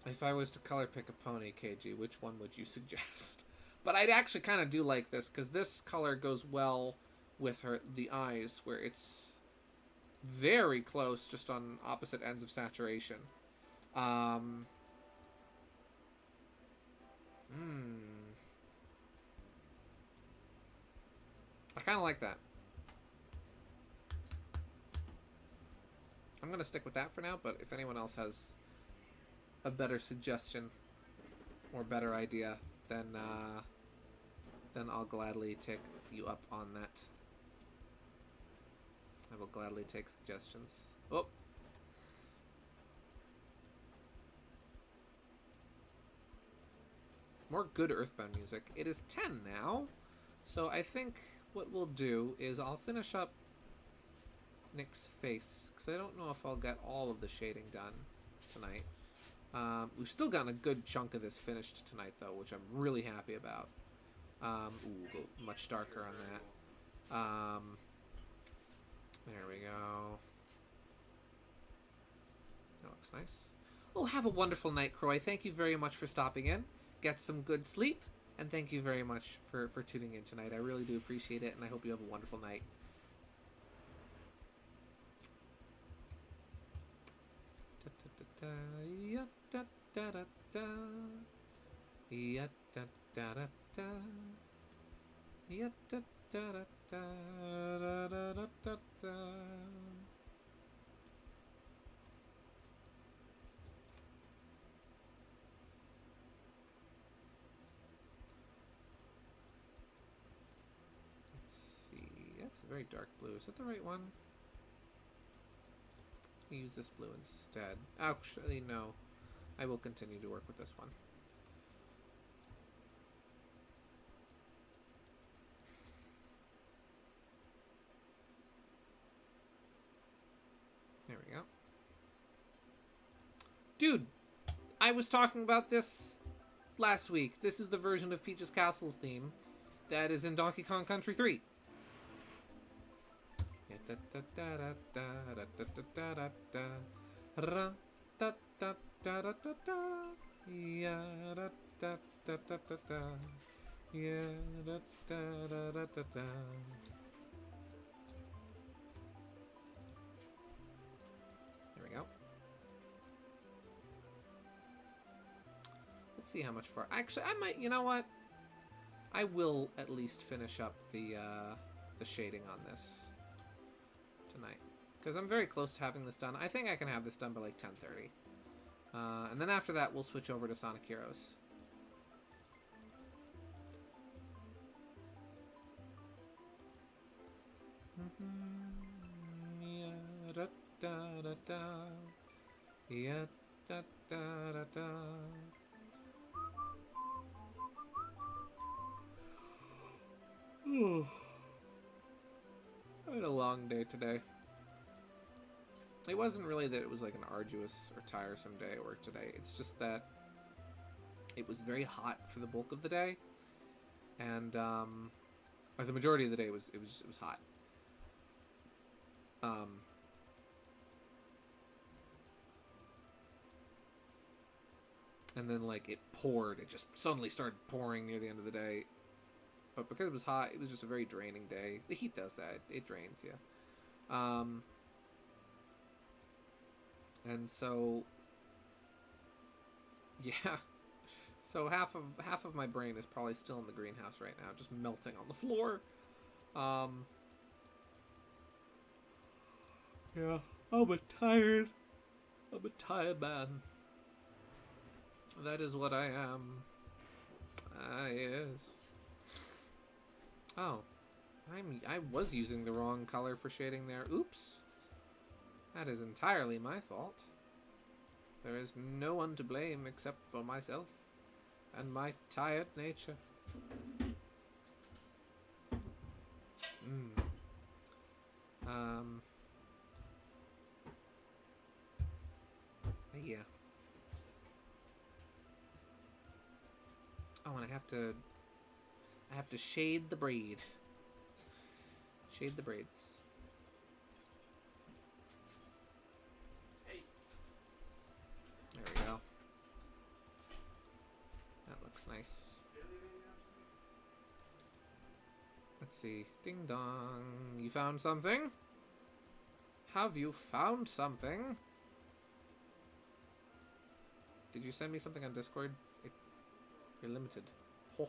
If I was to color pick a pony, KG, which one would you suggest? But I'd actually kind of do like this, because this color goes well with the eyes, where it's very close, just on opposite ends of saturation. I kind of like that. I'm going to stick with that for now, but if anyone else has a better suggestion or better idea, then I'll gladly take you up on that. I will gladly take suggestions. Oh! More good Earthbound music. It is 10 now, so I think what we'll do is I'll finish up Nick's face, because I don't know if I'll get all of the shading done tonight. We've still gotten a good chunk of this finished tonight, though, which I'm really happy about. Ooh, go much darker on that. There we go. That looks nice. Oh, have a wonderful night, Croy. Thank you very much for stopping in. Get some good sleep, and thank you very much for tuning in tonight. I really do appreciate it, and I hope you have a wonderful night. da, da, da, da, da. Let's see. That's a very dark blue. Is that the right one? I'll use this blue instead. Actually, no. I will continue to work with this one. There we go. Dude, I was talking about this last week. This is the version of Peach's Castle's theme that is in Donkey Kong Country 3. There we go. Let's see how much far. Actually, I might. You know what? I will at least finish up the shading on this tonight, because I'm very close to having this done. I think I can have this done by like 10:30, and then after that we'll switch over to Sonic Heroes. Yeah, da, da, da, da. Yeah, da, da, da, da. I had a long day today. It wasn't really that it was like an arduous or tiresome day at work today. It's just that it was very hot for the bulk of the day, and or the majority of the day it was hot. And then like it poured. It just suddenly started pouring near the end of the day. But because it was hot, it was just a very draining day. The heat does that. It drains you. And so, yeah. So half of my brain is probably still in the greenhouse right now, just melting on the floor. Yeah, I'm a tired man. That is what I am. Yes. Oh, I was using the wrong color for shading there. Oops. That is entirely my fault. There is no one to blame except for myself and my tired nature. Yeah. Oh, and I have to shade the braid. Shade the braids. There we go. That looks nice. Let's see. Ding dong. You found something? Have you found something? Did you send me something on Discord? You're limited. Oh.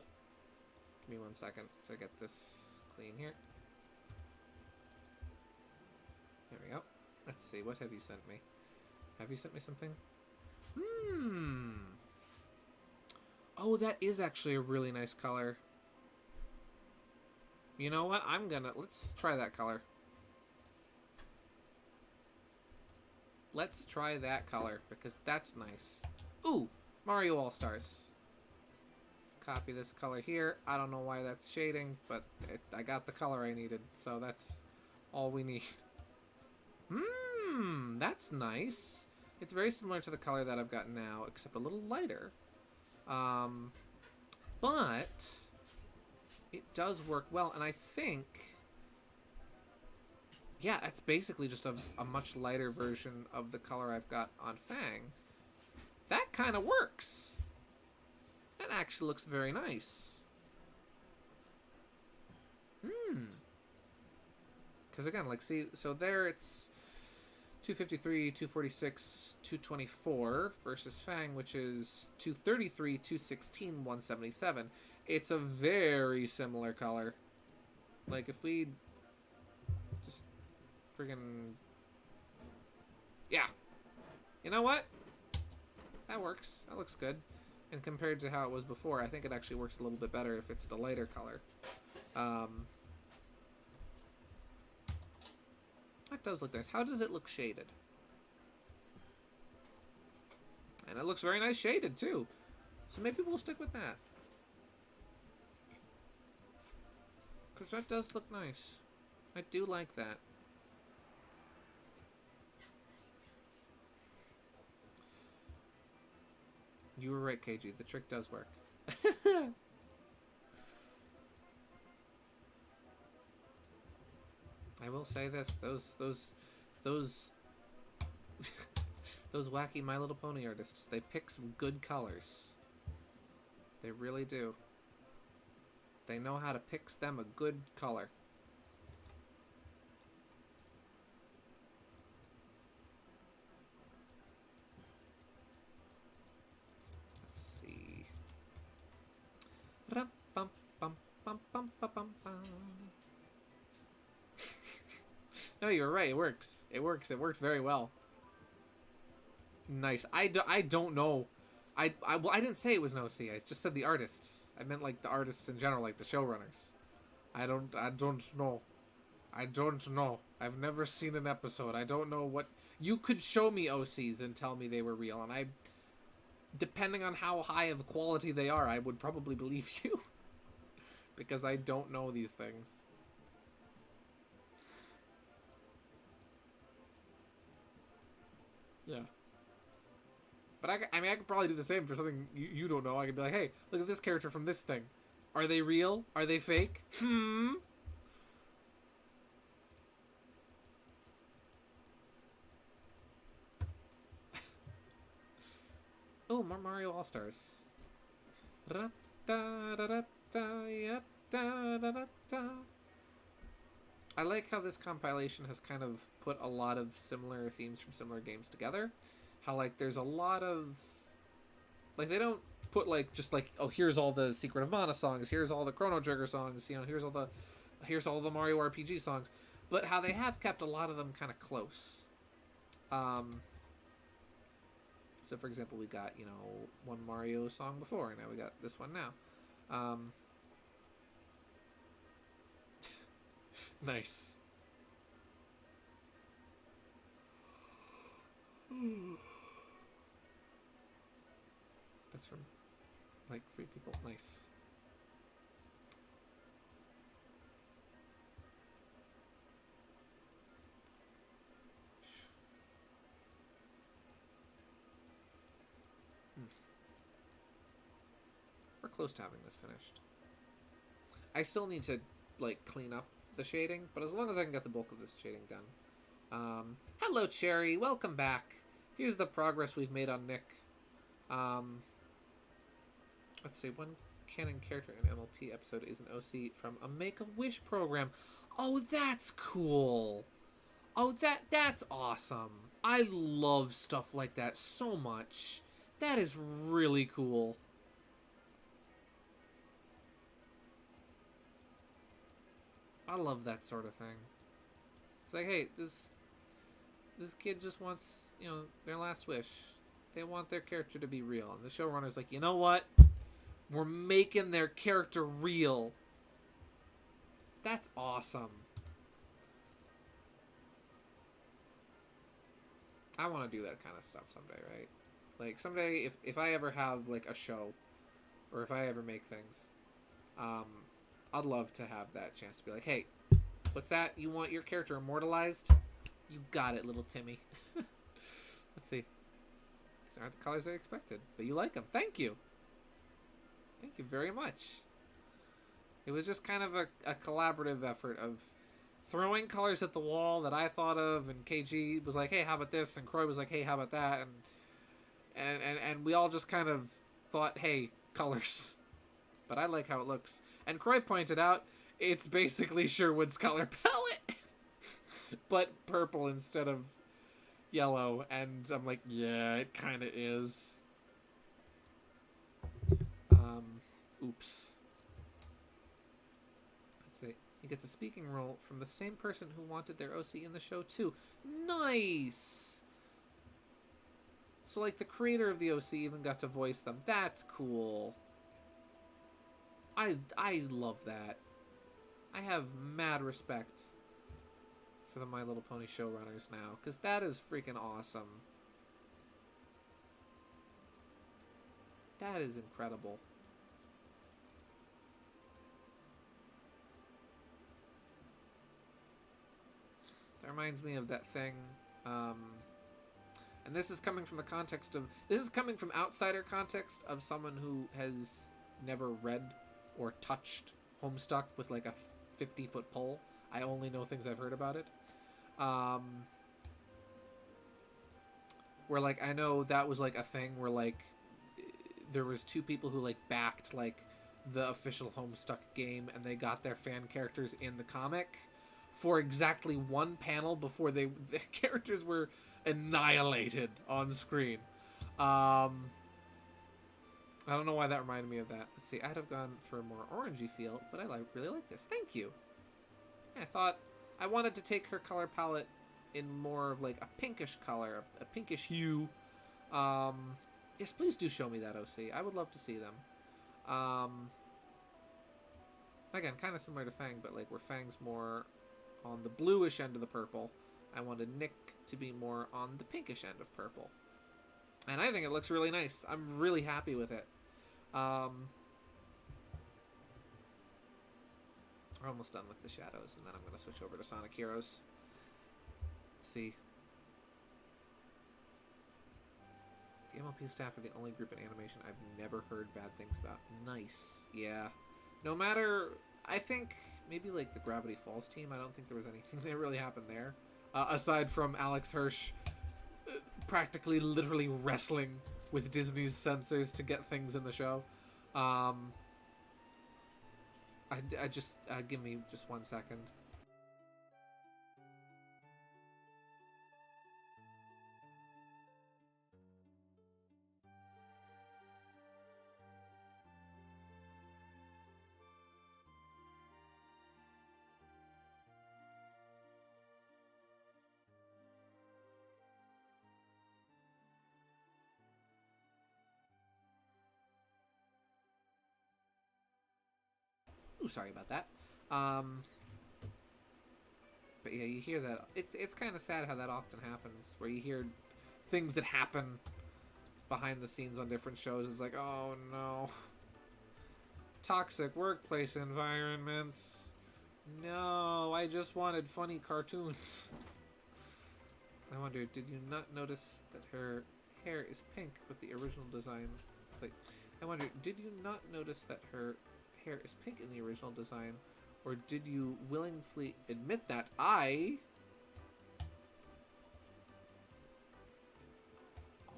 Give me 1 second to get this clean here. There we go. Let's see. What have you sent me? Have you sent me something? Oh, that is actually a really nice color. You know what? Let's try that color. Let's try that color, because that's nice. Ooh! Mario All-Stars. Copy this color here. I don't know why that's shading, but I got the color I needed, so that's all we need. That's nice. It's very similar to the color that I've got now, except a little lighter. But it does work well, and I think, yeah, it's basically just a much lighter version of the color I've got on Fang. That kind of works. That actually looks very nice. Because again, like, see, so there it's 253, 246, 224 versus Fang, which is 233, 216, 177. It's a very similar color. Like, if we just friggin'... Yeah. You know what? That works. That looks good. And compared to how it was before, I think it actually works a little bit better if it's the lighter color. That does look nice. How does it look shaded? And it looks very nice shaded, too. So maybe we'll stick with that. Because that does look nice. I do like that. You were right, KG. The trick does work. I will say this: those those wacky My Little Pony artists, they pick some good colors. They really do. They know how to pick them a good color. Let's see. No, you're right. It works. It works. It worked very well. Nice. I don't know. Well, I didn't say it was an OC. I just said the artists. I meant like the artists in general, like the showrunners. I don't know. I don't know. I've never seen an episode. I don't know what... You could show me OCs and tell me they were real, and I... Depending on how high of quality they are, I would probably believe you. Because I don't know these things. Yeah. But I mean, I could probably do the same for something you don't know. I could be like, hey, look at this character from this thing. Are they real? Are they fake? Oh, more Mario All-Stars. I like how this compilation has kind of put a lot of similar themes from similar games together. How, like, there's a lot of... Like, they don't put, like, just like, oh, here's all the Secret of Mana songs, here's all the Chrono Trigger songs, you know, here's all the Mario RPG songs. But how they have kept a lot of them kind of close. So, for example, we got, you know, one Mario song before, and now we got this one now. Nice. That's from, like, Free People. Nice. We're close to having this finished. I still need to, like, clean up the shading, but as long as I can get the bulk of this shading done. Hello, Cherry. Welcome back. Here's the progress we've made on Nick. Let's see. One canon character in MLP episode is an OC from a Make-A-Wish program. Oh, that's cool. Oh, that's awesome. I love stuff like that so much. That is really cool. I love that sort of thing. It's like, hey, this kid just wants, you know, their last wish. They want their character to be real. And the showrunner's like, you know what? We're making their character real. That's awesome. I want to do that kind of stuff someday, right? Like, someday, if I ever have, like, a show, or if I ever make things, I'd love to have that chance to be like, hey, what's that? You want your character immortalized? You got it, little Timmy. Let's see. These aren't the colors I expected, but you like them. Thank you. Thank you very much. It was just kind of a collaborative effort of throwing colors at the wall that I thought of, and KG was like, hey, how about this? And Croy was like, hey, how about that? And we all just kind of thought, hey, colors. But I like how it looks. And Croy pointed out, it's basically Sherwood's color palette. But purple instead of yellow. And I'm like, yeah, it kind of is. Oops. Let's see. He gets a speaking role from the same person who wanted their OC in the show too. Nice! So, like, the creator of the OC even got to voice them. That's cool. I love that. I have mad respect for the My Little Pony showrunners now, because that is freaking awesome. That is incredible. That reminds me of that thing, and this is coming from the context of, this is coming from outsider context of someone who has never read or touched Homestuck with like a 50-foot pole. I only know things I've heard about it. Where like, I know that was like a thing where like, there was two people who like backed like the official Homestuck game, and they got their fan characters in the comic for exactly one panel before their characters were annihilated on screen. I don't know why that reminded me of that. Let's see, I'd have gone for a more orangey feel, but I really like this. Thank you. I thought I wanted to take her color palette in more of like a pinkish color, a pinkish hue. Yes, please do show me that OC. I would love to see them. Again, kind of similar to Fang, but like where Fang's more on the bluish end of the purple, I wanted Nick to be more on the pinkish end of purple. And I think it looks really nice. I'm really happy with it. We're almost done with the shadows, and then I'm going to switch over to Sonic Heroes. Let's see. The MLP staff are the only group in animation I've never heard bad things about. Nice. Yeah. No matter... I think maybe like the Gravity Falls team, I don't think there was anything that really happened there. Aside from Alex Hirsch practically literally wrestling with Disney's censors to get things in the show. I just... give me just 1 second. Ooh, sorry about that. But yeah, you hear that. It's kind of sad how that often happens, where you hear things that happen behind the scenes on different shows. It's like, oh no. Toxic workplace environments. No, I just wanted funny cartoons. I wonder, did you not notice that her hair is pink with the original design? Like, I wonder, did you not notice that her hair is pink in the original design, or did you willingly admit that I... Oh,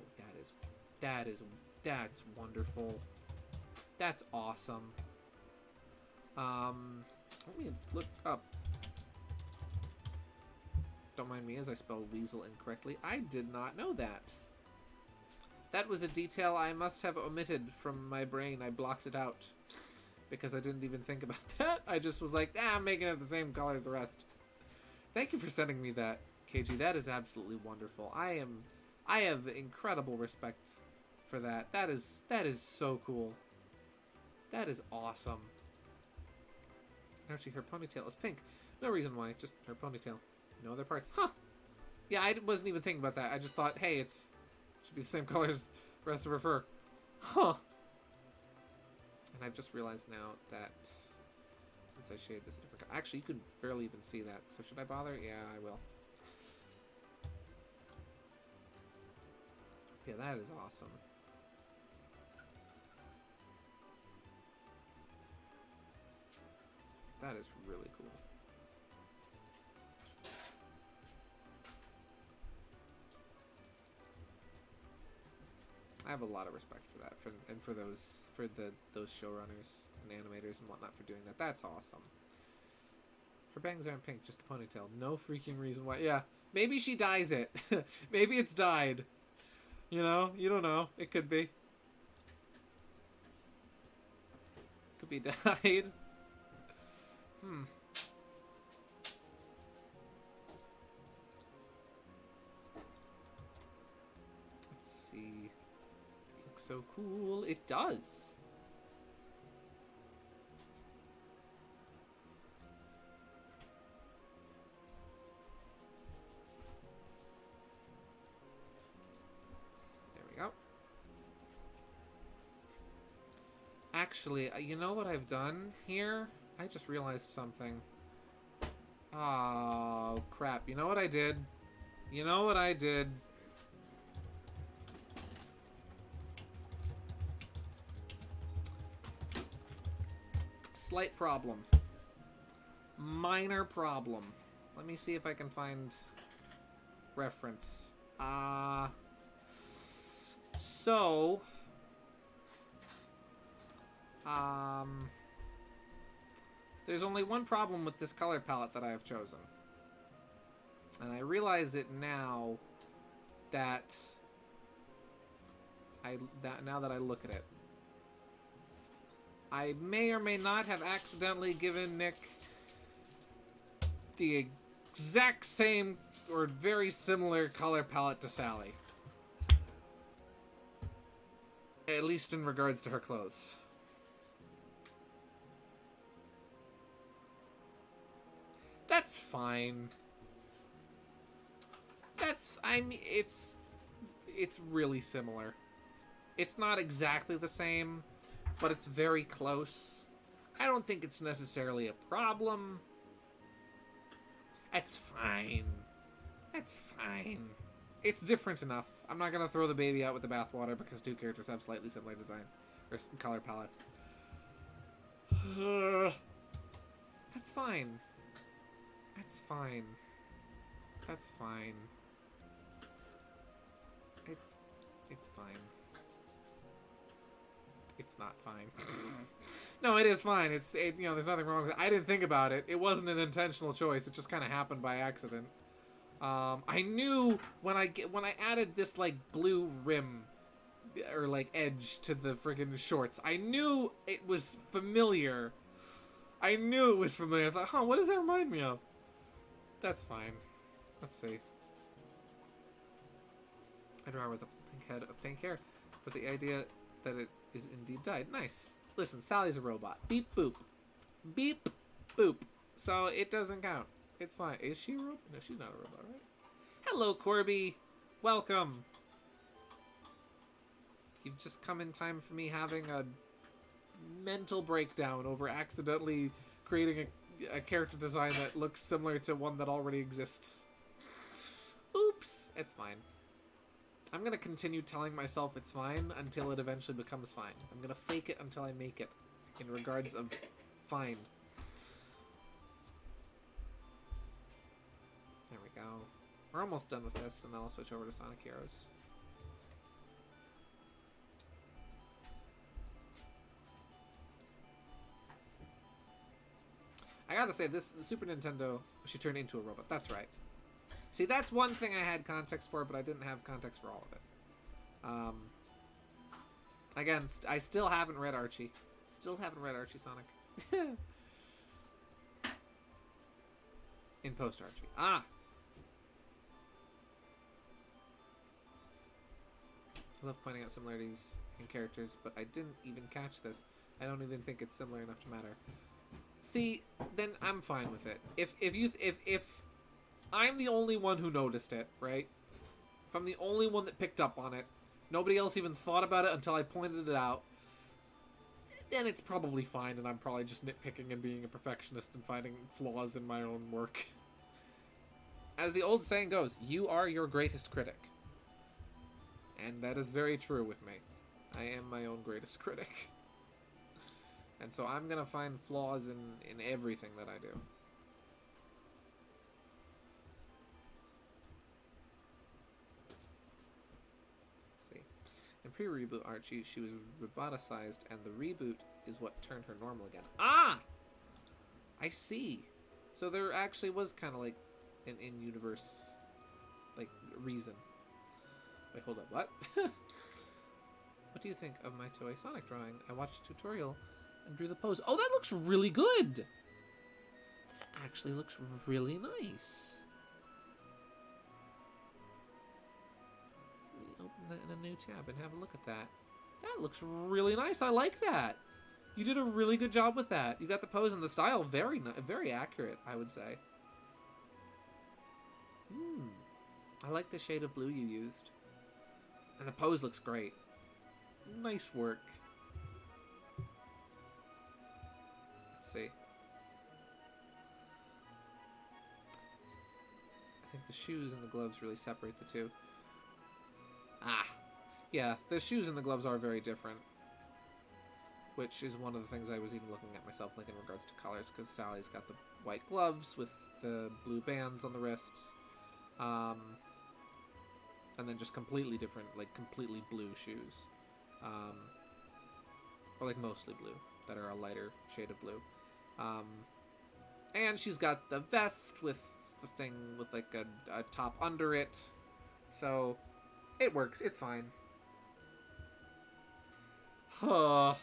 that's wonderful. That's awesome. Let me look up. Don't mind me as I spell weasel incorrectly. I did not know that. That was a detail I must have omitted from my brain. I blocked it out because I didn't even think about that. I just was like, I'm making it the same color as the rest. Thank you for sending me that, KG. That is absolutely wonderful. I have incredible respect for that. That is so cool. That is awesome. Actually, her ponytail is pink. No reason why, just her ponytail. No other parts. Huh. Yeah, I wasn't even thinking about that. I just thought, hey, should be the same color as the rest of her fur. Huh. And I've just realized now that since I shaded this a different color. Actually, you can barely even see that. So should I bother? Yeah, I will. Yeah, that is awesome. That is really cool. I have a lot of respect for that, for those showrunners and animators and whatnot for doing that. That's awesome. Her bangs aren't pink, just the ponytail. No freaking reason why. Yeah, maybe she dyes it. Maybe it's dyed. You know, you don't know. It could be. Could be dyed. so cool. It does. There we go. Actually, you know what I've done here? I just realized something. Oh, crap. You know what I did? You know what I did? Slight problem. Minor problem. Let me see if I can find reference. So... there's only one problem with this color palette that I have chosen. And I realize it now that now that I look at it. I may or may not have accidentally given Nick the exact same or very similar color palette to Sally. At least in regards to her clothes. That's fine. It's really similar. It's not exactly the same, but it's very close. I don't think it's necessarily a problem. That's fine. That's fine. It's different enough. I'm not gonna throw the baby out with the bathwater because two characters have slightly similar designs or color palettes. That's fine. That's fine. That's fine. It's fine. It's not fine. No, it is fine. You know, there's nothing wrong with it. I didn't think about it. It wasn't an intentional choice. It just kind of happened by accident. I knew when I added this like blue rim or like edge to the friggin' shorts, I knew it was familiar. I knew it was familiar. I thought, huh, what does that remind me of? That's fine. Let's see. I draw with a pink head of pink hair, but the idea that it is indeed dyed. Nice. Listen, Sally's a robot. Beep boop. Beep boop. So it doesn't count. It's fine. Is she a robot? No, she's not a robot, right? Hello, Corby. Welcome. You've just come in time for me having a mental breakdown over accidentally creating a character design that looks similar to one that already exists. Oops. It's fine. I'm gonna continue telling myself it's fine until it eventually becomes fine. I'm gonna fake it until I make it, in regards of fine. There we go. We're almost done with this, and then I'll switch over to Sonic Heroes. I gotta say, the Super Nintendo, she turned into a robot. That's right. See, that's one thing I had context for, but I didn't have context for all of it. Again, I still haven't read Archie. Still haven't read Archie Sonic. In post-Archie. Ah! I love pointing out similarities in characters, but I didn't even catch this. I don't even think it's similar enough to matter. See, then I'm fine with it. If I'm the only one who noticed it, right? If I'm the only one that picked up on it, nobody else even thought about it until I pointed it out, then it's probably fine, and I'm probably just nitpicking and being a perfectionist and finding flaws in my own work. As the old saying goes, you are your greatest critic. And that is very true with me. I am my own greatest critic. And so I'm gonna find flaws in everything that I do. Let's see. In pre-reboot art, she was roboticized, and the reboot is what turned her normal again. Ah! I see. So there actually was kind of like an in-universe, like, reason. Wait, hold up, what? What do you think of my Toei Sonic drawing? I watched a tutorial and drew the pose. Oh, that looks really good! That actually looks really nice. Let me open that in a new tab and have a look at that. That looks really nice. I like that. You did a really good job with that. You got the pose and the style very accurate, I would say. I like the shade of blue you used. And the pose looks great. Nice work. Let's see. I think the shoes and the gloves really separate the two. Ah! Yeah, the shoes and the gloves are very different. Which is one of the things I was even looking at myself, like in regards to colors, because Sally's got the white gloves with the blue bands on the wrists. And then just completely different, like completely blue shoes. Or like mostly blue, that are a lighter shade of blue. And she's got the vest with the thing with like a top under it. So it works, it's fine. Huh.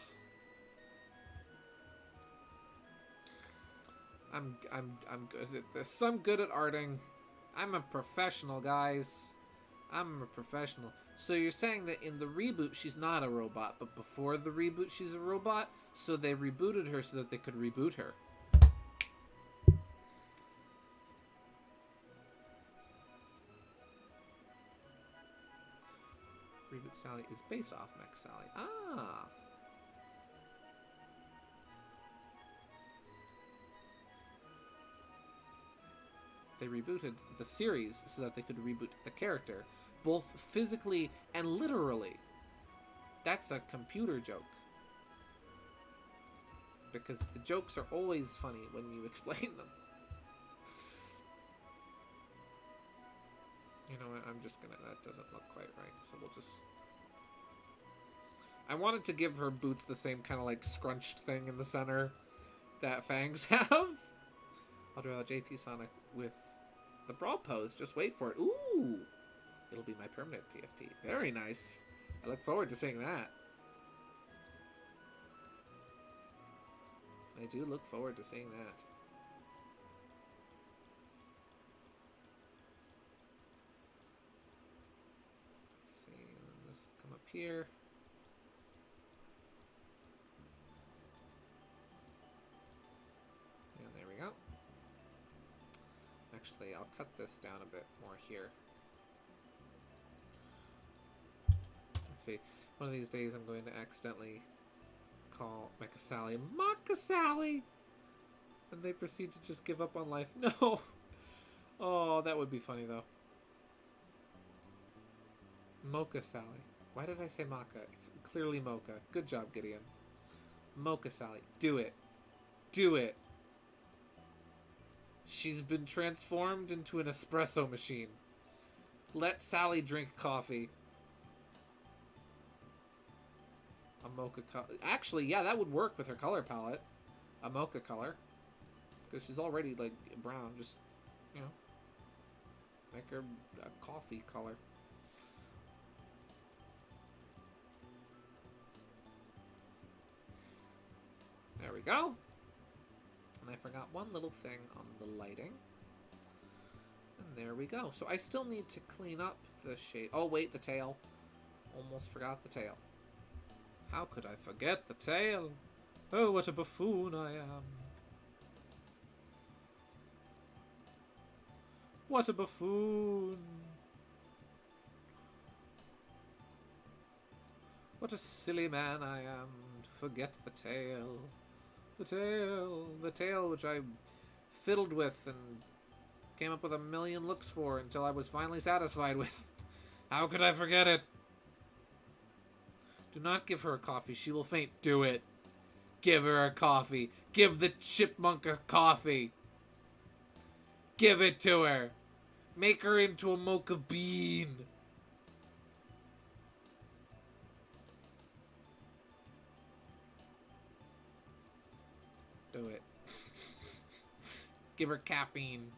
I'm good at this. I'm good at arting. I'm a professional, guys. I'm a professional. So you're saying that in the reboot she's not a robot, but before the reboot she's a robot? So they rebooted her so that they could reboot her. Reboot Sally is based off Mech Sally. Ah. They rebooted the series so that they could reboot the character, both physically and literally. That's a computer joke. Because the jokes are always funny when you explain them. You know what, I'm just gonna... That doesn't look quite right, so we'll just... I wanted to give her boots the same kind of like scrunched thing in the center that Fangs have. I'll draw a JP Sonic with the brawl pose. Just wait for it. Ooh! It'll be my permanent PFP. Very nice. I look forward to seeing that. I do look forward to seeing that. Let's see, and then this will come up here. And there we go. Actually, I'll cut this down a bit more here. Let's see. One of these days I'm going to accidentally call Mecha Sally Maka Sally! And they proceed to just give up on life. No! Oh, that would be funny though. Mocha Sally. Why did I say Maka? It's clearly Mocha. Good job, Gideon. Mocha Sally. Do it. Do it. She's been transformed into an espresso machine. Let Sally drink coffee. A mocha color. Actually, yeah, that would work with her color palette. A mocha color. Because she's already, like, brown. Just, you know, make her a coffee color. There we go. And I forgot one little thing on the lighting. And there we go. So I still need to clean up the shade. Oh, wait, the tail. Almost forgot the tail. How could I forget the tail? Oh, what a buffoon I am. What a buffoon. What a silly man I am to forget the tail. The tail which I fiddled with and came up with a million looks for until I was finally satisfied with. How could I forget it? Do not give her a coffee. She will faint. Do it. Give her a coffee. Give the chipmunk a coffee. Give it to her. Make her into a mocha bean. Do it. Give her caffeine.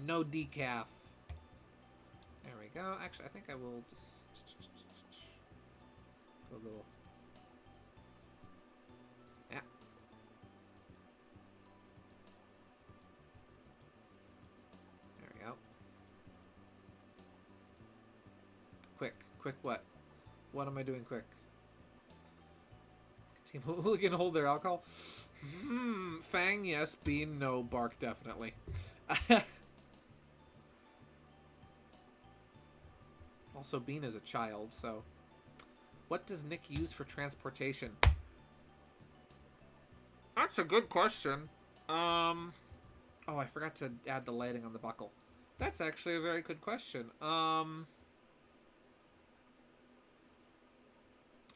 No decaf. There we go. Actually, I think I will just a little. Yeah. There we go. Quick what? What am I doing quick? Team Hooligan hold their alcohol. Fang, yes. Bean, no. Bark, definitely. Also, Bean is a child, so... What does Nick use for transportation? That's a good question. Oh, I forgot to add the lighting on the buckle. That's actually a very good question.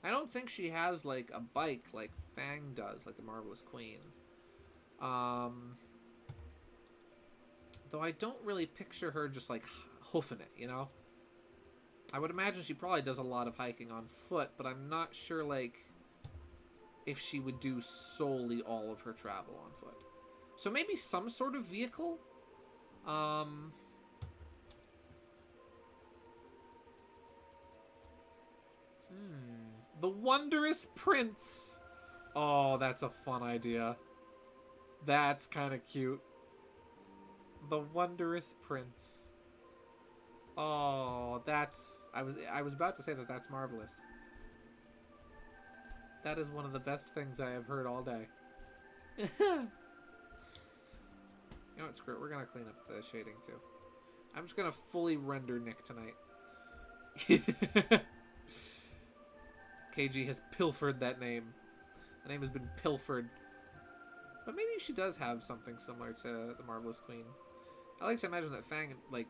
I don't think she has, like, a bike like Fang does, like the Marvelous Queen. Though I don't really picture her just, like, hoofing it, you know? I would imagine she probably does a lot of hiking on foot, but I'm not sure, like, if she would do solely all of her travel on foot. So maybe some sort of vehicle? The Wondrous Prince. Oh, that's a fun idea. That's kind of cute. The Wondrous Prince. Oh, that's... I was about to say that that's marvelous. That is one of the best things I have heard all day. You know what, screw it. We're going to clean up the shading, too. I'm just going to fully render Nick tonight. KG has pilfered that name. The name has been pilfered. But maybe she does have something similar to the Marvelous Queen. I like to imagine that Fang, like,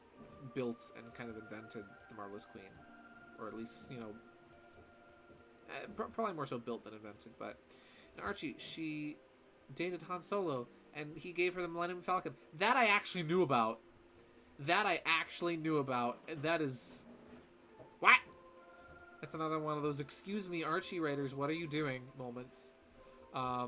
built and kind of invented the Marvelous Queen. Or at least, you know... probably more so built than invented, but... And Archie, she dated Han Solo, and he gave her the Millennium Falcon. That I actually knew about. That I actually knew about. And that is... What? That's another one of those, excuse me, Archie writers, what are you doing moments. Yeah.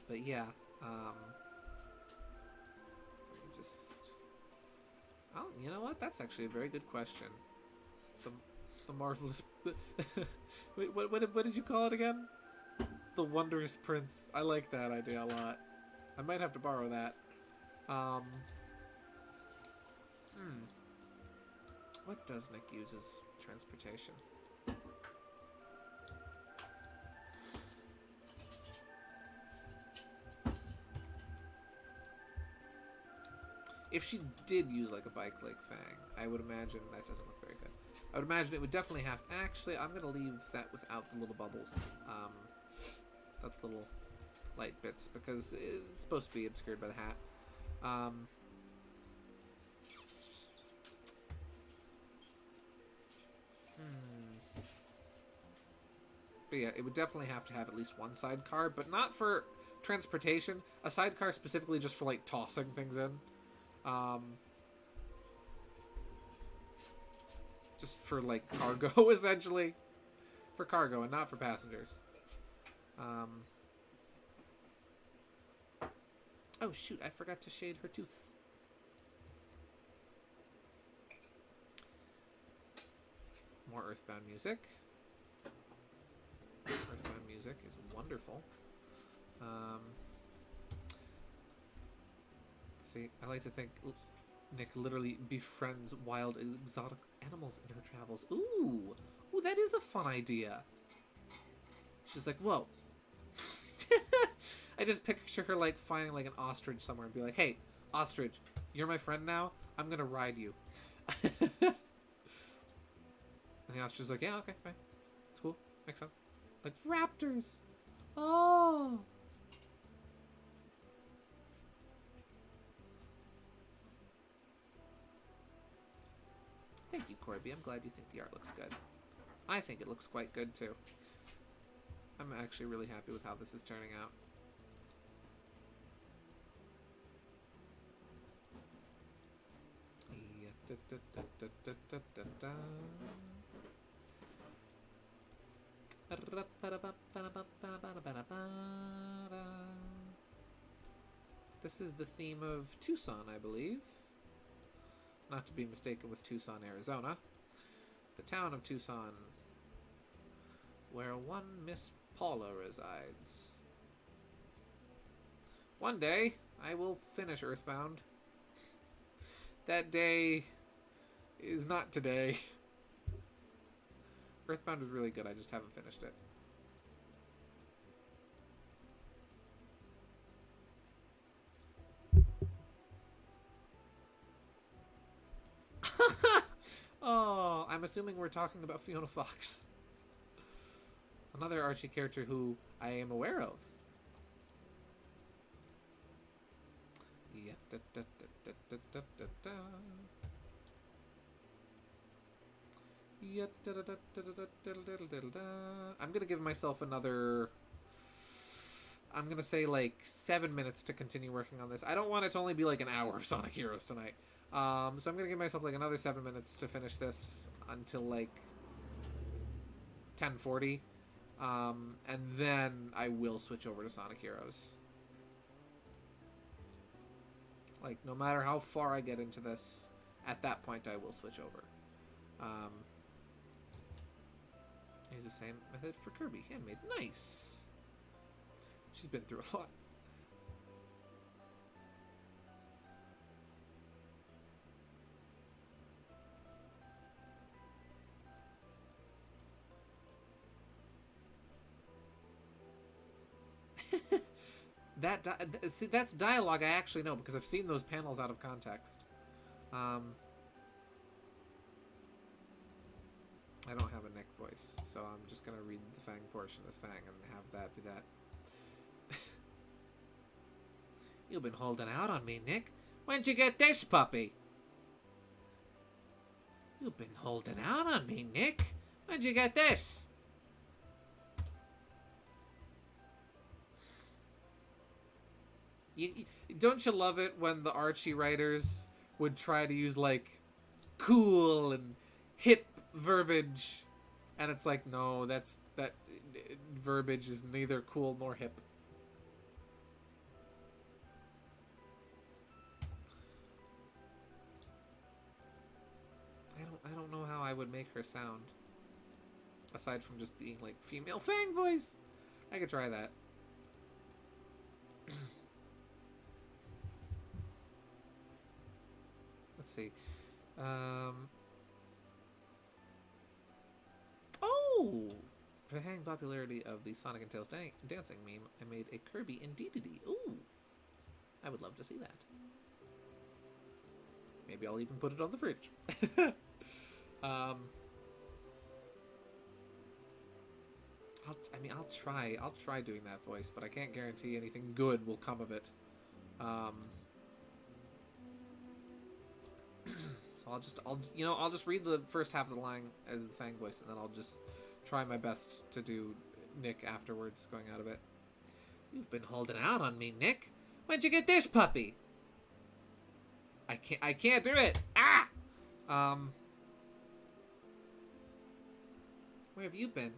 But yeah, just... Oh, you know what? That's actually a very good question. The Marvelous... Wait, what did you call it again? The Wondrous Prince. I like that idea a lot. I might have to borrow that. What does Nick use as transportation? If she did use, like, a bike like Fang, I would imagine that doesn't look very good. I would imagine it would definitely have... Actually, I'm going to leave that without the little bubbles. That little light bits, because it's supposed to be obscured by the hat. But yeah, it would definitely have to have at least one sidecar, but not for transportation. A sidecar specifically just for, like, tossing things in. Just for, like, cargo, essentially. For cargo and not for passengers. Oh, shoot, I forgot to shade her tooth. More Earthbound music. Earthbound music is wonderful. See, I like to think Nick literally befriends wild exotic animals in her travels. Ooh, that is a fun idea. She's like, whoa. I just picture her, like, finding, like, an ostrich somewhere and be like, hey, ostrich, you're my friend now? I'm gonna ride you. And the ostrich is like, yeah, okay, fine. It's cool. Makes sense. Like, raptors. Oh. Thank you, Corby. I'm glad you think the art looks good. I think it looks quite good, too. I'm actually really happy with how this is turning out. This is the theme of Tucson, I believe. Not to be mistaken with Tucson, Arizona. The town of Tucson, where one Miss Paula resides. One day, I will finish Earthbound. That day is not today. Earthbound is really good. I just haven't finished it. Oh, I'm assuming we're talking about Fiona Fox. Another Archie character who I am aware of. Yeah, da, da, da, da, da, da, da, da. Yeah, da, da, da, da, da, da, da, da, da, da. I'm gonna give myself another... I'm gonna say like 7 minutes to continue working on this. I don't want it to only be like an hour of Sonic Heroes tonight. So I'm gonna give myself like another 7 minutes to finish this until like 10:40. And then I will switch over to Sonic Heroes. Like, no matter how far I get into this, at that point I will switch over. Use the same method for Kirby. Handmade. Nice! She's been through a lot. See, that's dialogue I actually know because I've seen those panels out of context. I don't have a Nick voice, so I'm just gonna read the Fang portion as Fang and have that be that. You've been holding out on me, Nick. When'd you get this puppy? You've been holding out on me, Nick. When'd you get this? Don't you love it when the Archie writers would try to use, like, cool and hip verbiage, and it's like, no, that verbiage is neither cool nor hip. I don't know how I would make her sound, aside from just being, like, female Fang voice. I could try that. Let's see. Oh! For the hang popularity of the Sonic and Tails dancing meme, I made a Kirby in DDD. Ooh! I would love to see that. Maybe I'll even put it on the fridge. I'll try doing that voice, but I can't guarantee anything good will come of it. So I'll just read the first half of the line as the Fang voice, and then I'll just try my best to do Nick afterwards, going out of it. You've been holding out on me, Nick. When'd you get this puppy? I can't do it. Ah! Where have you been?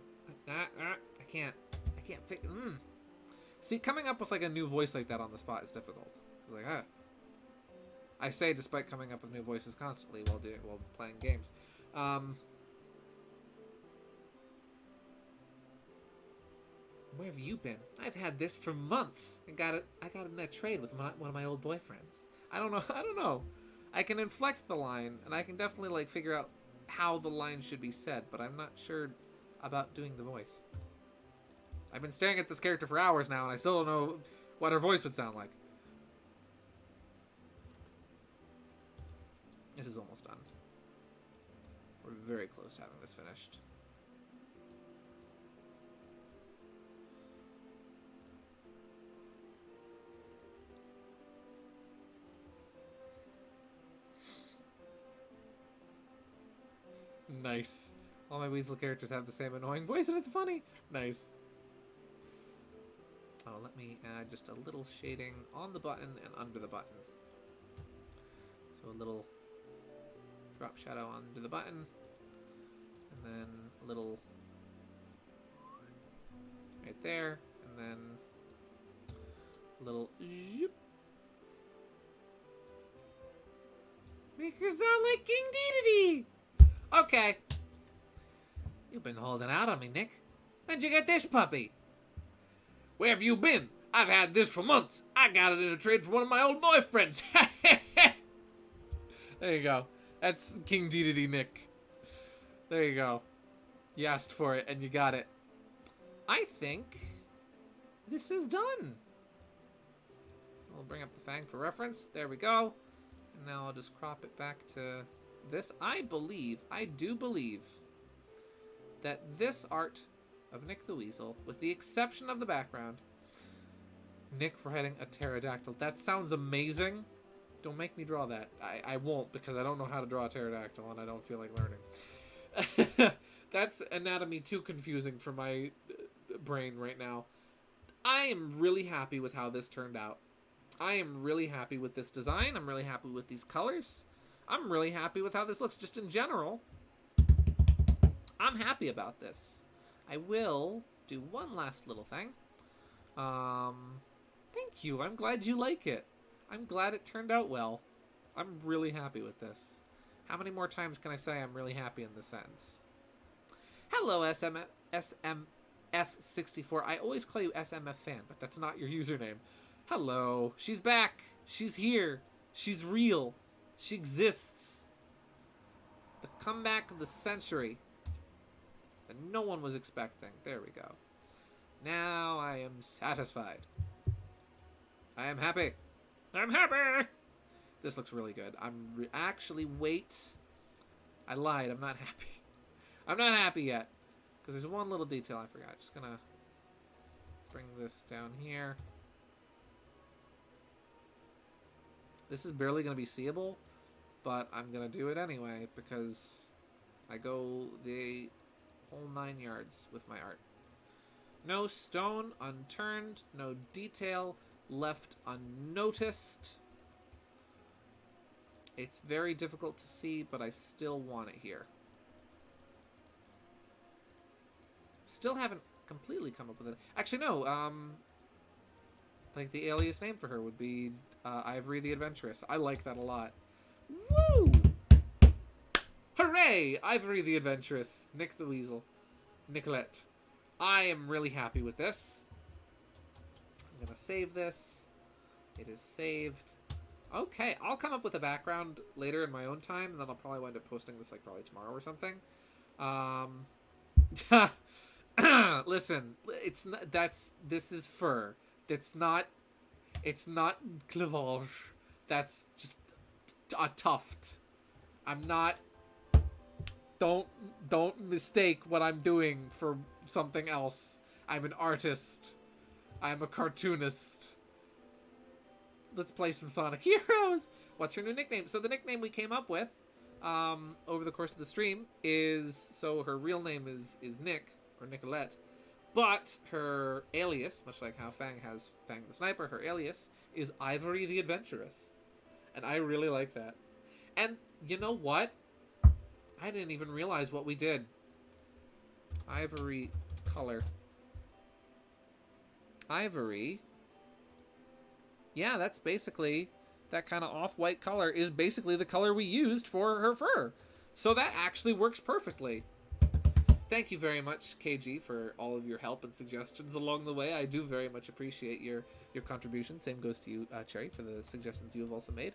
I can't See, coming up with like a new voice like that on the spot is difficult. It's like, I say despite coming up with new voices constantly while playing games. Where have you been? I've had this for months and I got it in a trade with one of my old boyfriends. I don't know. I can inflect the line and I can definitely like figure out how the line should be said, but I'm not sure about doing the voice. I've been staring at this character for hours now and I still don't know what her voice would sound like. This is almost done. We're very close to having this finished. Nice. All my Weasel characters have the same annoying voice and it's funny. Nice. Oh, let me add just a little shading on the button and under the button. So a little drop shadow onto the button, and then a little right there, and then a little zoop. Make her sound like King Dedede! Okay. You've been holding out on me, Nick. When'd you get this puppy? Where have you been? I've had this for months. I got it in a trade for one of my old boyfriends. There you go. That's King Dedede Nick. There you go. You asked for it and you got it. I think this is done. So we'll bring up the Fang for reference. There we go. And now I'll just crop it back to this. I do believe that this art of Nick the Weasel, with the exception of the background, Nick riding a pterodactyl. That sounds amazing. Don't make me draw that. I won't, because I don't know how to draw a pterodactyl and I don't feel like learning. That's anatomy too confusing for my brain right now. I am really happy with how this turned out. I am really happy with this design. I'm really happy with these colors. I'm really happy with how this looks. Just in general, I'm happy about this. I will do one last little thing. Thank you. I'm glad you like it. I'm glad it turned out well. I'm really happy with this. How many more times can I say I'm really happy in this sentence? Hello, SMF64. I always call you SMF fan, but that's not your username. Hello. She's back. She's here. She's real. She exists. The comeback of the century that no one was expecting. There we go. Now I am satisfied. I am happy. I'm happy. This looks really good. Actually, wait. I lied. I'm not happy. I'm not happy yet. Because there's one little detail I forgot. Just gonna bring this down here. This is barely gonna be seeable, but I'm gonna do it anyway because I go the whole 9 yards with my art. No stone unturned, no detail left unnoticed. It's very difficult to see, but I still want it here. Still haven't completely come up with it. Actually, no. Like the alias name for her would be Ivory the Adventurous. I like that a lot. Woo! Hooray! Ivory the Adventurous. Nick the Weasel. Nicolette. I am really happy with this. I'm gonna save this. It is saved. Okay, I'll come up with a background later in my own time, and then I'll probably wind up posting this like probably tomorrow or something. Listen, it's not, this is fur. It's not cleavage. That's just a tuft. I'm not. Don't mistake what I'm doing for something else. I'm an artist. I'm a cartoonist. Let's play some Sonic Heroes. What's her new nickname? So the nickname we came up with over the course of the stream is, so her real name is Nick, or Nicolette, but her alias, much like how Fang has Fang the Sniper, her alias is Ivory the Adventurous. And I really like that. And you know what? I didn't even realize what we did. Ivory color. Ivory. Yeah, that's basically, that kind of off-white color is basically the color we used for her fur. So that actually works perfectly. Thank you very much, KG, for all of your help and suggestions along the way. I do very much appreciate your contribution. Same goes to you, Cherry, for the suggestions you have also made.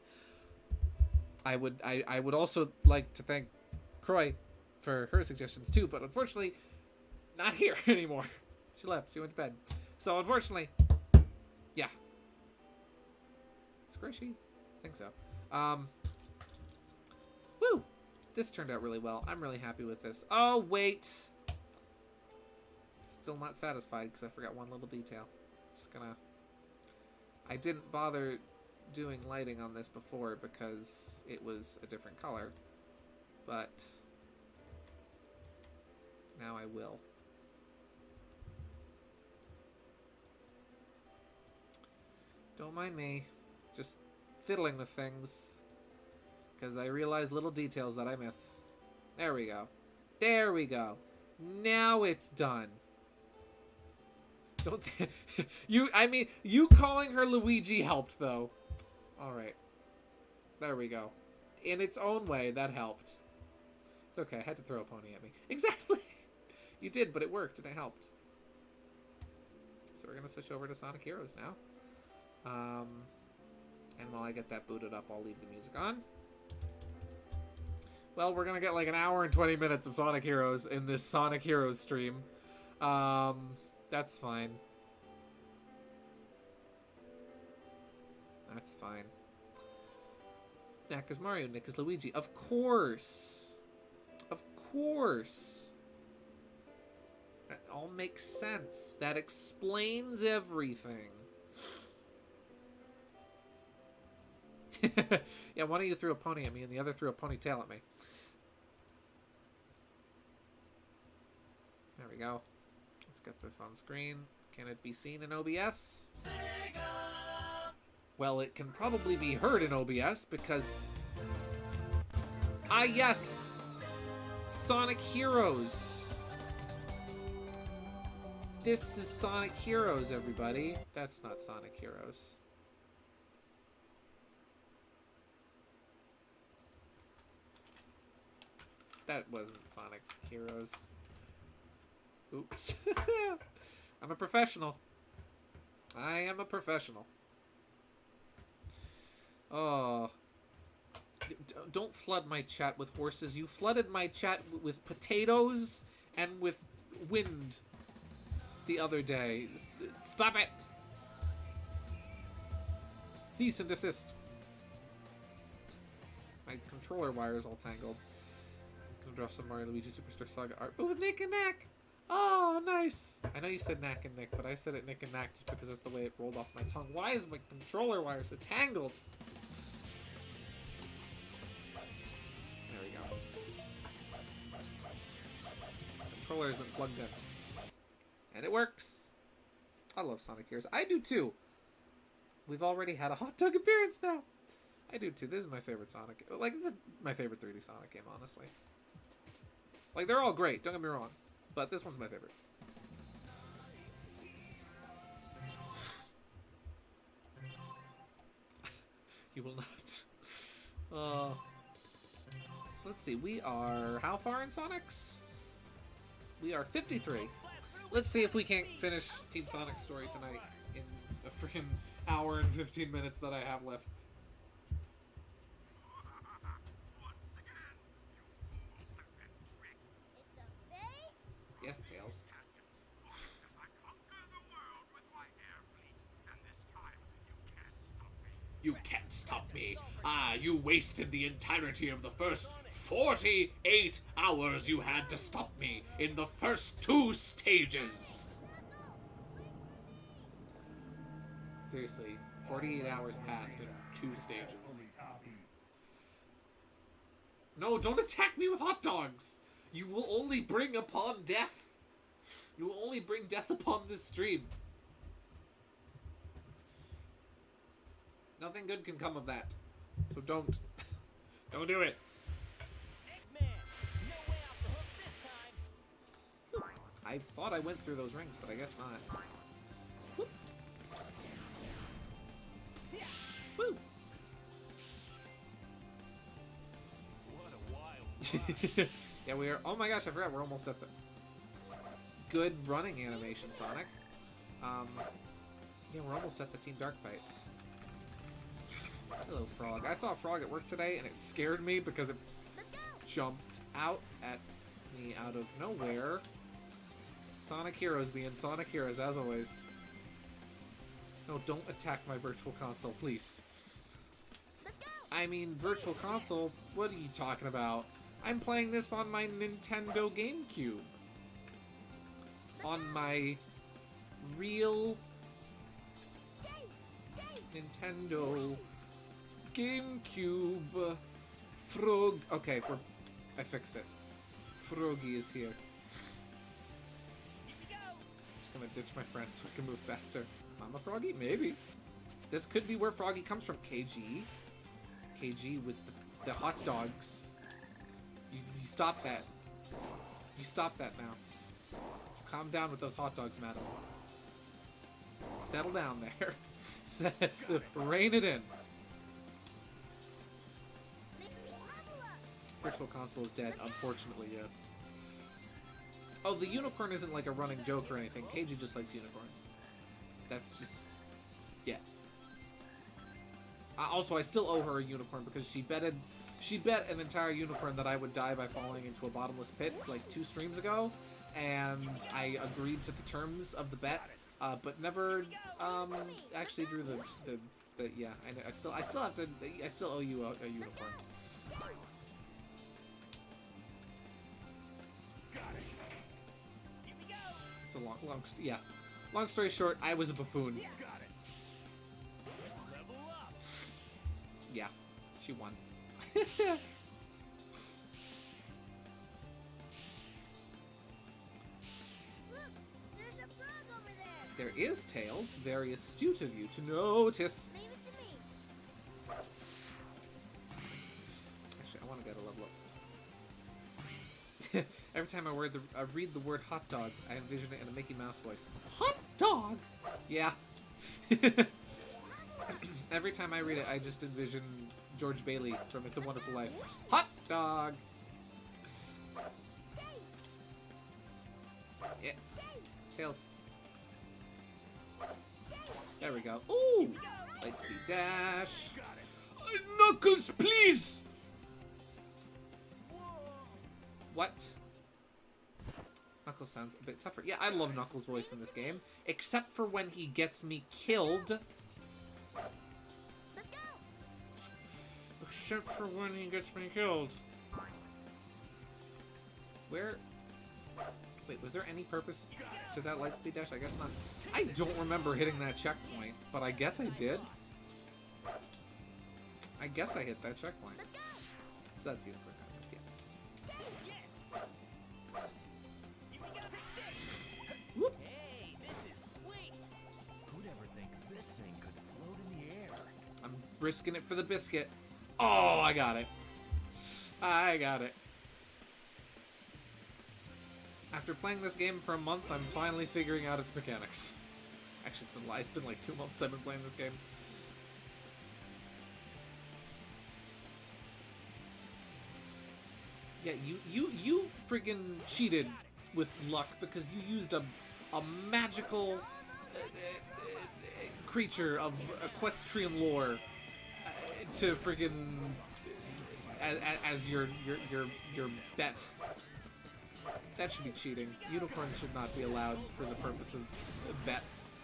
I would also like to thank Croy for her suggestions too, but unfortunately, not here anymore. She left. She went to bed. So unfortunately, yeah. Squishy? I think so. Woo! This turned out really well. I'm really happy with this. Oh, wait! Still not satisfied because I forgot one little detail. Just gonna... I didn't bother doing lighting on this before because it was a different color. But... now I will. Don't mind me. Just fiddling with things. Because I realize little details that I miss. There we go. There we go. Now it's done. Don't you calling her Luigi helped though. Alright. There we go. In its own way, that helped. It's okay, I had to throw a pony at me. Exactly! You did, but it worked and it helped. So So we're gonna switch over to Sonic Heroes now. And while I get that booted up, I'll leave the music on. Well, we're gonna get like an hour and 20 minutes of Sonic Heroes in this Sonic Heroes stream. That's fine. That's fine. Knack is Mario, Nick is Luigi. Of course! Of course! That all makes sense. That explains everything. Yeah, one of you threw a pony at me and the other threw a ponytail at me. There we go. Let's get this on screen. Can it be seen in OBS? Sega! Well, it can probably be heard in OBS because... Ah, yes! Sonic Heroes! This is Sonic Heroes, everybody. That's not Sonic Heroes. That wasn't Sonic Heroes. Oops. I'm a professional. I am a professional. Oh. Don't flood my chat with horses. You flooded my chat with potatoes and with wind the other day. Stop it! Cease and desist. My controller wire is all tangled. I'm gonna draw some Mario Luigi Superstar Saga art, but with Nick and Knack! Oh, nice! I know you said Knack and Nick, but I said it Nick and Knack just because that's the way it rolled off my tongue. Why is my controller wire so tangled? There we go. Controller has been plugged in. And it works! I love Sonic Heroes. I do too! We've already had a hot dog appearance now! I do too. This is my favorite Sonic. Like, this is my favorite 3D Sonic game, honestly. Like, they're all great, don't get me wrong. But this one's my favorite. You will not. So let's see. We are how far in Sonic's? We are 53. Let's see if we can't finish Team Sonic's story tonight in a freaking hour and 15 minutes that I have left. Yes, Tails. You can't stop me. Ah, you wasted the entirety of the first 48 hours you had to stop me in the first 2 stages. Seriously, 48 hours passed in 2 stages. No, don't attack me with hot dogs! You will only bring upon death. You will only bring death upon this stream. Nothing good can come of that. So don't. Don't do it. I thought I went through those rings, but I guess not. Woo! Yeah, we are. Oh my gosh, I forgot. We're almost at the good running animation, Sonic. Yeah, we're almost at the Team Dark fight. Hello, Frog. I saw a frog at work today, and it scared me because it jumped out at me out of nowhere. Sonic Heroes being Sonic Heroes, as always. No, don't attack my Virtual Console, please. I mean, Virtual Console? What are you talking about? I'm playing this on my Nintendo GameCube. On my real Nintendo GameCube. Frog. Okay, I fixed it. Froggy is here. Just gonna ditch my friends so I can move faster. Mama Froggy? Maybe. This could be where Froggy comes from. KG. KG with the hot dogs. You stop that. You stop that now. Calm down with those hot dogs, madam. Settle down there. Rein it in. Virtual Console is dead, unfortunately, yes. Oh, the unicorn isn't like a running joke or anything. KG just likes unicorns. That's just, yeah. Also, I still owe her a unicorn because she bet an entire unicorn that I would die by falling into a bottomless pit like 2 streams ago, and I agreed to the terms of the bet, but never actually drew the yeah. I still have to. I still owe you a unicorn. It's a yeah. Long story short, I was a buffoon. Yeah, she won. There is Tails. Very astute of you to notice. Leave it to me. Actually, I want to get a level up. Every time I read the word hot dog, I envision it in a Mickey Mouse voice. Hot dog! Yeah. Every time I read it, I just envision George Bailey from It's a Wonderful Life. Hot dog! Yeah. Tails. There we go. Ooh! Lightspeed dash. Knuckles, please! What? Knuckles sounds a bit tougher. Yeah, I love Knuckles' voice in this game, except for when he gets me killed. Let's go. Except for when he gets me killed. Where? Wait, was there any purpose to that Lightspeed dash? I guess not. I don't remember hitting that checkpoint, but I guess I did. I guess I hit that checkpoint. So that's unicorn contest, yeah. Whoop. Hey, this is sweet! Who'd ever think this thing could float in the air? I'm risking it for the biscuit. Oh, I got it. I got it. After playing this game for a month, I'm finally figuring out its mechanics. Actually, it's been like 2 months I've been playing this game. Yeah, you friggin' cheated with luck because you used a magical creature of equestrian lore to friggin' as your bet. That should be cheating. Unicorns should not be allowed for the purpose of bets.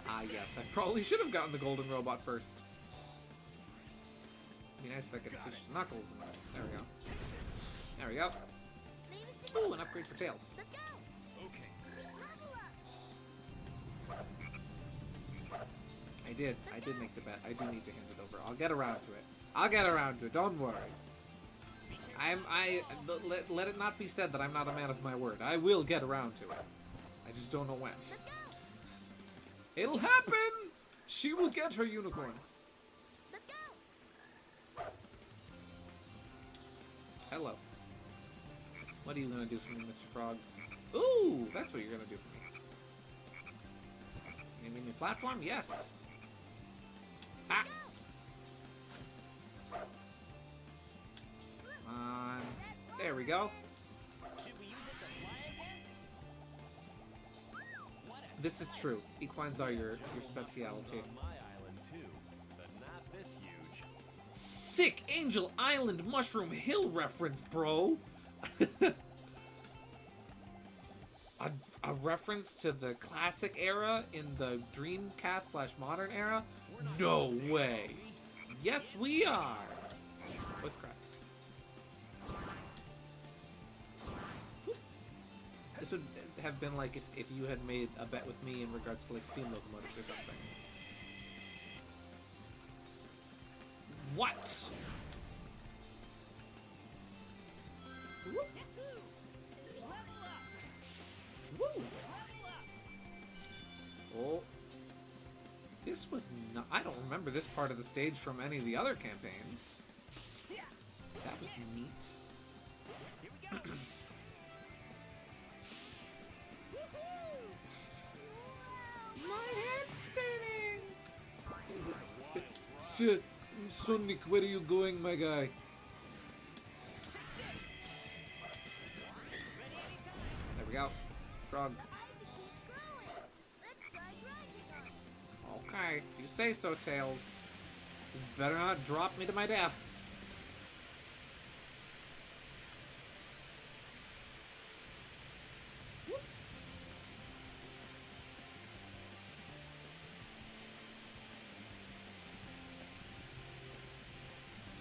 Ah, yes, I probably should have gotten the golden robot first. It'd be nice if I could switch to Knuckles. There we go. There we go. Ooh, an upgrade for Tails. Let's go. I did make the bet. I do need to hand it over. I'll get around to it. I'll get around to it. Don't worry. Let it not be said that I'm not a man of my word. I will get around to it. I just don't know when. It'll happen! She will get her unicorn. Let's go. Hello. What are you gonna do for me, Mr. Frog? Ooh, that's what you're gonna do for me. You gonna give me a platform? Yes. Ah! Come on. There we go. Should we use it to fly again? This is true. Equines are your specialty. On my island too, but not this huge. Sick Angel Island Mushroom Hill reference, bro. a reference to the classic era in the Dreamcast/modern era? No way. Yes, we are. What's crap? This would have been like if you had made a bet with me in regards to like steam locomotives or something. What? Woo. Woo. Oh. This was not... I don't remember this part of the stage from any of the other campaigns. That was neat. My head's spinning! Is it spin... Sonic, where are you going, my guy? There we go. Frog. Okay, if you say so, Tails. This better not drop me to my death.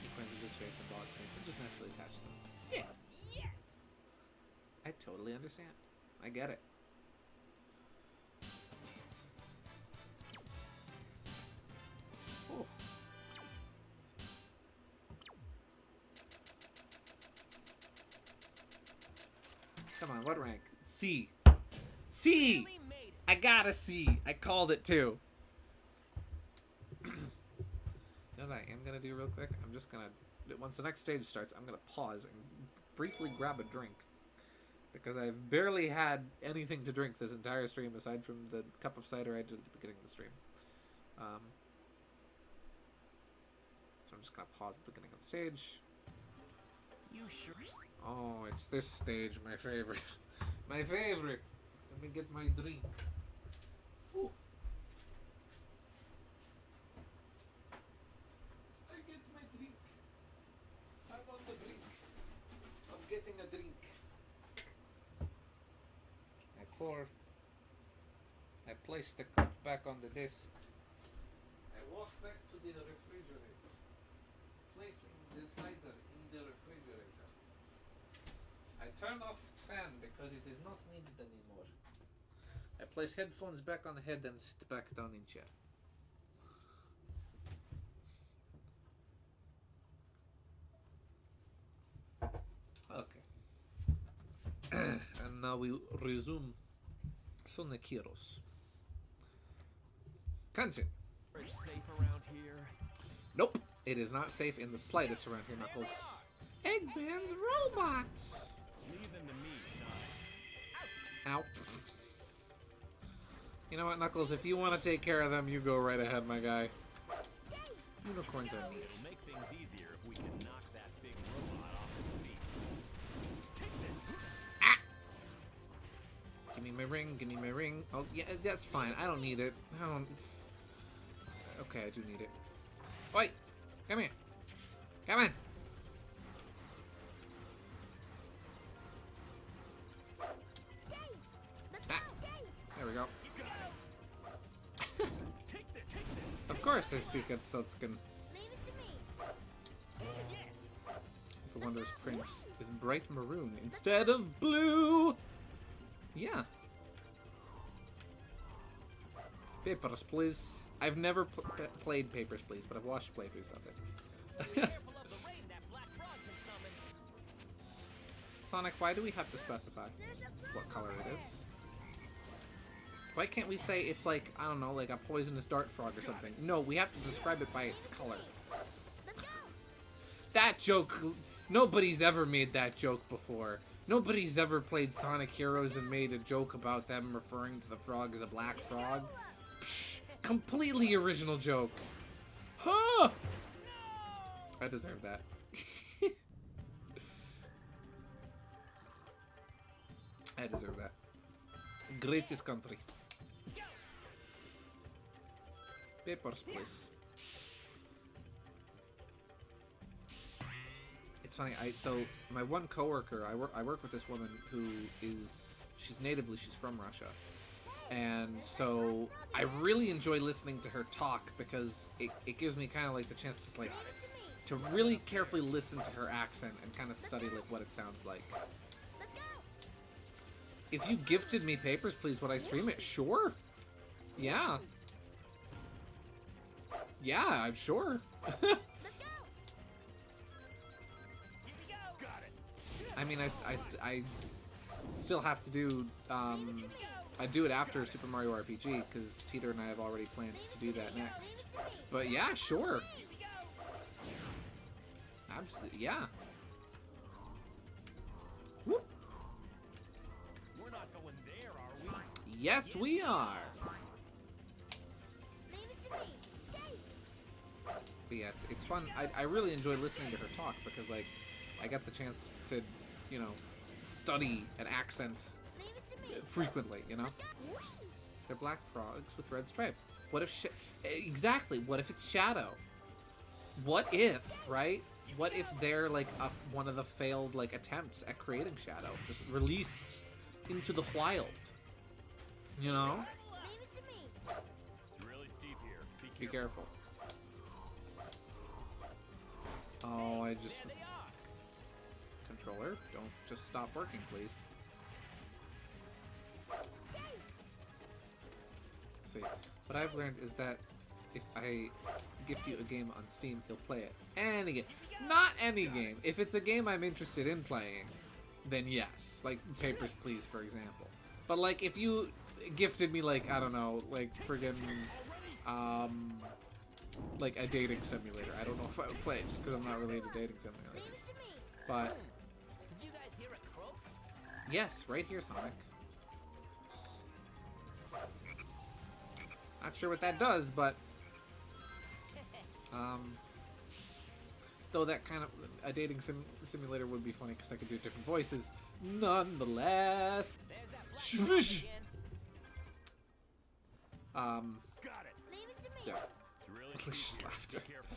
Equines are just very symbolic to me, so just naturally attach them. Yeah. Yes! I totally understand. I get it. Oh. Come on, what rank? C. C! Really made it. I got a C. I called it too. You know what I am gonna do real quick? I'm just gonna, once the next stage starts, I'm gonna pause and briefly grab a drink. Because I've barely had anything to drink this entire stream aside from the cup of cider I did at the beginning of the stream. So I'm just gonna pause at the beginning of the stage. You sure? Oh, it's this stage, my favorite. My favorite. Let me get my drink. Ooh. I get my drink. I'm on the brink of getting a drink. I pour. I place the cup back on the desk. I walk back to the refrigerator, placing the cider in the refrigerator. I turn off fan because it is not needed anymore. I place headphones back on the head and sit back down in chair. Okay. And now we resume Sonic Heroes. Continue. Is it safe around here? Nope, it is not safe in the slightest around here, Knuckles. Eggman's robots! Leave them to me, Sonic. Ow. You know what, Knuckles? If you want to take care of them, you go right ahead, my guy. Unicorns are neat. It'll make things easier if we can knock that big robot off its feet. Take this. Give me my ring, give me my ring. Oh, yeah, that's fine. I don't need it. I don't... Okay, I do need it. Wait! Come here. Come on! Ah, there we go. Of course I speak at Sutskin. The Wondrous Prince is bright maroon instead of blue! Yeah. Papers, please. I've never played Papers, Please, but I've watched playthroughs of it. Careful of the rain that black frog can summon. Sonic, why do we have to specify what color it is? Why can't we say it's like, I don't know, like a poisonous dart frog or something? No, we have to describe it by its color. That joke, nobody's ever made that joke before. Nobody's ever played Sonic Heroes and made a joke about them referring to the frog as a black frog. Psh, completely original joke. Huh! I deserve that. I deserve that. Greatest country. Papers, please. It's funny. So my one coworker, I work with this woman who is she's from Russia, and so I really enjoy listening to her talk because it gives me kind of like the chance to to really carefully listen to her accent and kind of study like what it sounds like. If you gifted me Papers, Please, would I stream it? Sure. Yeah. Yeah, I'm sure. I mean, I still have to do, I do it after Super Mario RPG, because Teeter and I have already planned to do that next. But yeah, sure. Absolutely, yeah. Whoop. We're not going there, are we? Yes, we are. But yeah, it's fun. I really enjoy listening to her talk because, like, I get the chance to, you know, study an accent frequently, you know? They're black frogs with red stripe. What if exactly? What if it's Shadow? What if, right? What if they're like one of the failed like attempts at creating Shadow, just released into the wild? You know? Leave it to me. It's really steep here. Be careful. Oh, I just... There they are. Controller, don't just stop working, please. See, what I've learned is that if I gift you a game on Steam, you'll play it. Any game. Not any game. If it's a game I'm interested in playing, then yes. Like Papers, Please, for example. But like, if you gifted me like, I don't know, like friggin' like a dating simulator, I don't know if I would play it just because I'm not really into dating simulators. Leave it to me. But Did you guys hear a croak? yes, right here, Sonic. Not sure what that does, but though that kind of a dating simulator would be funny because I could do different voices. Nonetheless, There's that black Shush. again. Got it. Leave it to me. yeah. It's really Malicious steep here. laughter. Be careful.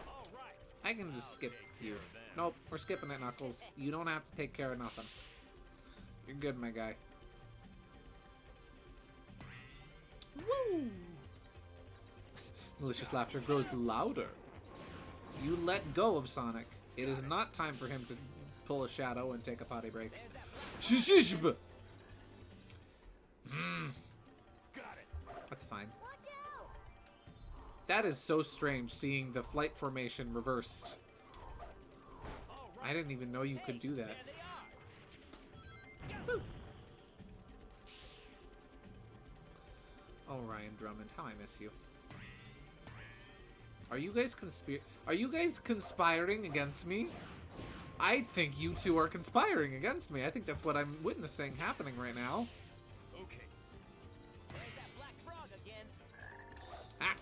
All right. I can just skip take you. care of them. Nope, we're skipping it, Knuckles. You don't have to take care of nothing. You're good, my guy. Woo! Malicious laughter grows louder. You let go of Sonic. It is not time for him to pull a shadow and take a potty break. Shishishb! Got it. That's fine. Watch out. That is so strange, seeing the flight formation reversed. All I right. didn't even know you could do that. There they are. Oh, Ryan Drummond, how I miss you. Are you guys conspiring against me? I think you two are conspiring against me. I think that's what I'm witnessing happening right now. Okay. There's that black frog again. Ah,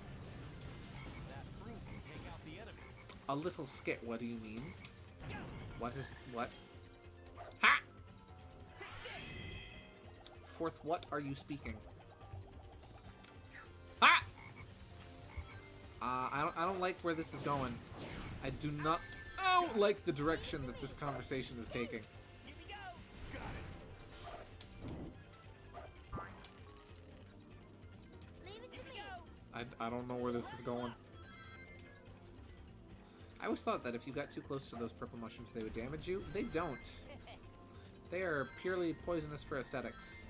That fruit can take out the enemy. a little skit. What do you mean? What? Ha! Forth, what are you speaking? Ha! I don't like where this is going. I do not like the direction that this conversation is taking. Here we go. Got it. Leave it to me. I don't know where this is going. I always thought that if you got too close to those purple mushrooms, they would damage you. They don't. They are purely poisonous for aesthetics.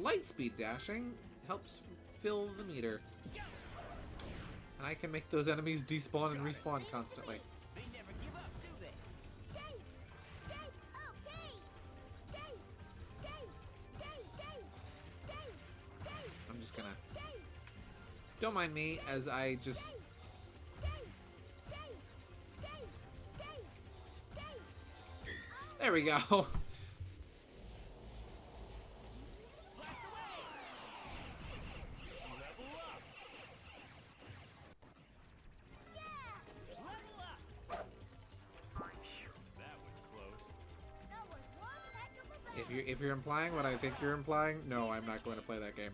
Lightspeed dashing helps fill the meter. And I can make those enemies despawn and respawn constantly. They never give up, do they? Dave. Dave. Oh, Dave. Dave. Dave. Dave. Dave. I'm just gonna... Dave. Don't mind me as I just... There we go. That was close. If you're implying what I think you're implying, no, I'm not going to play that game.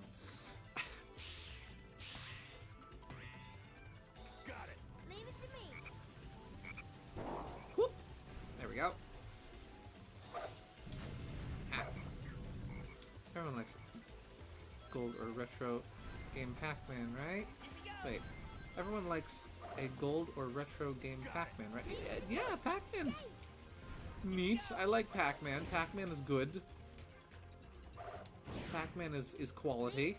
Got it. Leave it to me. Whoop. There we go. Ah. Everyone likes gold or retro game Pac-Man, right? Wait, everyone likes a gold or retro game Pac-Man, right? Yeah, Pac-Man's neat. I like Pac-Man. Pac-Man is good. Pac-Man is quality.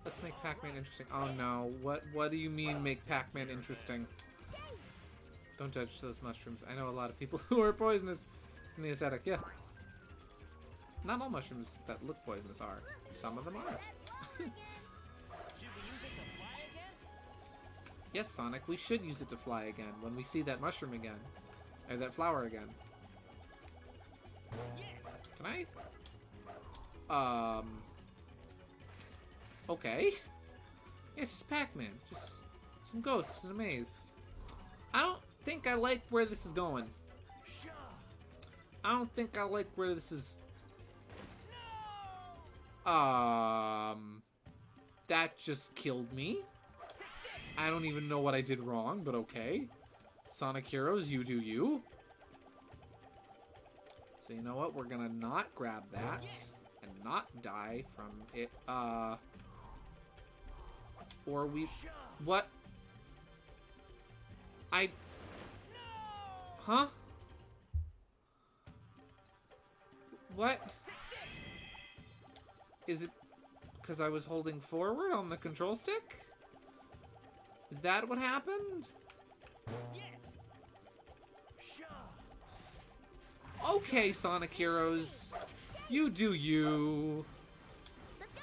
Let's make Pac-Man interesting. Oh no, what do you mean make Pac-Man interesting? Don't judge those mushrooms. I know a lot of people who are poisonous in the aesthetic, yeah. Not all mushrooms that look poisonous are. Some of them aren't. Should we use it to fly again? Yes, Sonic, we should use it to fly again when we see that mushroom again. Or that flower again. Can I? Okay. Yeah, it's just Pac-Man. Just some ghosts in a maze. I don't think I like where this is going. I don't think I like where this is That just killed me. I don't even know what I did wrong, but okay. Sonic Heroes, you do you. So you know what? We're gonna not grab that and not die from it. Or we... What? Huh? What? Is it because I was holding forward on the control stick? Is that what happened? Okay, Sonic Heroes. You do you. Let's go.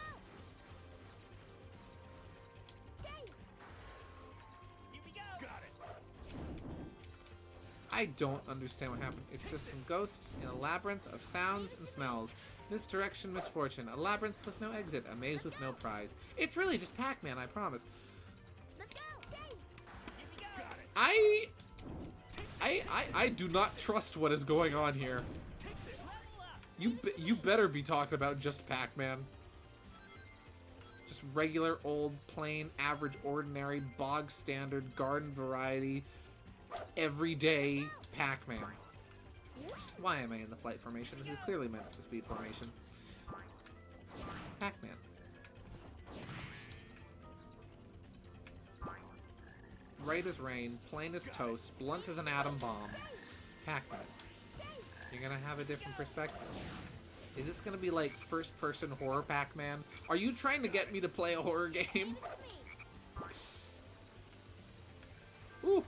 Here we go. Got it. I don't understand what happened. It's just some ghosts in a labyrinth of sounds and smells. Misdirection, misfortune. A labyrinth with no exit. A maze with no prize. It's really just Pac-Man, I promise. Let's go. Here we go. I do not trust what is going on here. You better be talking about just Pac-Man. Just regular, old, plain, average, ordinary, bog standard, garden variety, everyday Pac-Man. Why am I in the flight formation? This is clearly meant for the speed formation. Pac-Man. Right as rain, plain as toast, blunt as an atom bomb. Pac-Man. You're gonna have a different perspective. Is this gonna be like first-person horror Pac-Man? Are you trying to get me to play a horror game? Ooh.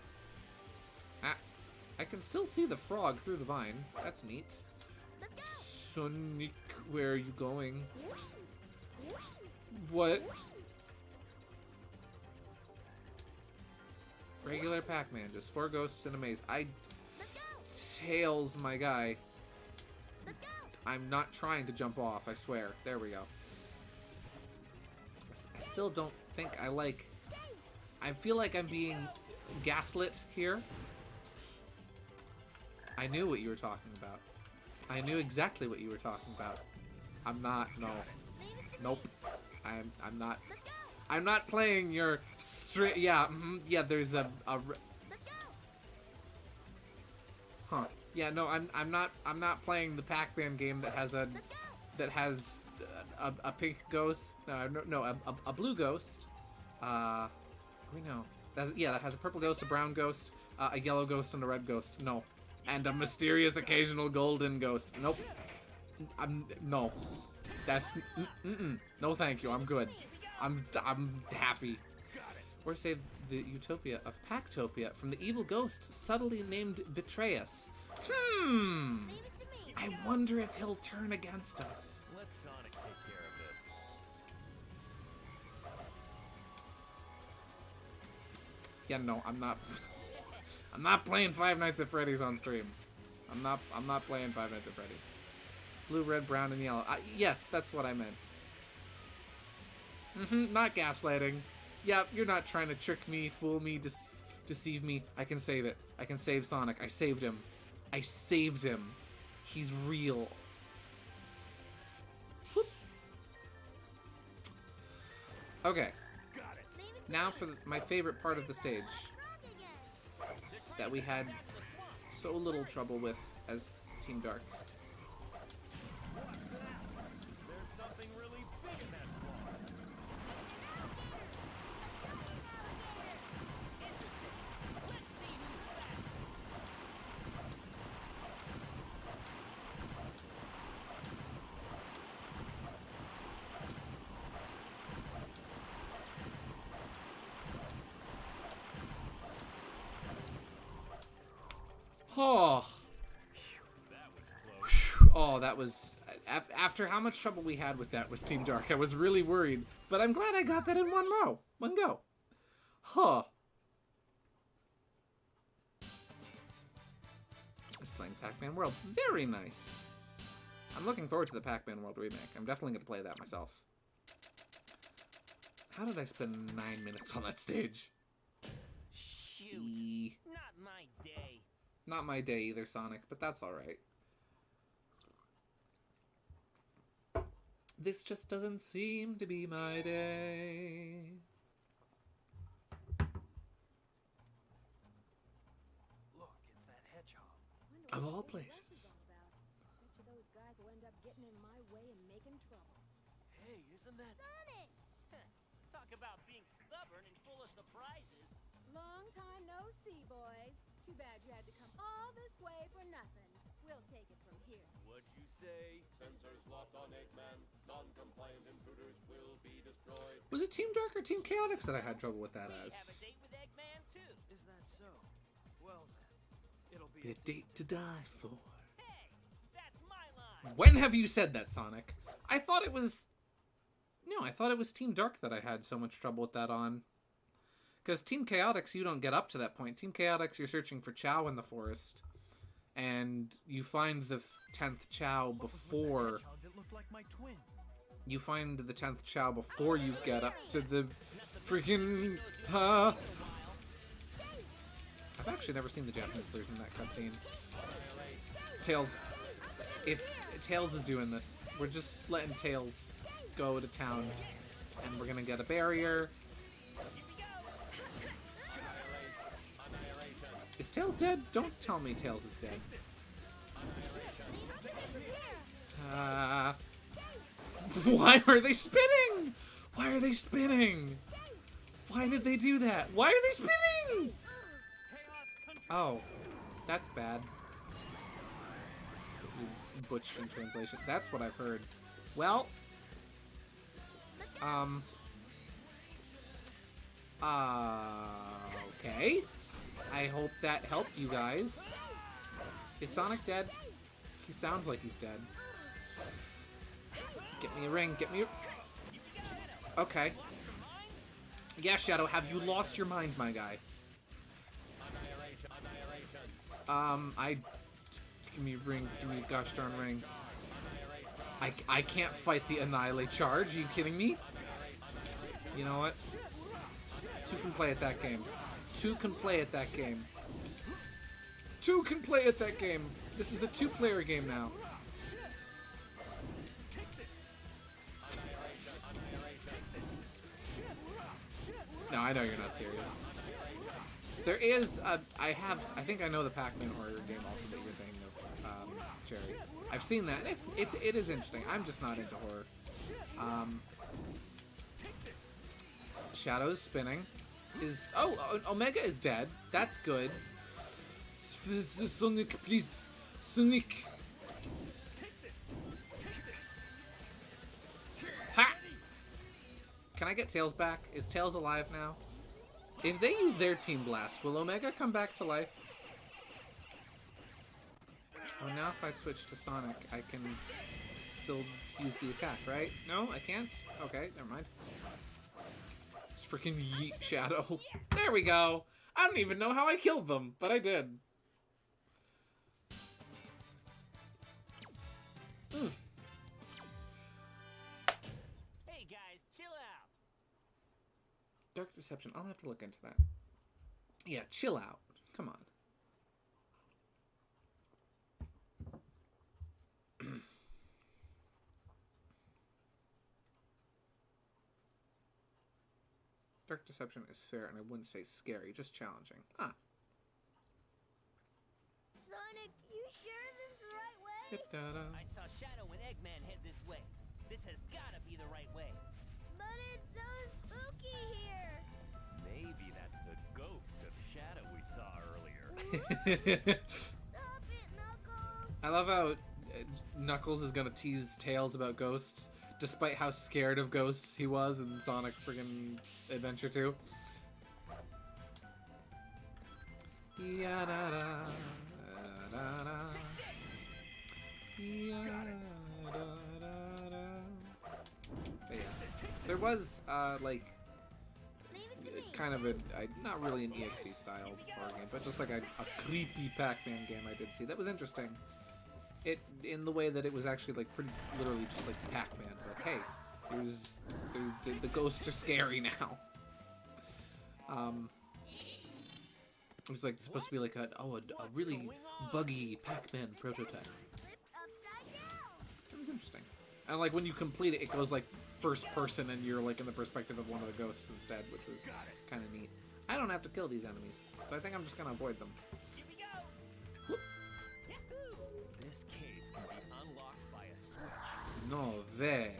I can still see the frog through the vine. That's neat. Sonic, where are you going? What? Regular Pac-Man, just 4 ghosts in a maze. Tails, my guy. I'm not trying to jump off, I swear. There we go. I still don't think I like... I feel like I'm being gaslit here. I knew what you were talking about. I knew exactly what you were talking about. I'm not, no. Nope. I'm not playing your straight, yeah, yeah, there's a huh. Yeah, no, I'm not playing the Pac-Man game that has a pink ghost, a blue ghost. We know. That has a purple ghost, a brown ghost, a yellow ghost, and a red ghost. No. And a mysterious occasional golden ghost. Nope. No. That's no, thank you. I'm good. I'm happy. Or save the utopia of Pactopia from the evil ghost subtly named Betrayus. I wonder if he'll turn against us. Let Sonic take care of this. Yeah, no, I'm not. I'm not playing Five Nights at Freddy's on stream. I'm not playing Five Nights at Freddy's. Blue, red, brown, and yellow. Yes, that's what I meant. Not gaslighting. Yeah, you're not trying to trick me, fool me, deceive me. I can save it. I can save Sonic. I saved him. I saved him. He's real. Whoop. Okay. Now for my favorite part of the stage that we had so little trouble with as Team Dark. There's something really big in that claw. Oh. That was close. Oh, that was... After how much trouble we had with that with Team Dark, I was really worried. But I'm glad I got that in one go. Huh. Just playing Pac-Man World. Very nice. I'm looking forward to the Pac-Man World remake. I'm definitely going to play that myself. How did I spend 9 minutes on that stage? Shoot. Not my day. Not my day either, Sonic, but that's alright. This just doesn't seem to be my day. Look, it's that hedgehog. Of all places. Bet you those guys will end up getting in my way and making trouble. Hey, isn't that... Sonic! Talk about being stubborn and full of surprises. Long time no see, boys. Too bad you had to come all this way for nothing. We'll take it from here. What'd you say? Sensors locked on Eggman. Non-compliant intruders will be destroyed. Was it Team Dark or Team Chaotix that I had trouble with that We have a as? date with Eggman too. Is that so? Well then, it'll Be be a date to die for. Hey, that's my line. When have you said that, Sonic? I thought it was... No, I thought it was Team Dark that I had so much trouble with that on. Because Team Chaotix, you don't get up to that point. Team Chaotix, you're searching for Chow in the forest. And you find the 10th Chow before... hedgehog that looked like my twin. You find the 10th Chow before you get up to the freaking... While. I've actually never seen the Japanese version of that cutscene. Tails... Tails is doing this. We're just letting Tails go to town. And we're gonna get a barrier. Is Tails dead? Don't tell me Tails is dead. Why are they spinning? Why are they spinning? Why did they do that? Why are they spinning? Oh, that's bad. Butched in translation. That's what I've heard. Well, okay. I hope that helped you guys. Is Sonic dead? He sounds like he's dead. Get me a ring, get me a... Okay. Yeah, Shadow, have you lost your mind, my guy? Give me a ring, give me a gosh darn ring. I can't fight the Annihilate charge, are you kidding me? You know what? Two can play at that game. Two can play at that game. Two can play at that game. This is a two-player game now. No, I know you're not serious. There is a, I think I know the Pac-Man horror game also that you're thinking of, Jerry. I've seen that, and it is interesting. I'm just not into horror. Shadow's spinning. Omega is dead. That's good. Sonic, please. Sonic. Ha! Can I get Tails back? Is Tails alive now? If they use their Team Blast, will Omega come back to life? Oh, now if I switch to Sonic, I can still use the attack, right? No, I can't? Okay, never mind. Just freaking yeet Shadow. There we go! I don't even know how I killed them, but I did. Hey guys, chill out. Dark Deception, I'll have to look into that. Yeah, chill out. Come on. Dark Deception is fair, and I wouldn't say scary, just challenging. Ah. Sonic, you sure this is the right way? Da-da. I saw Shadow and Eggman head this way. This has gotta be the right way. But it's so spooky here. Maybe that's the ghost of Shadow we saw earlier. Stop it, Knuckles. I love how Knuckles is gonna tease Tails about ghosts, despite how scared of ghosts he was in Sonic friggin' Adventure 2. Ya-da-da, da-da-da. Ya-da-da-da. But yeah, there was Leave it to me. kind of not really an EXE style horror game, but just like a creepy Pac-Man game I did see that was interesting. It in the way that it was actually like pretty literally just like Pac-Man, but hey, the ghosts are scary now. It was like supposed to be like a really buggy Pac-Man prototype. Flip upside down. It was interesting. And like when you complete it, it goes like first person, and you're like in the perspective of one of the ghosts instead, which was kind of neat. I don't have to kill these enemies, so I think I'm just gonna avoid them. Here we go. Whoop. Yahoo! This case can be unlocked by a switch. No way.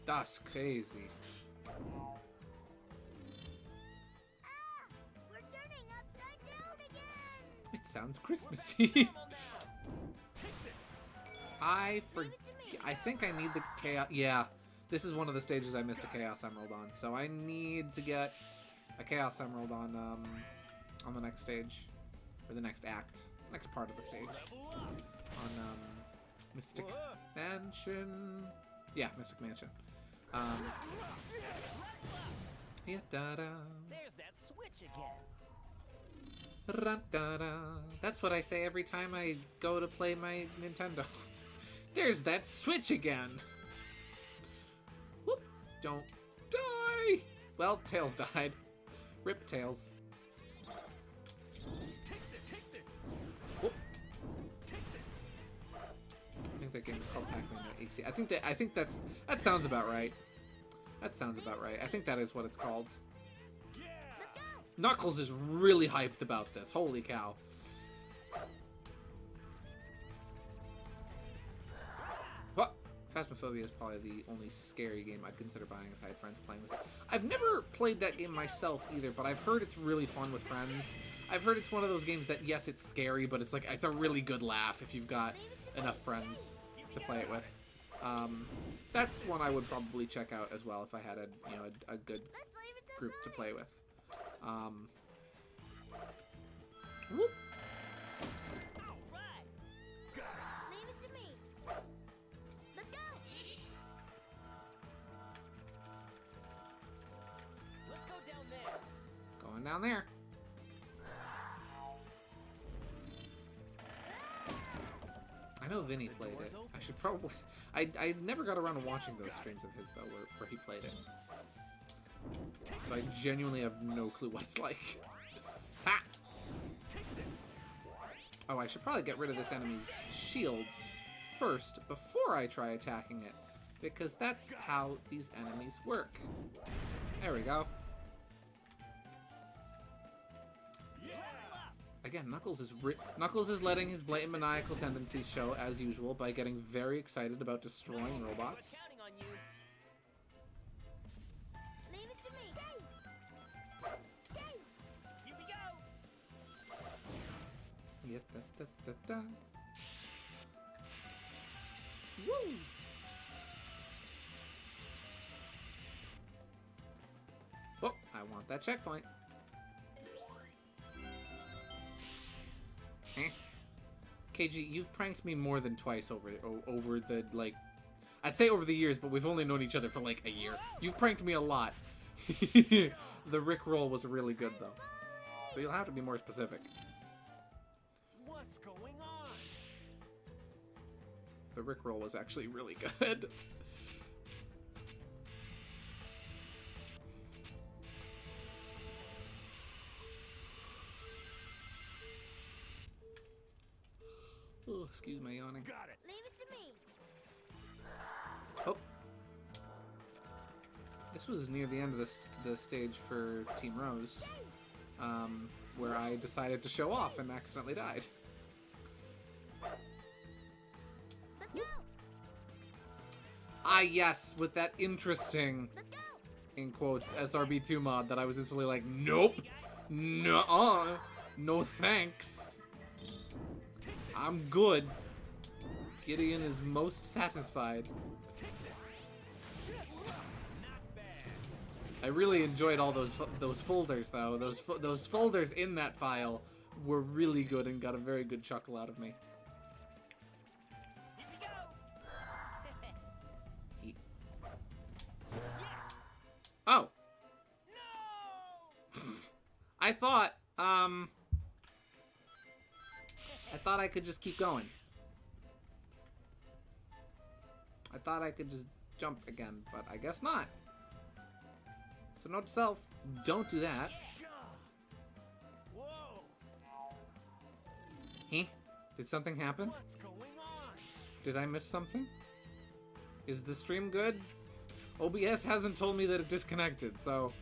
That's crazy. We're turning upside down again. It sounds Christmassy. I think I need the chaos. Yeah, this is one of the stages I missed a Chaos Emerald on, so I need to get a Chaos Emerald on the next stage, or the next act, next part of the stage, on Mystic Mansion. Yeah, Mystic Mansion. Yeah, da da. There's that switch again. Ra-da-da. That's what I say every time I go to play my Nintendo. There's that switch again. Whoop! Don't die. Well, Tails died. Rip Tails. Whoop. I think that game is called Pac-Man HC. I think that sounds about right. That sounds about right. I think that is what it's called. Knuckles is really hyped about this. Holy cow. What? Phasmophobia is probably the only scary game I'd consider buying if I had friends playing with it. I've never played that game myself either, but I've heard it's really fun with friends. I've heard it's one of those games that, yes, it's scary, but it's a really good laugh if you've got enough friends to play it with. That's one I would probably check out as well if I had a good group to play with. Whoop. All right. Leave it to me. Let's go. Let's go down there. Going down there. I know Vinny played it. I should probably... I never got around to watching those streams of his, though, where he played it. So I genuinely have no clue what it's like. Ha! Oh, I should probably get rid of this enemy's shield first before I try attacking it, because that's how these enemies work. There we go. Again, Knuckles is letting his blatant maniacal tendencies show as usual by getting very excited about destroying robots. Counting on you. Leave it to me. Here we go. Yeah, da, da, da, da. Woo! Oh, I want that checkpoint. Eh. KG, you've pranked me more than twice over the, like... I'd say over the years, but we've only known each other for, like, a year. You've pranked me a lot. The Rickroll was really good, though. So you'll have to be more specific. What's going on? The Rickroll was actually really good. Oh, excuse my yawning. Got it. Leave it to me. Oh. This was near the end of the stage for Team Rose, where I decided to show off and accidentally died. Let's go. Ah, yes, with that interesting, Let's go. in quotes, SRB2 mod that I was instantly like, nope, nuh-uh, no thanks. I'm good. Gideon is most satisfied. I really enjoyed all those folders, though. Those folders in that file were really good and got a very good chuckle out of me. Here we go. He- Oh, No. I thought I could just keep going. I thought I could just jump again, but I guess not. So note to self, don't do that. Whoa! Did something happen? What's going on? Did I miss something? Is the stream good? OBS hasn't told me that it disconnected, so...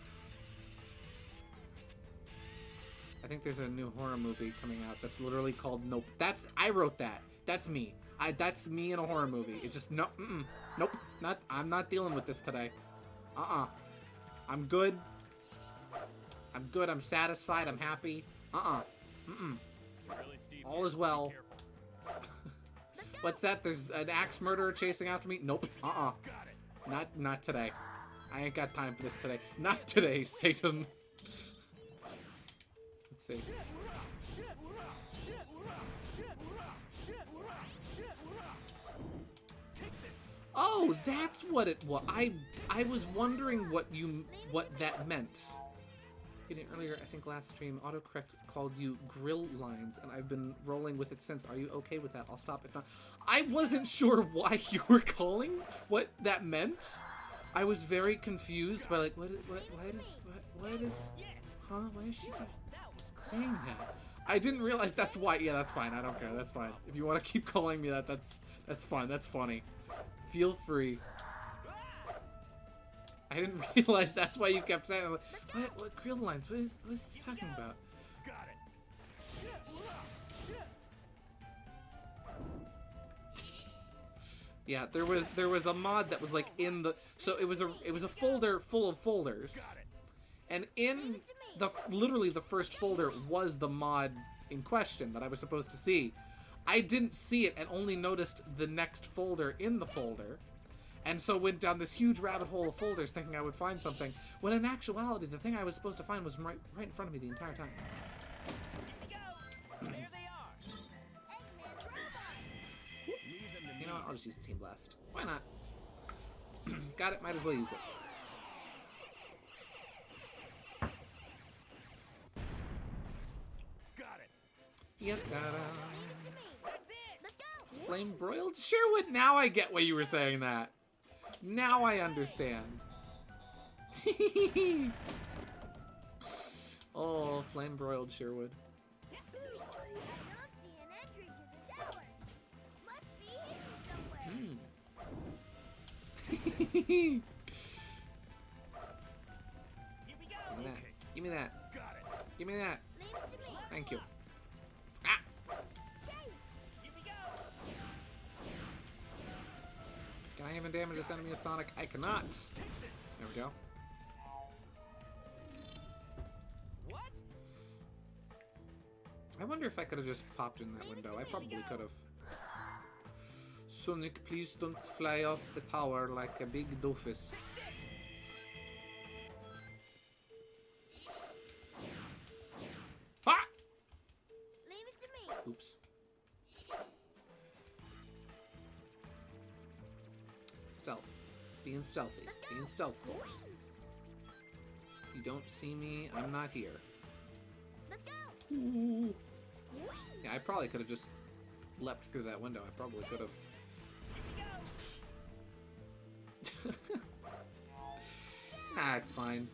I think there's a new horror movie coming out that's literally called Nope. I wrote that. That's me. That's me in a horror movie. It's just, no, nope. I'm not dealing with this today. I'm good. I'm good. I'm satisfied. I'm happy. Really, Steve? All is well. What's that? There's an axe murderer chasing after me? Nope. Got it. Not today. I ain't got time for this today. Not today, Satan. Let's see. Oh, that's what it was. I was wondering what that meant. Earlier, I think last stream, autocorrect called you grill lines, and I've been rolling with it since. Are you okay with that? I'll stop if not. I wasn't sure why you were calling what that meant. I was very confused by like, why is she saying that? I didn't realize that's why. Yeah, that's fine. I don't care. That's fine. If you want to keep calling me that, that's fine. That's funny. Feel free. I didn't realize that's why you kept saying, like, what grill lines? What is he talking about? Got it. Yeah, there was a mod that was like in the, so it was a folder full of folders. Got it. And in literally the first folder was the mod in question that I was supposed to see. I didn't see it and only noticed the next folder in the folder. And so went down this huge rabbit hole of folders thinking I would find something, when in actuality the thing I was supposed to find was right in front of me the entire time. Here we go. There they are. Leave them to You me. know what? I'll just use the Team Blast. Why not? Got it, might as well use it. Got it. Yep, da-da. That's it. Flame broiled? Sherwood, now I get why you were saying that. Now I understand. Oh, flame broiled Sherwood. I don't see an entry to the tower. Must be hidden somewhere. Give me Here we go. that. Give me that. Got it. Give me that. Leave it to me. Thank you. Here we go. Can I even damage this enemy as Sonic? I cannot. There we go. What? I wonder if I could have just popped in that window. I probably could have. Sonic, please don't fly off the tower like a big doofus. Ah! Leave it to me. Oops. Stealth. Being stealthy. Being stealthful. You don't see me, I'm not here. Let's go. Ooh. Yeah, I probably could have just leapt through that window. I probably could have. Nah, it's fine.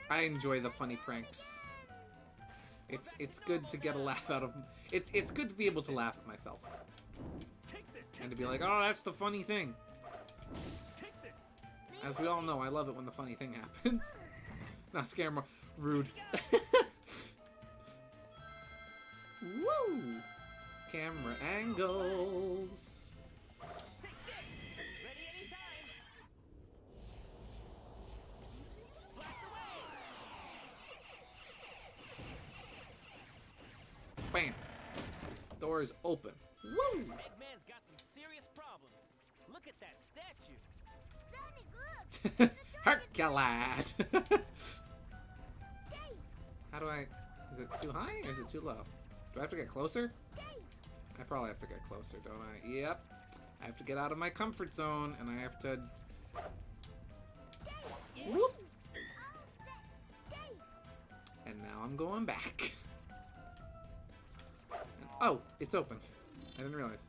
I enjoy the funny pranks. It's good to get a laugh out of. It's good to be able to laugh at myself and to be like, oh, that's the funny thing. As we all know, I love it when the funny thing happens. Not scare more rude. Woo! Camera angles. Ready anytime. Blast away. Bam. Doors open. Woo! Eggman's got some serious problems. Look at that statue. Sonic, look. Herculad. How do I? Is it too high or is it too low? Do I have to get closer? I probably have to get closer, don't I? Yep. I have to get out of my comfort zone, and I have to. Whoop. And now I'm going back. Oh, it's open. I didn't realize.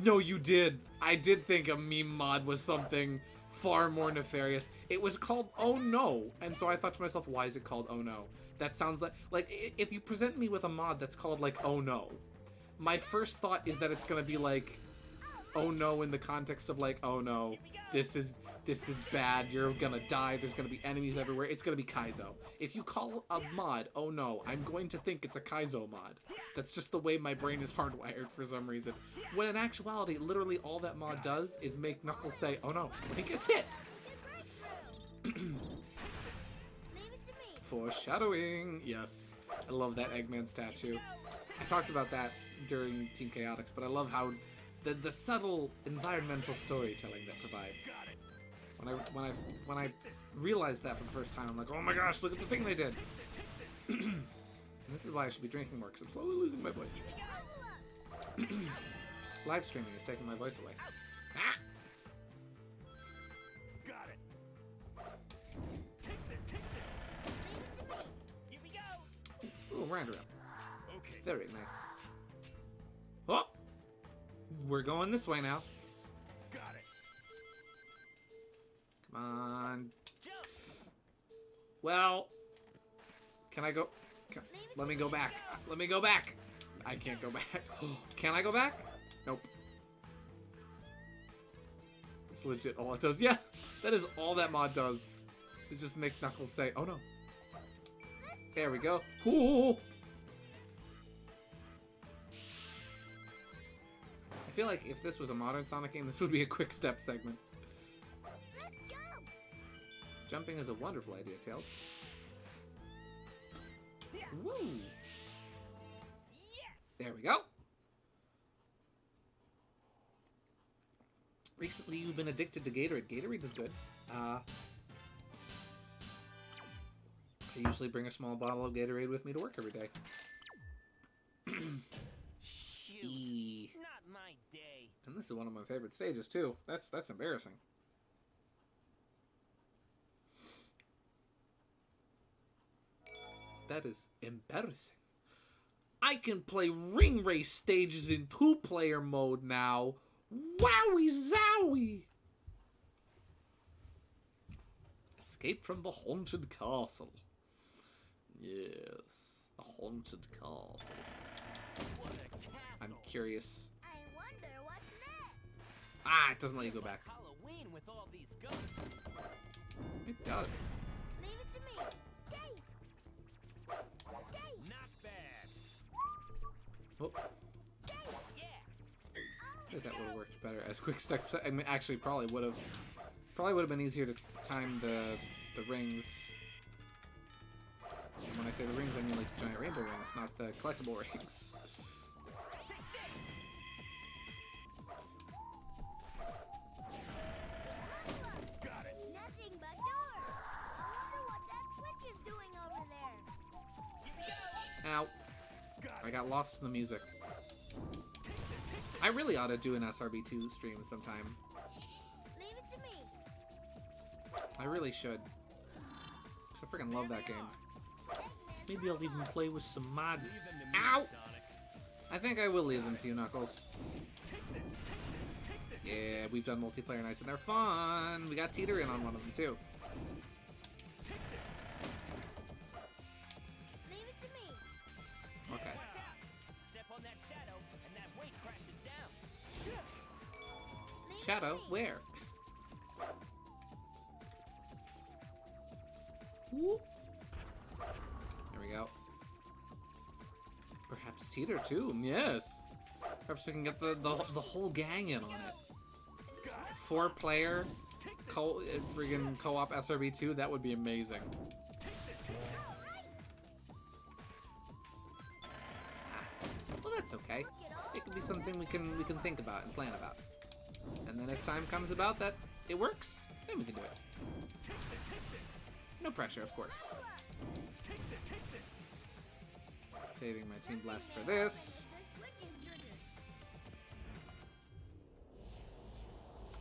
No, you did. I did think a meme mod was something far more nefarious. It was called Oh No, and so I thought to myself, why is it called Oh No? That sounds like if you present me with a mod that's called like Oh No, my first thought is that it's gonna be like, oh no, in the context of like, oh no, this is bad, you're gonna die, there's gonna be enemies everywhere, it's gonna be Kaizo. If you call a mod, oh no, I'm going to think it's a Kaizo mod. That's just the way my brain is hardwired for some reason. When in actuality, literally all that mod does is make Knuckles say, oh no, when he gets hit. Leave it to me. Foreshadowing, yes. I love that Eggman statue. I talked about that during Team Chaotix, but I love how the subtle environmental storytelling that provides. When I realized that for the first time, I'm like, oh my gosh, look at the thing they did. And this is why I should be drinking more, because I'm slowly losing my voice. Live streaming is taking my voice away. Ah! Got it. Here we go. Ooh, round around. Okay. Very nice. Oh! We're going this way now. Got it. Come on. Jump. Well, can I go? Let me go back. Let me go back. I can't go back. Can I go back? Nope. It's legit all it does. Yeah, that is all that mod does. Is just make Knuckles say, oh no. There we go. Ooh. I feel like if this was a modern Sonic game, this would be a quick step segment. Let's go. Jumping is a wonderful idea, Tails. Woo! Yes. There we go. Recently, you've been addicted to Gatorade. Gatorade is good. I usually bring a small bottle of Gatorade with me to work every day. Shoot. E. Not my day. And this is one of my favorite stages too. That's embarrassing. That is embarrassing. I can play ring race stages in 2-player mode now. Wowie zowie! Escape from the haunted castle. Yes, the haunted castle. What a castle. I'm curious. I wonder what's next. Ah, it doesn't let you go back. Halloween with all these guns. It does. Leave it to me. Jay. Jay. Not bad. Oh, Jay. Yeah. I think that would have worked better as quick steps. I mean, actually, probably would have been easier to time the rings. And when I say the rings, I mean like the giant rainbow rings, not the collectible rings. Got it. Nothing but doors. I wonder what that switch is doing over there. Ow. I got lost in the music. I really ought to do an SRB2 stream sometime. Leave it to me. I really should. Cause I freaking love that game. Maybe I'll even play with some mods. Leave them to me, Ow! Sonic. I think I will leave them to you, Knuckles. Yeah, we've done multiplayer nights and they're fun. We got Teeter in on one of them too. Leave it to me. Okay. Watch out. Step on that shadow and that weight crashes down. Leave Shadow, it to me. where? Whoop. There we go. Perhaps Teeter too. Yes. Perhaps we can get the whole gang in on it. 4-player friggin' co-op SRB2. That would be amazing. Well, that's okay. It could be something we can think about and plan about. And then if time comes about that it works, then we can do it. No pressure, of course. Saving my Team Blast for this. The switch is good.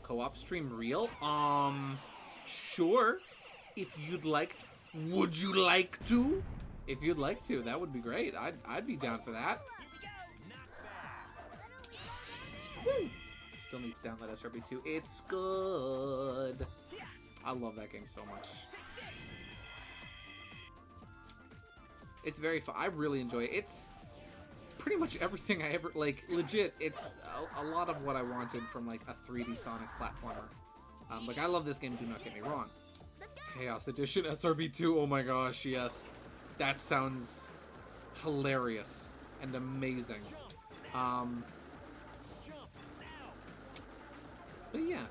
Co-op stream real? Sure. If you'd like. Would you like to? If you'd like to, that would be great. I'd be down for that. Here we go. Not bad. Woo! Still need to download SRB2. It's good. I love that game so much. It's very fun. I really enjoy it. pretty much everything I ever, like, legit, it's a lot of what I wanted from, like, a 3D Sonic platformer. Like, I love this game, do not get me wrong. Chaos Edition SRB2, oh my gosh, yes. That sounds hilarious and amazing. But yeah.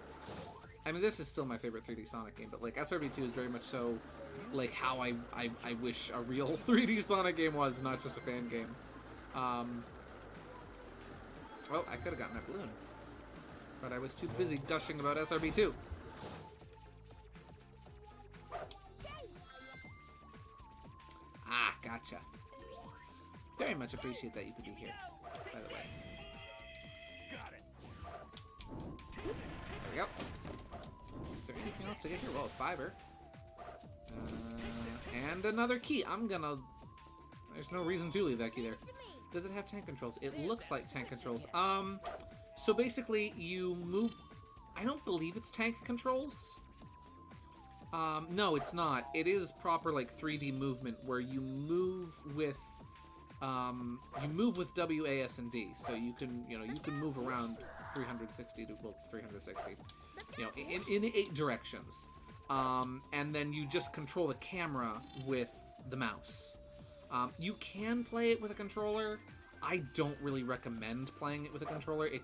I mean, this is still my favorite 3D Sonic game, but, like, SRB2 is very much so, like, how I wish a real 3D Sonic game was, not just a fan game. Well, I could have gotten that balloon, but I was too busy gushing about SRB2. Ah, gotcha. Very much appreciate that you could be here, by the way. Got it. There we go. Is there anything else to get here? Well, a fiver. And another key. There's no reason to leave that key there. Does it have tank controls? It looks like tank controls. So basically you move... I don't believe it's tank controls. No, it's not. It is proper, like, 3D movement where you move with... you move with W, A, S, and D. So you can, you can move around 360 to, well, 360. In 8 directions. And then you just control the camera with the mouse. You can play it with a controller. I don't really recommend playing it with a controller. It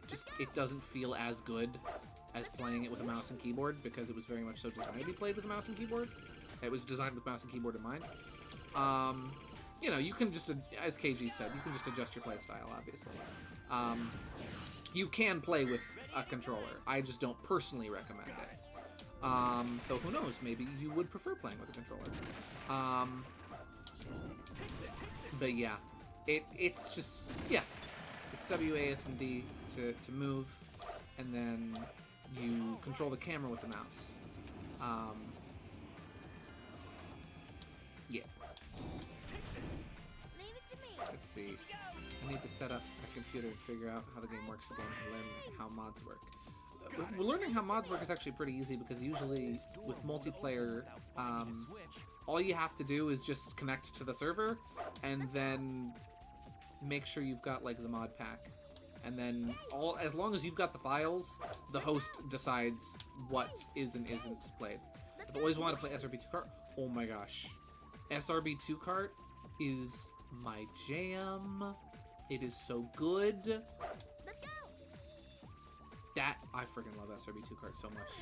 doesn't feel as good as playing it with a mouse and keyboard because it was very much so designed to be played with a mouse and keyboard. It was designed with mouse and keyboard in mind. You can just, as KG said, you can just adjust your playstyle, obviously. You can play with a controller. I just don't personally recommend it. Though who knows, maybe you would prefer playing with a controller. But yeah, it's just, yeah, it's W, A, S, and D to move, and then you control the camera with the mouse. Yeah. Let's see. I need to set up a computer to figure out how the game works again and learn how mods work. Learning how mods work is actually pretty easy because usually with multiplayer, all you have to do is just connect to the server and then make sure you've got, like, the mod pack. And then as long as you've got the files, the host decides what is and isn't played. I've always wanted to play SRB2 Kart. Oh my gosh. SRB2 Kart is my jam. It is so good. I freaking love SRB2 Kart so much.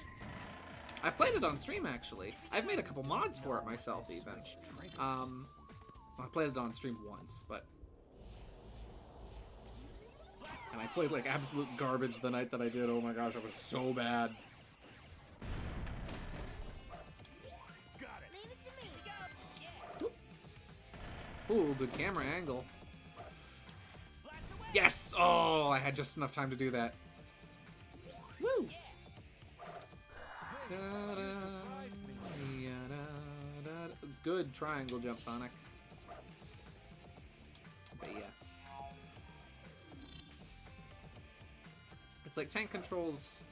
I've played it on stream, actually. I've made a couple mods for it myself, even. I played it on stream once, but... And I played, like, absolute garbage the night that I did. Oh my gosh, it was so bad. Ooh, good camera angle. Yes! Oh, I had just enough time to do that. Woo! Good triangle jump, Sonic. But yeah. It's like tank controls,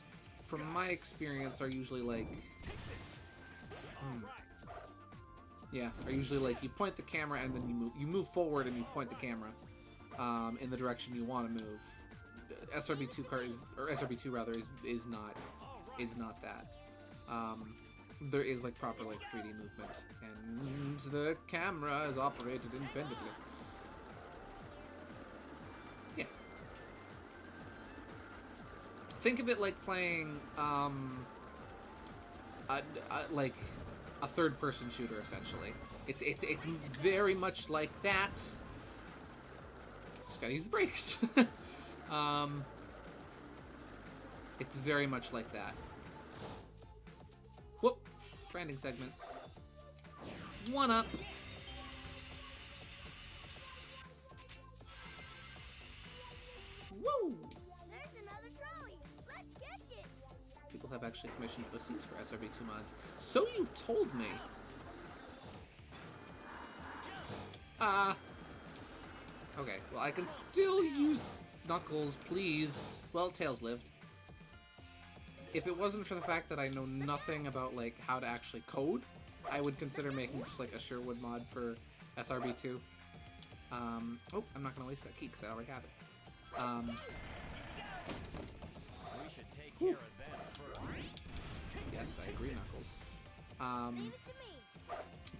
from my experience, are usually like... Yeah, are usually like you point the camera and then you move forward and you point the camera in the direction you want to move. SRB2 Kart or SRB2 rather is not that. There is like proper like 3D movement and the camera is operated independently. Yeah. Think of it like playing like a third-person shooter, essentially. It's very much like that. Just gotta use the brakes. It's very much like that. Whoop! Branding segment. One up. Woo! There's another trolley. Let's catch it. People have actually commissioned OCs for SRB2 mods. So you've told me. Okay, well I can still use Knuckles, please. Well, Tails lived. If it wasn't for the fact that I know nothing about, like, how to actually code, I would consider making just, like, a Sherwood mod for SRB2. Oh, I'm not gonna waste that key because I already have it. We should take care of them first. Yes, I agree, Knuckles. Leave it to me.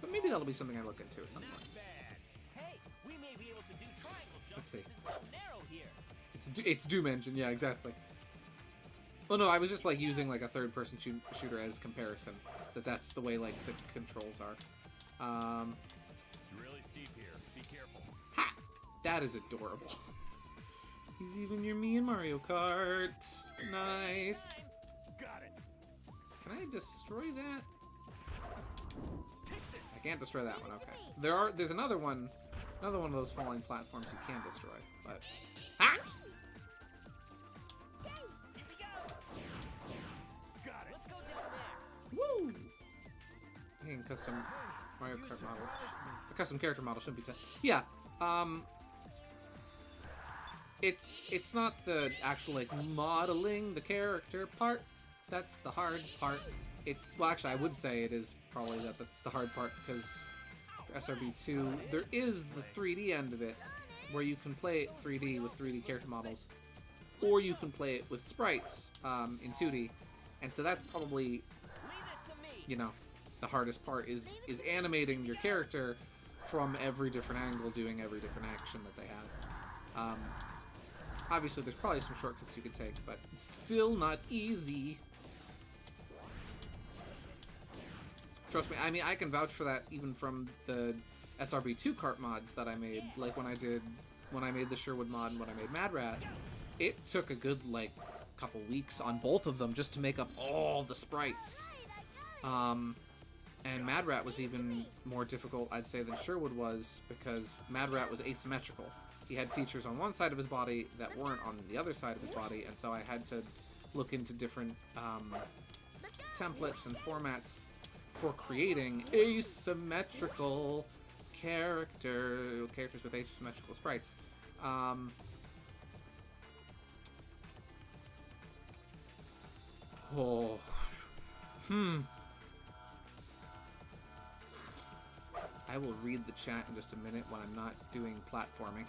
But maybe that'll be something I look into at some point. Bad. Hey, we may be able to do triangle jumps Let's see. since it's so narrow here. It's Doom Engine, yeah, exactly. Oh no, I was just like using like a third-person shooter as comparison. That's the way like the controls are. It's really steep here. Be careful. Ha! That is adorable. He's even your me in Mario Kart. Nice. Got it. Can I destroy that? I can't destroy that one. Okay. There's another one of those falling platforms you can destroy, but ah! Here we go. Got it. Let's go down there. Woo! Hey, custom Mario Kart model. The custom character model shouldn't be. Yeah. It's not the actual like modeling the character part. That's the hard part. Well, actually, I would say it is probably that's the hard part because for SRB2 there is the 3D end of it, where you can play it 3D with 3D character models, or you can play it with sprites in 2D, and so that's probably, Leave this to me. you know, the hardest part is animating your character from every different angle, doing every different action that they have. Obviously, there's probably some shortcuts you could take, but it's still not easy. Trust me, I mean, I can vouch for that even from the SRB2 kart mods that I made. Like when I made the Sherwood mod and when I made Mad Rat, it took a good, like, couple weeks on both of them just to make up all the sprites. And Mad Rat was even more difficult, I'd say, than Sherwood was, because Mad Rat was asymmetrical. He had features on one side of his body that weren't on the other side of his body, and so I had to look into different templates and formats for creating asymmetrical characters with asymmetrical sprites. I will read the chat in just a minute when I'm not doing platforming.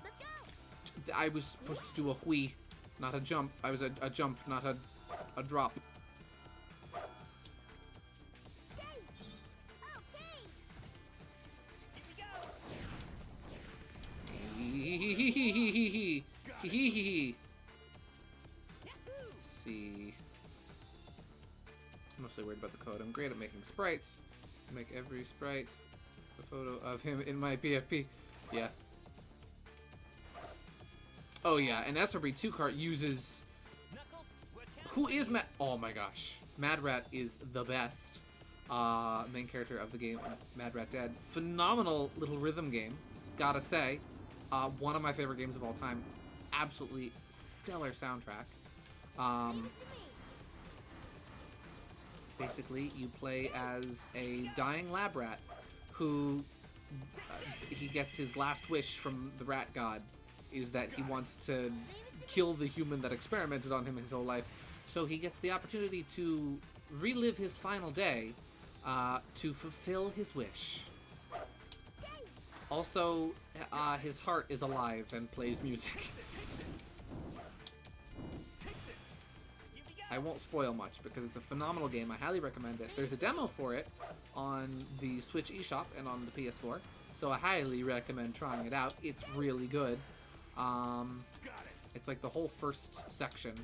Let's go. I was supposed to do a whee, not a jump. I was a jump, not a drop. Okay. Here we go. Let's see. I'm mostly worried about the code. I'm great at making sprites. I make every sprite a photo of him in my PFP. Yeah. Oh yeah, and SRB2 kart uses. Knuckles, we're Who is Mad? Oh my gosh, Mad Rat is the best main character of the game. Mad Rat Dead, phenomenal little rhythm game. Gotta say, one of my favorite games of all time. Absolutely stellar soundtrack. Basically, you play as a dying lab rat who he gets his last wish from the rat god is that he wants to kill the human that experimented on him his whole life. So he gets the opportunity to relive his final day to fulfill his wish. Also, his heart is alive and plays music. I won't spoil much because it's a phenomenal game. I highly recommend it. There's a demo for it on the Switch eShop and on the PS4, so I highly recommend trying it out. It's really good. It's like the whole first section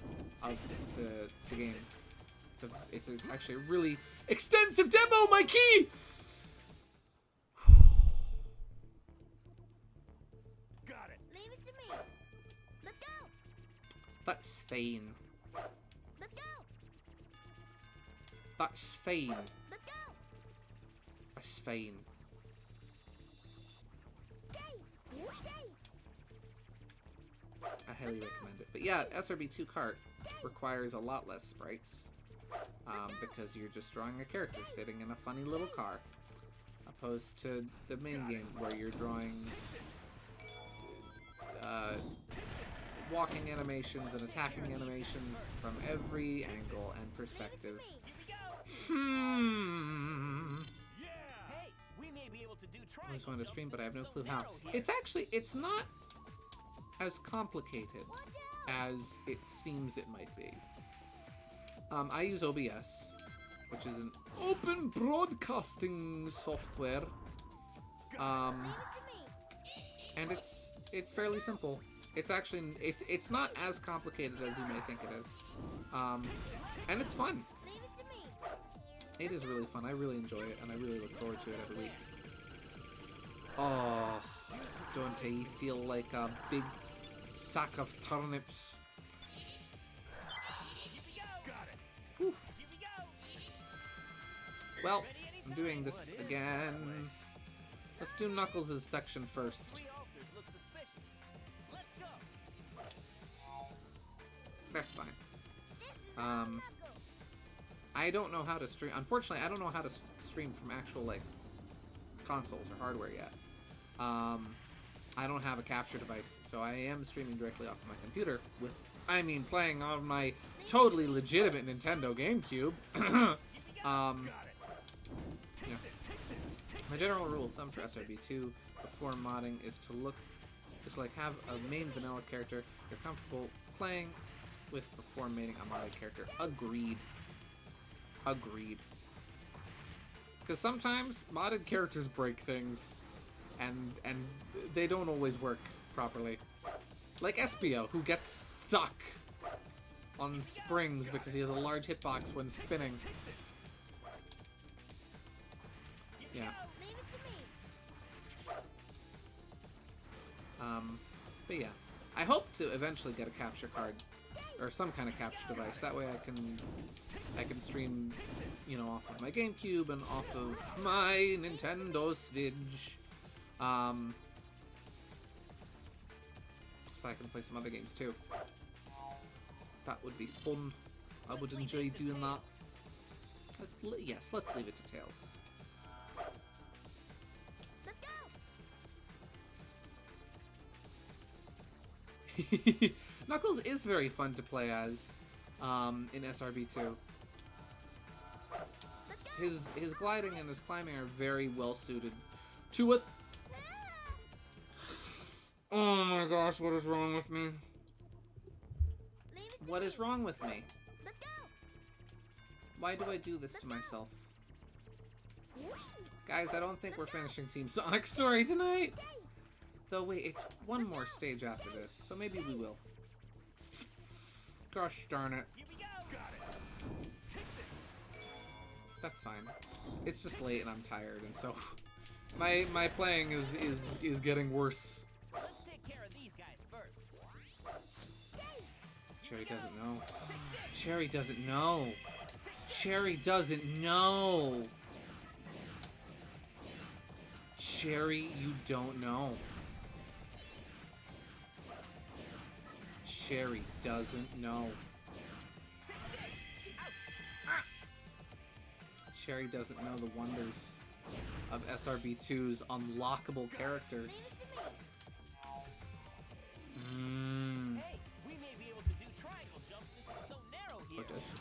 of the game. It's actually a really extensive demo. My key. Got it. Leave it to me. Let's go. That's fine. Let's go. That's fine. Let's go. That's fine. I highly recommend it. But yeah, SRB2 kart requires a lot less sprites because you're just drawing a character sitting in a funny little car, opposed to the main game where you're drawing walking animations and attacking animations from every angle and perspective. Here we go. Hmm. Yeah. Hey, we may be able to to do I always triangle wanted to jumps stream, but I have since no it's clue so how. narrow here. It's not as complicated as it seems it might be. I use OBS, which is an open broadcasting software. And it's fairly simple. It's actually it's not as complicated as you may think it is. And it's fun. It is really fun. I really enjoy it, and I really look forward to it every week. Oh, don't you feel like a big sack of turnips? Here we go. Got it. Here we go. Well, I'm doing this again. Let's do Knuckles' section first. Three altars look suspicious. Let's go. That's fine. I don't know how to stream. Unfortunately, I don't know how to stream from actual like consoles or hardware yet. I don't have a capture device, so I am streaming directly off of my computer. Playing on my totally legitimate Nintendo GameCube. Yeah. My general rule of thumb for SRB2 before modding is to have a main vanilla character you're comfortable playing with before making a modded character. Agreed. Because sometimes modded characters break things, and they don't always work properly. Like Espio, who gets stuck on springs because he has a large hitbox when spinning. Yeah. But yeah, I hope to eventually get a capture card or some kind of capture device. That way I can stream, off of my GameCube and off of my Nintendo Switch. So I can play some other games too. That would be fun. I would enjoy doing that. Yes, let's leave it to Tails. Knuckles is very fun to play as in SRB2. His gliding and his climbing are very well suited to it. Oh my gosh, what is wrong with me? What is wrong with me? Why do I do this to myself? Guys, I don't think we're finishing Team Sonic Story tonight. Though, wait, it's one more stage after this, so maybe we will. Gosh darn it. Here we go. Got it. That's fine. It's just late and I'm tired, and so my playing is getting worse. Let's take care of these guys first. Cherry doesn't know. Cherry doesn't know. Cherry doesn't know. Cherry, you don't know. Cherry doesn't know. Cherry doesn't know the wonders of SRB2's unlockable characters. Hey, we may be able to do triangle jumps since it's so narrow here. Or does she?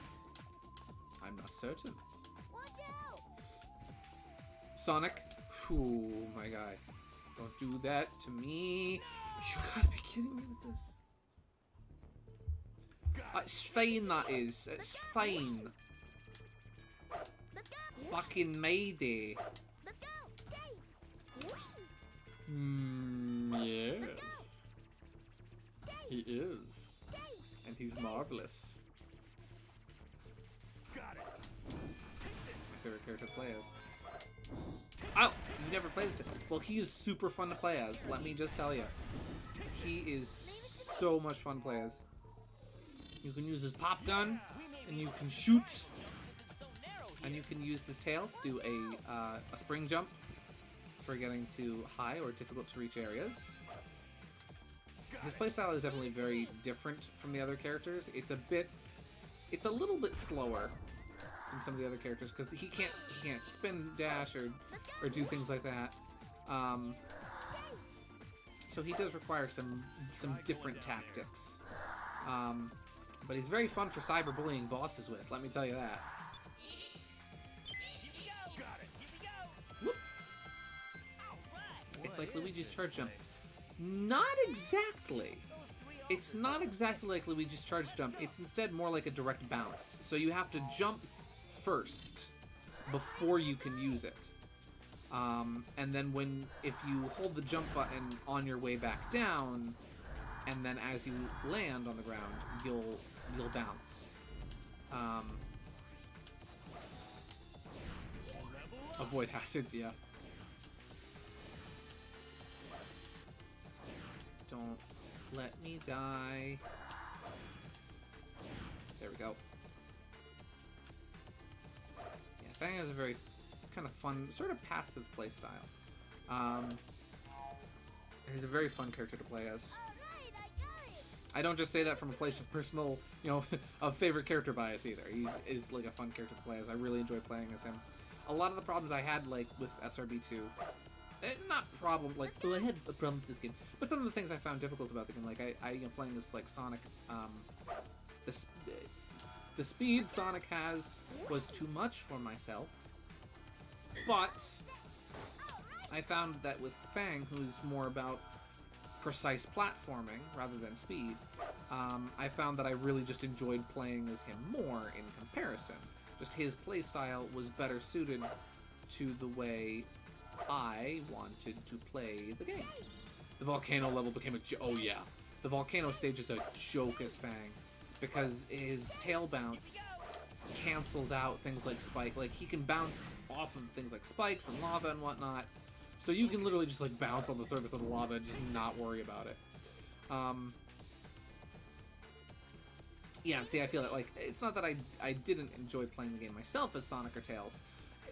I'm not certain. Sonic, ooh, my guy. Don't do that to me. You gotta be kidding me with this. It's fine, that is. It's fine. Back in my day. Yes. He is. And he's marvelous. Got it. My favorite character to play as. Oh! You've never played this. Well, he is super fun to play as. Let me just tell you. He is so much fun to play as. You can use his pop gun, and you can shoot, and you can use his tail to do a spring jump for getting to high or difficult to reach areas. His playstyle is definitely very different from the other characters. It's a little bit slower than some of the other characters because he can't spin dash or do things like that. So he does require some different tactics. But he's very fun for cyberbullying bosses with, let me tell you that. Here we go. Got it. Here we go. Whoop. It's like Luigi's Charge Jump. Not exactly. It's not exactly like Luigi's Charge Jump. It's instead more like a direct bounce. So you have to jump first before you can use it. And then if you hold the jump button on your way back down, and then as you land on the ground, you'll bounce. Avoid hazards, yeah. Don't let me die. There we go. Yeah, Fang has a very kind of fun, sort of passive playstyle. He's a very fun character to play as. I don't just say that from a place of personal, of favorite character bias either. He's like a fun character to play as. I really enjoy playing as him. A lot of the problems I had, like, with SRB2, not problem, like, I had a problem with this game, but some of the things I found difficult about the game, like, I playing this, like, Sonic, the speed Sonic has was too much for myself, but I found that with Fang, who's more about precise platforming rather than speed, I found that I really just enjoyed playing as him more in comparison. Just his playstyle was better suited to the way I wanted to play the game. The volcano level became a oh yeah. The volcano stage is a joke as Fang, because his tail bounce cancels out things like spike. Like, he can bounce off of things like spikes and lava and whatnot, so you can literally just like bounce on the surface of the lava and just not worry about it. Yeah, see, I feel that, like, it's not that I didn't enjoy playing the game myself as Sonic or Tails.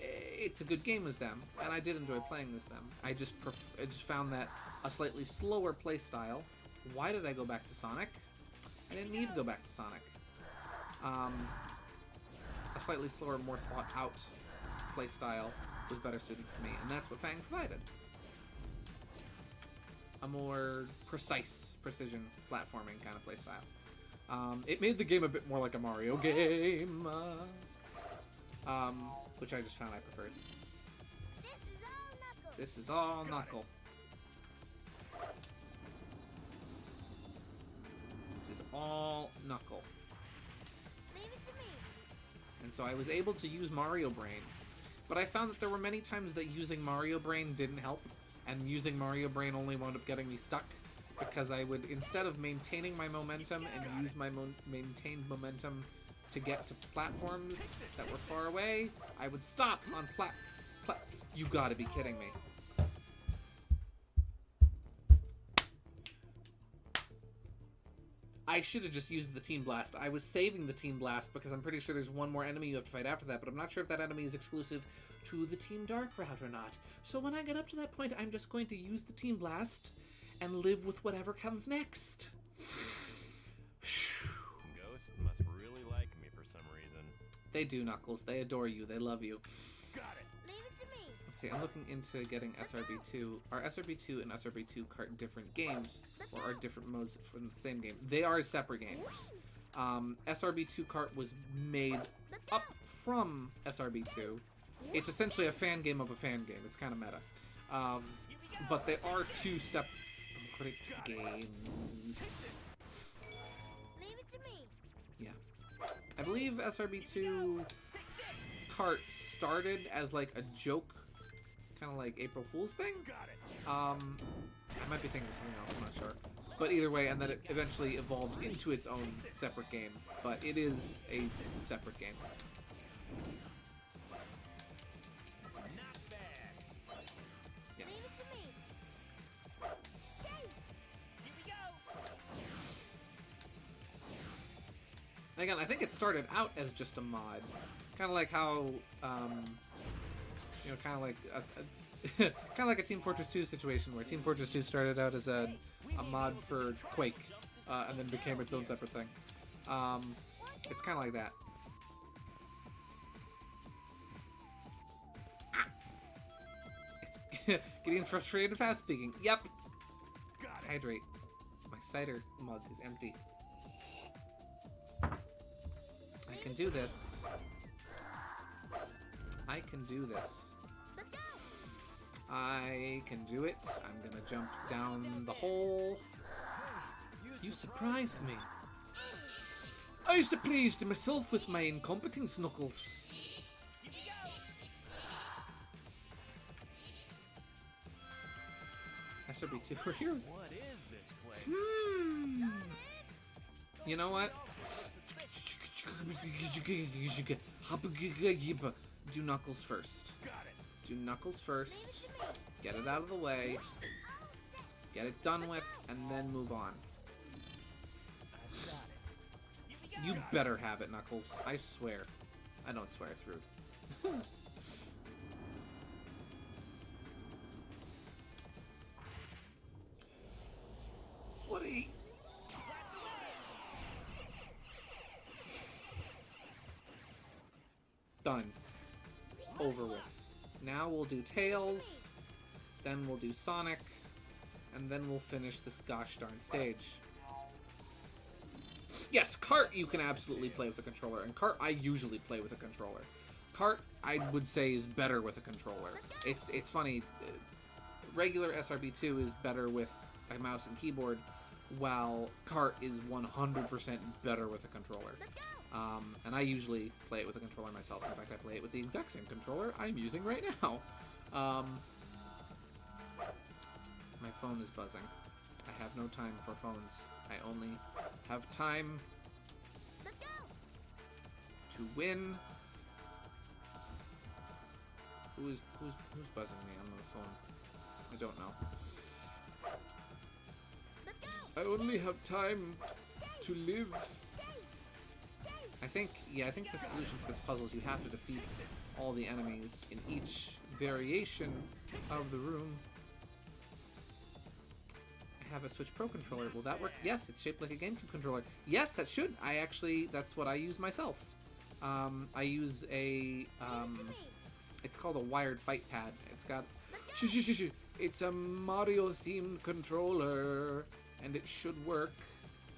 It's a good game as them, and I did enjoy playing as them. I just found that a slightly slower play style. Why did I go back to Sonic? I didn't need to go back to Sonic. A slightly slower, more thought-out play style was better suited for me, and that's what Fang provided. A more precision platforming kind of play style. It made the game a bit more like a Mario game, which I just found I preferred. This is all Knuckle. This is all Knuckle. And so I was able to use Mario Brain, but I found that there were many times that using Mario Brain didn't help, and using Mario Brain only wound up getting me stuck. Because I would, instead of maintaining my momentum and use my maintained momentum to get to platforms that were far away, I would stop on You gotta be kidding me. I should have just used the Team Blast. I was saving the Team Blast because I'm pretty sure there's one more enemy you have to fight after that, but I'm not sure if that enemy is exclusive to the Team Dark route or not. So when I get up to that point, I'm just going to use the Team Blast and live with whatever comes next. Ghost must really like me for some reason. They do, Knuckles. They adore you. They love you. Got it. Leave it to me. Let's see, I'm looking into getting SRB2. Are SRB2 and SRB2 Kart different games? Or are different modes from the same game? They are separate games. SRB2 Kart was made up from SRB2. It's essentially a fan game of a fan game. It's kind of meta. But they are two separate games. Leave it to me. Yeah. I believe SRB2 Kart started as like a joke, kind of like April Fool's thing. I might be thinking of something else, I'm not sure. But either way, and then it eventually evolved into its own separate game. But it is a separate game. Yeah. Leave it to me. Again, I think it started out as just a mod, kind of like how, kind of like kind of like a Team Fortress 2 situation, where Team Fortress 2 started out as a mod for Quake, and then became its own separate thing. It's kind of like that. Gideon's frustrated and fast speaking. Yep. Hydrate. My cider mug is empty. I can do this. I can do this. Let's I can do it. I'm gonna jump down the hole. You surprised me. I surprised myself with my incompetence, Knuckles. SRB2 for heroes. What is this place? You know what? Do Knuckles first. Got it. Do Knuckles first. Get it out of the way. Get it done with, and then move on. You better have it, Knuckles. I swear. I don't swear, it's rude. Woody! Done. Over with. Now we'll do Tails, then we'll do Sonic, and then we'll finish this gosh darn stage. Yes, Kart you can absolutely play with a controller, and Kart I usually play with a controller. Kart I would say is better with a controller. It's funny, regular SRB2 is better with a mouse and keyboard, while Kart is 100% better with a controller. And I usually play it with a controller myself. In fact, I play it with the exact same controller I'm using right now. My phone is buzzing. I have no time for phones. I only have time to win. Who's buzzing me on the phone? I don't know. I only have time to live. I think the solution for this puzzle is you have to defeat all the enemies in each variation of the room. I have a Switch Pro controller. Will that work? Yes, it's shaped like a GameCube controller. Yes, that should. That's what I use myself. I use a, it's called a wired fight pad. It's got, it's a Mario-themed controller, and it should work,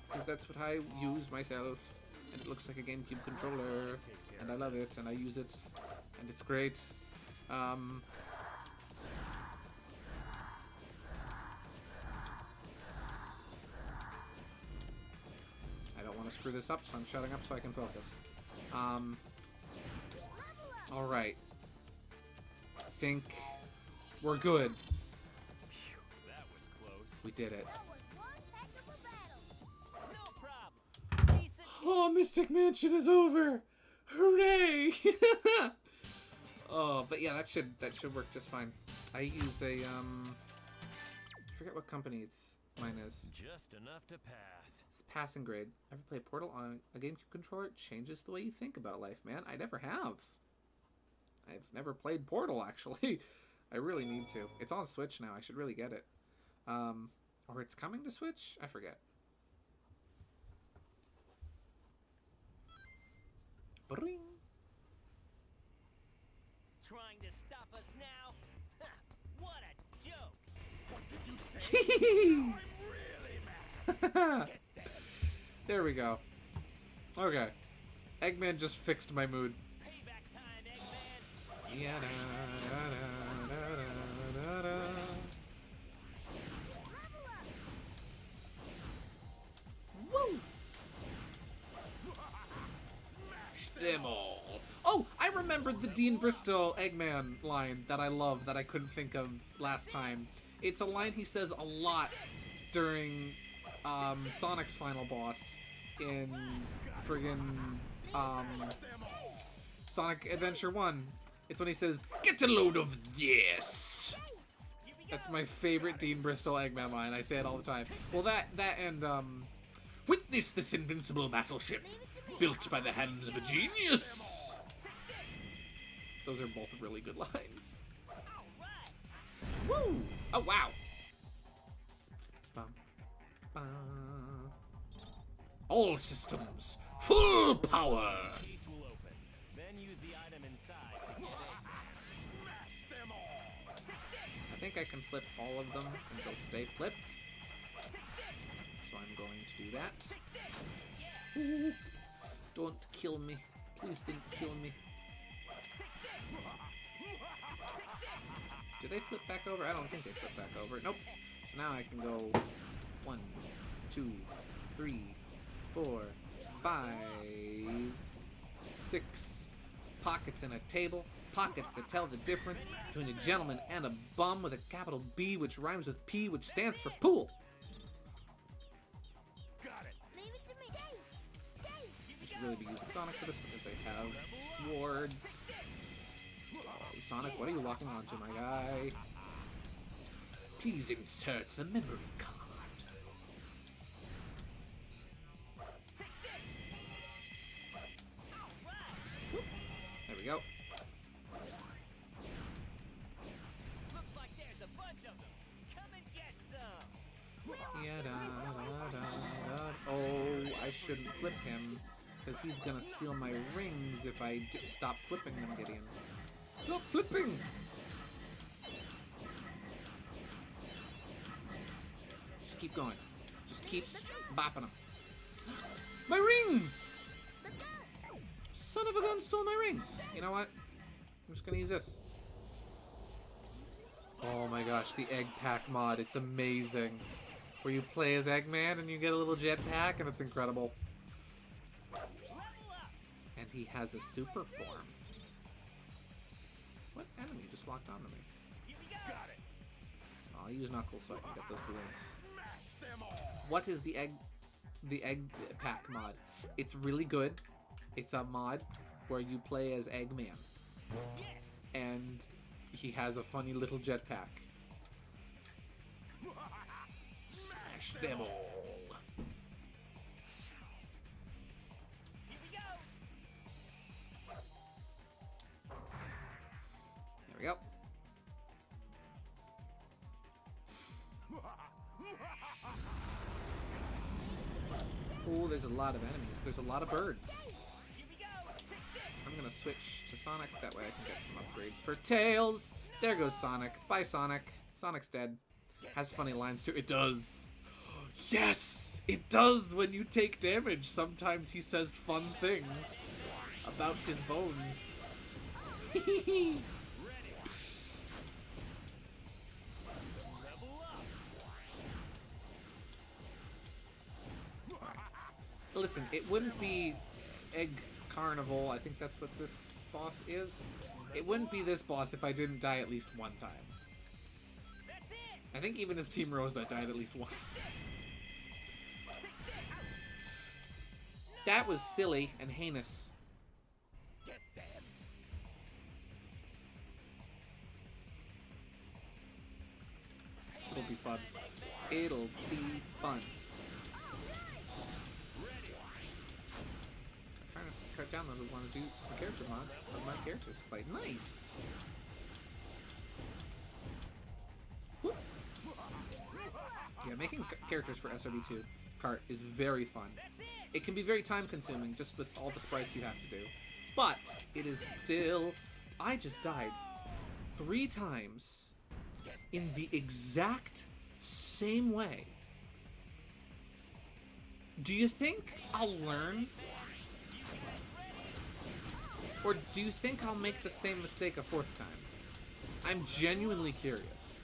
because that's what I use myself. And it looks like a GameCube controller, and I love it, and I use it, and it's great. I don't want to screw this up, so I'm shutting up so I can focus. Alright. I think we're good. That was close. We did it. No problem. Decent. Oh, Mystic Mansion is over! Hooray! Oh, but yeah, that should work just fine. I use a I forget what company mine is. Just enough to pass. It's passing grade. Ever play Portal on a GameCube controller? It changes the way you think about life, man. I never have. I've never played Portal, actually. I really need to. It's on Switch now. I should really get it. Or it's coming to Switch? I forget. Bring. Trying to stop us now? Ha, what a joke! There we go. Okay. Eggman just fixed my mood. Payback time, Eggman! Yeah, Woo! Them all. Oh, I remembered the Dean Bristol Eggman line that I love that I couldn't think of last time. It's a line he says a lot during Sonic's final boss in friggin' Sonic Adventure 1. It's when he says, "Get a load of this!" That's my favorite Dean Bristol Eggman line. I say it all the time. Well, that and, "Witness this invincible battleship, built by the hands of a genius!" Those are both really good lines. Woo! Oh, wow! Bum, bum. All systems, full power! Case will open. Then use the item inside to get Smash them all! I think I can flip all of them and they'll stay flipped. So I'm going to do that. Ooh. Don't kill me. Please don't kill me. Did they flip back over? I don't think they flip back over. Nope. So now I can go 1, 2, 3, 4, 5, 6 pockets in a table. Pockets that tell the difference between a gentleman and a bum with a capital B, which rhymes with P, which stands for pool. Leave it to me. Dave! Dave! I should really be using Sonic for this because they have swords. Oh, Sonic, what are you locking onto, my guy? Please insert the memory card. There we go. Looks like there's a bunch of them. Come and get some. Yeah, da, da, da, da. Oh, I shouldn't flip him because he's gonna steal my rings if I stop flipping them, Gideon. Stop flipping! Just keep going. Just keep bopping them. My rings! Son of a gun stole my rings. You know what? I'm just gonna use this. Oh my gosh, the egg pack mod. It's amazing. Where you play as Eggman and you get a little jetpack and it's incredible. And he has a super form. What enemy just locked onto me? Here we go. I'll use Knuckles so I can get those balloons. What is the egg pack mod? It's really good. It's a mod where you play as Eggman. Yes. And he has a funny little jetpack. Smash them all. Here we go. There we go. Oh, there's a lot of enemies. There's a lot of birds. Here we go. Take this. I'm gonna switch to Sonic. That way I can get some upgrades for Tails. There goes Sonic. Bye, Sonic. Sonic's dead. Has funny lines too. It does. Yes! It does when you take damage. Sometimes he says fun things about his bones. Ready. Level up. Listen, it wouldn't be Egg Carnival. I think that's what this boss is. It wouldn't be this boss if I didn't die at least one time. That's it. I think even as Team Rosa died at least once. That was silly and heinous. It'll be fun. It'll be fun. I'm trying to cut down on the want to do some character mods of my characters to play. Nice! Whoop. Yeah, making characters for SRB2 Kart is very fun. It can be very time consuming just with all the sprites you have to do. But it is still... I just died 3 times in the exact same way. Do you think I'll learn? Or do you think I'll make the same mistake a 4th time? I'm genuinely curious.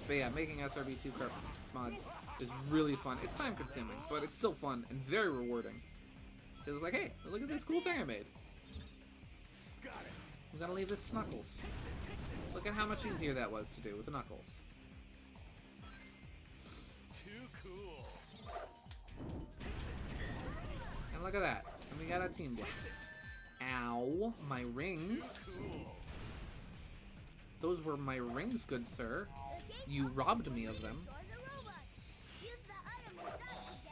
But yeah, making SRB2 Kart mods is really fun. It's time consuming, but it's still fun and very rewarding. It's like, hey, look at this cool thing I made. I'm gonna leave this to Knuckles. Look at how much easier that was to do with Knuckles. Too cool. And look at that. And we got a Team Blast. Ow, my rings. Those were my rings, good sir. You robbed me of them.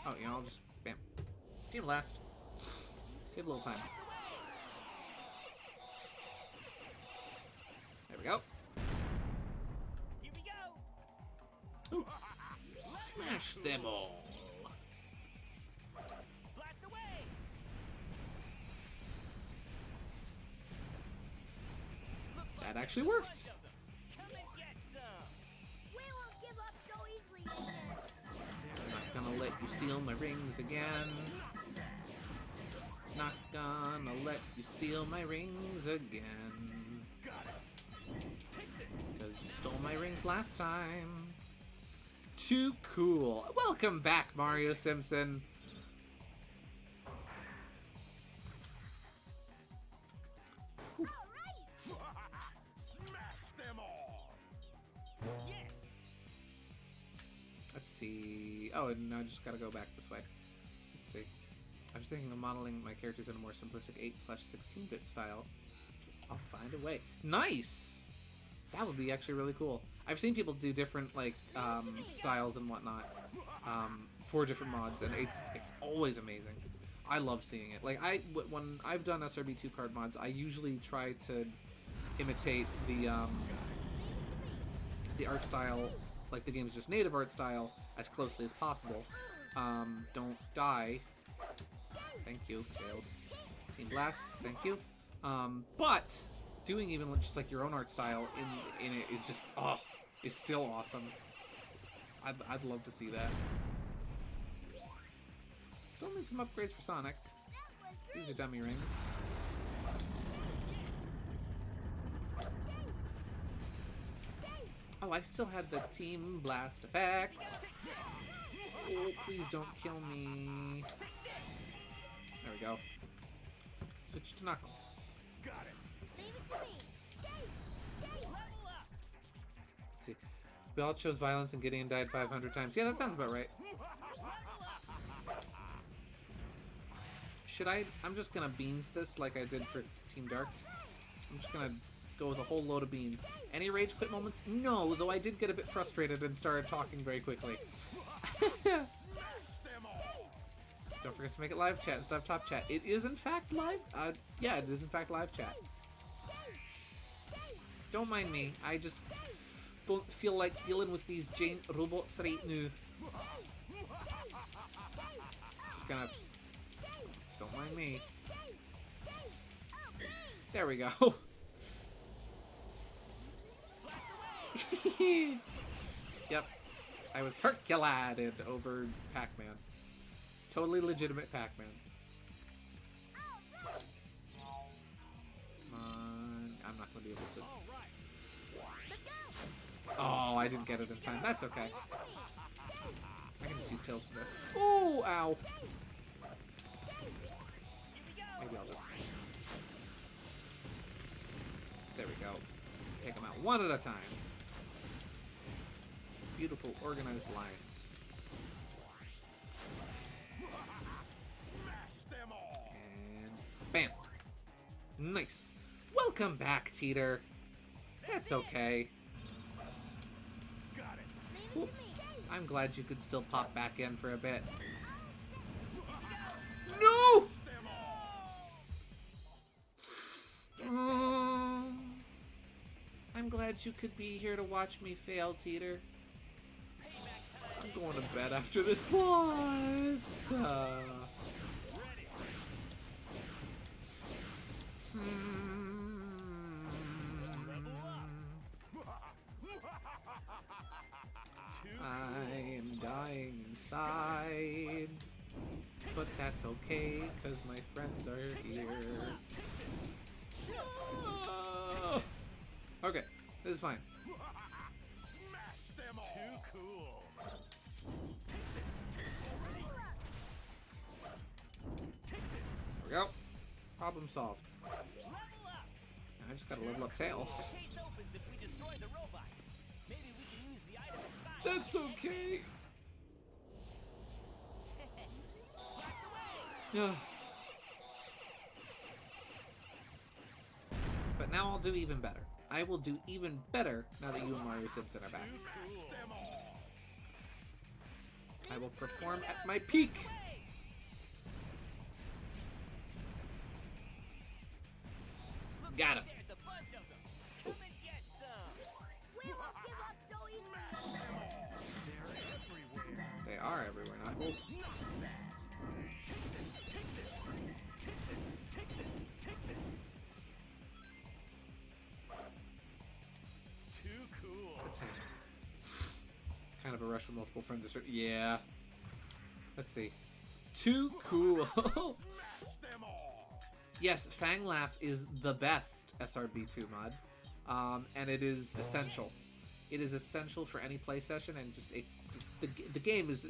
Oh, yeah, I'll just, bam. Team Blast. Save a little time. There we go. Here we go. Ooh. Smash them all. Blast away. Looks like That actually there's a worked. bunch of them. Come and get some. We won't give up so easily, mister. Not gonna let you steal my rings again. Not gonna let you steal my rings again. Stole my rings last time. Too cool. Welcome back, Mario Simpson. Smash them all. Yes. Let's see. Oh, and now I just gotta go back this way. Let's see. I was thinking of modeling my characters in a more simplistic 8/16-bit style. I'll find a way. Nice! That would be actually really cool. I've seen people do different, like, styles and whatnot for different mods, and it's always amazing. I love seeing it. Like, when I've done SRB2 card mods, I usually try to imitate the art style, like the game's just native art style, as closely as possible. Don't die. Thank you, Tails. Team Blast, thank you. But doing even just like your own art style in it is just, oh, it's still awesome. I'd love to see that. Still need some upgrades for Sonic. These are dummy rings. Oh, I still had the Team Blast effect. Oh, please don't kill me. There we go. Switch to Knuckles. Got it. Let's see. We all chose violence and Gideon died 500 times. Yeah, that sounds about right. Should I? I'm just gonna beans this like I did for Team Dark. I'm just gonna go with a whole load of beans. Any rage quit moments? No, though I did get a bit frustrated and started talking very quickly. Don't forget to make it live chat instead of top chat. It is in fact live? Yeah, it is in fact live chat. Don't mind me. I just don't feel like dealing with these giant robots right now. Just gonna... Don't mind me. There we go. Yep. I was Herculaded over Pac-Man. Totally legitimate Pac-Man. Come on. I'm not going to be able to... Oh, I didn't get it in time. That's okay. I can just use Tails for this. Oh, ow. Maybe I'll just... There we go. Take them out one at a time. Beautiful, organized lines. And bam! Nice. Welcome back, Teeter. That's okay. Cool. I'm glad you could still pop back in for a bit. No! I'm glad you could be here to watch me fail, Teeter. I'm going to bed after this boss. I am dying inside, but that's okay, because my friends are here. Okay, this is fine. Too cool. There we go. Problem solved. I just gotta level up Tails. Case opens if we destroy the robots. Maybe we can use the item inside. That's okay. Yeah. But now I'll do even better. I will do even better now that you and Mario Simpson are back. I will perform at my peak. Got him. There's a bunch of them. Come and get some. We won't give up so easily. They are everywhere, Knuckles. Too cool. That's him. Kind of a rush with multiple friends. Yeah. Let's see. Too cool. Yes, Fang Laugh is the best SRB2 mod, and it is essential. It is essential for any play session, and it's just the game is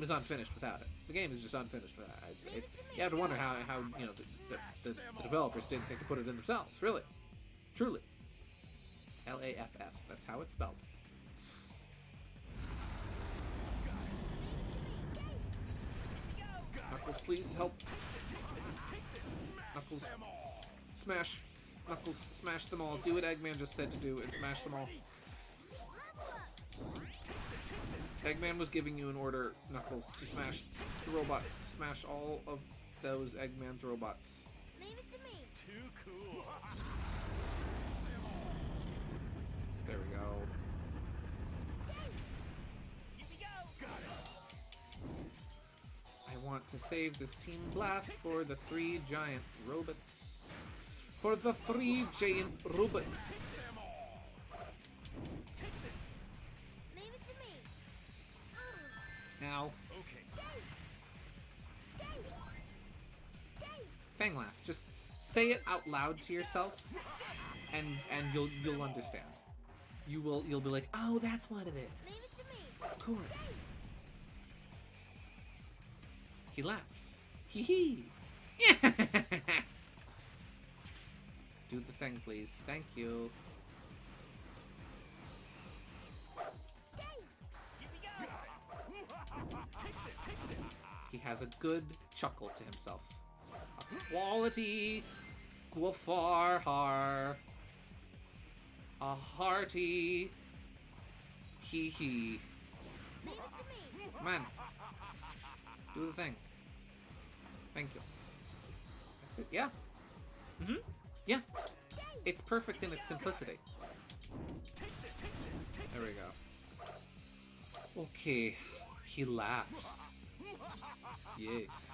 unfinished without it. The game is just unfinished without it. You have to wonder how the developers didn't think to put it in themselves. Really, truly. Laff. That's how it's spelled. Knuckles, please help. Knuckles, smash. Knuckles, smash them all. Do what Eggman just said to do and smash them all. Eggman was giving you an order, Knuckles, to smash the robots. To smash all of those Eggman's robots. Leave it to me. Too cool. There we go. Here we go. I want to save this Team Blast for the 3 giant robots. For the 3 giant robots. Leave it to me. Now, Okay. Fang laugh. Just say it out loud to yourself, and you'll understand. You'll be like, oh, that's what it is. Leave it to me. Of course. He laughs. Hee hee. Yeah. Do the thing, please. Thank you. Here we go. He has a good chuckle to himself. A quality Guafarhar. A hearty hee hee. Leave it to me. Come on. Do the thing. Thank you. That's it. Yeah. Mm-hmm. Yeah. It's perfect in its simplicity. There we go. Okay. He laughs. Yes.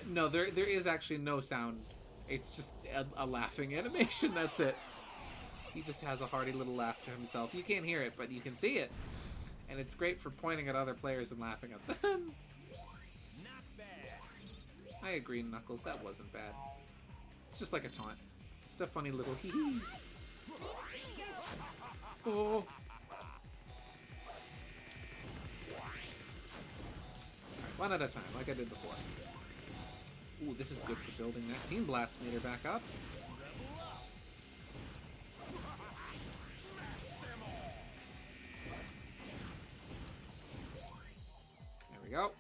No, there is actually no sound. It's just a laughing animation, that's it. He just has a hearty little laugh to himself. You can't hear it, but you can see it. And it's great for pointing at other players and laughing at them. Not bad. I agree, Knuckles, that wasn't bad. It's just like a taunt. It's just a funny little hee hee. Oh. Alright, one at a time, like I did before. Ooh, this is good for building that Team Blast meter back up. There we go.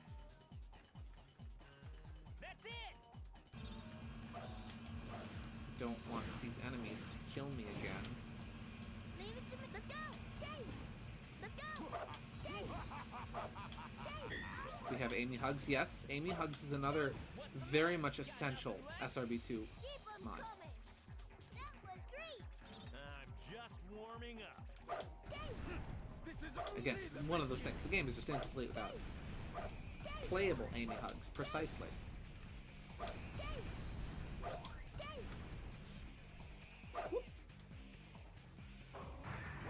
That's it. Don't want these enemies to kill me again. Leave it to me. Let's go. Dave. Let's go. Dave. Dave. We have Amy Hugs. Yes, Amy Hugs is another very much essential SRB2 Keep 'em mod. coming. That was great. I'm just warming up. Again, one of those things. The game is just incomplete without it. Playable Amy Hugs, precisely. There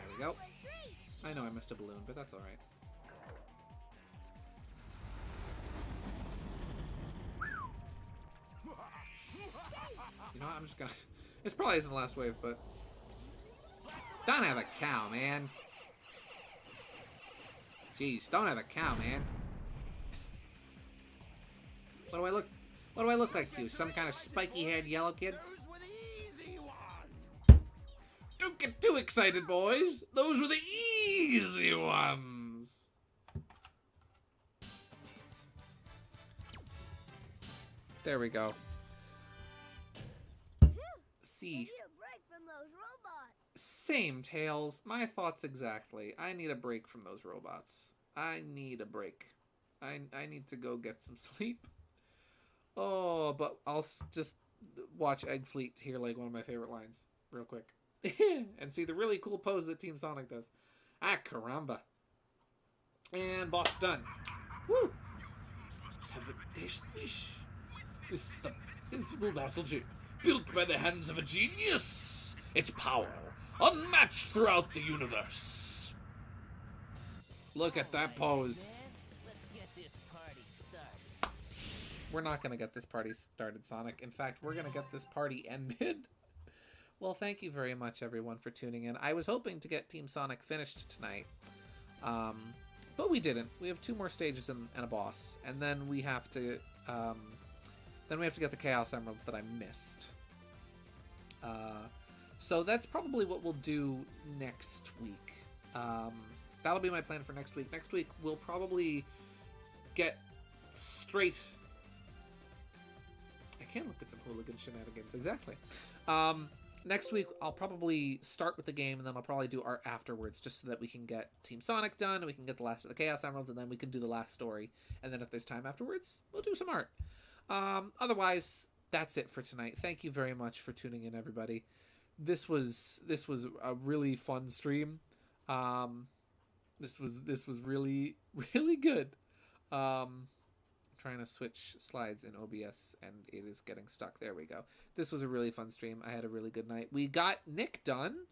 we go. I know I missed a balloon, but that's alright. You know what, I'm just gonna... This probably isn't the last wave, but... Don't have a cow, man. Jeez, don't have a cow, man. What do I look like to you? Some kind of spiky-haired yellow kid? Don't get too excited, boys. Those were the easy ones. There we go. See. Need a break from those robots. Same, Tails. My thoughts exactly. I need a break from those robots. I need a break. I need to go get some sleep. Oh, but I'll just watch Egg Fleet hear like one of my favorite lines real quick. And see the really cool pose that Team Sonic does. Ah, caramba. And boss done. Woo! This is the Invincible Battle Jeep, built by the hands of a genius. Its power unmatched throughout the universe. Look at that pose. Let's get this party started. We're not gonna get this party started, Sonic. In fact, we're gonna get this party ended. Well, thank you very much, everyone, for tuning in. I was hoping to get Team Sonic finished tonight, but we didn't. We have 2 more stages and a boss, and then we have to get the Chaos Emeralds that I missed. So that's probably what we'll do next week. That'll be my plan for next week. Next week, we'll probably get straight... I can look at some hooligan shenanigans, exactly. Next week, I'll probably start with the game, and then I'll probably do art afterwards, just so that we can get Team Sonic done, and we can get the last of the Chaos Emeralds, and then we can do the last story. And then if there's time afterwards, we'll do some art. Otherwise, that's it for tonight. Thank you very much for tuning in, everybody. This was a really fun stream. This was really, really good. Trying to switch slides in OBS, and it is getting stuck. There we go. This was a really fun stream. I had a really good night. We got Nick done,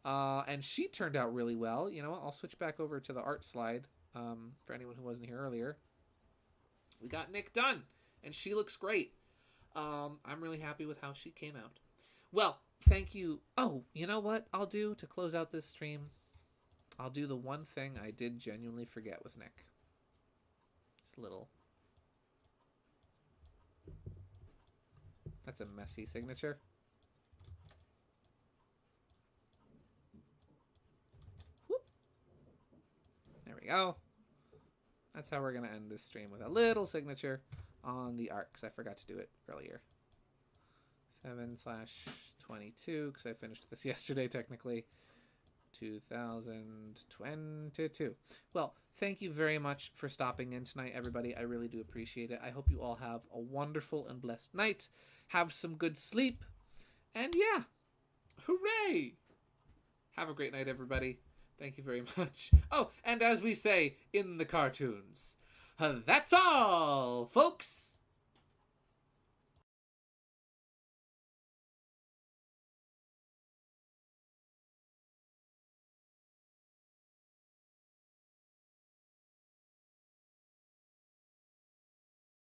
and she turned out really well. You know what? I'll switch back over to the art slide for anyone who wasn't here earlier. We got Nick done, and she looks great. I'm really happy with how she came out. Well, thank you. Oh, you know what I'll do to close out this stream? I'll do the one thing I did genuinely forget with Nick. It's a little... That's a messy signature. Whoop. There we go. That's how we're going to end this stream, with a little signature on the art, because I forgot to do it earlier. 7/22, because I finished this yesterday, technically. 2022. Well, thank you very much for stopping in tonight, everybody. I really do appreciate it. I hope you all have a wonderful and blessed night. Have some good sleep. And yeah, hooray! Have a great night, everybody. Thank you very much. Oh, and as we say in the cartoons, that's all, folks!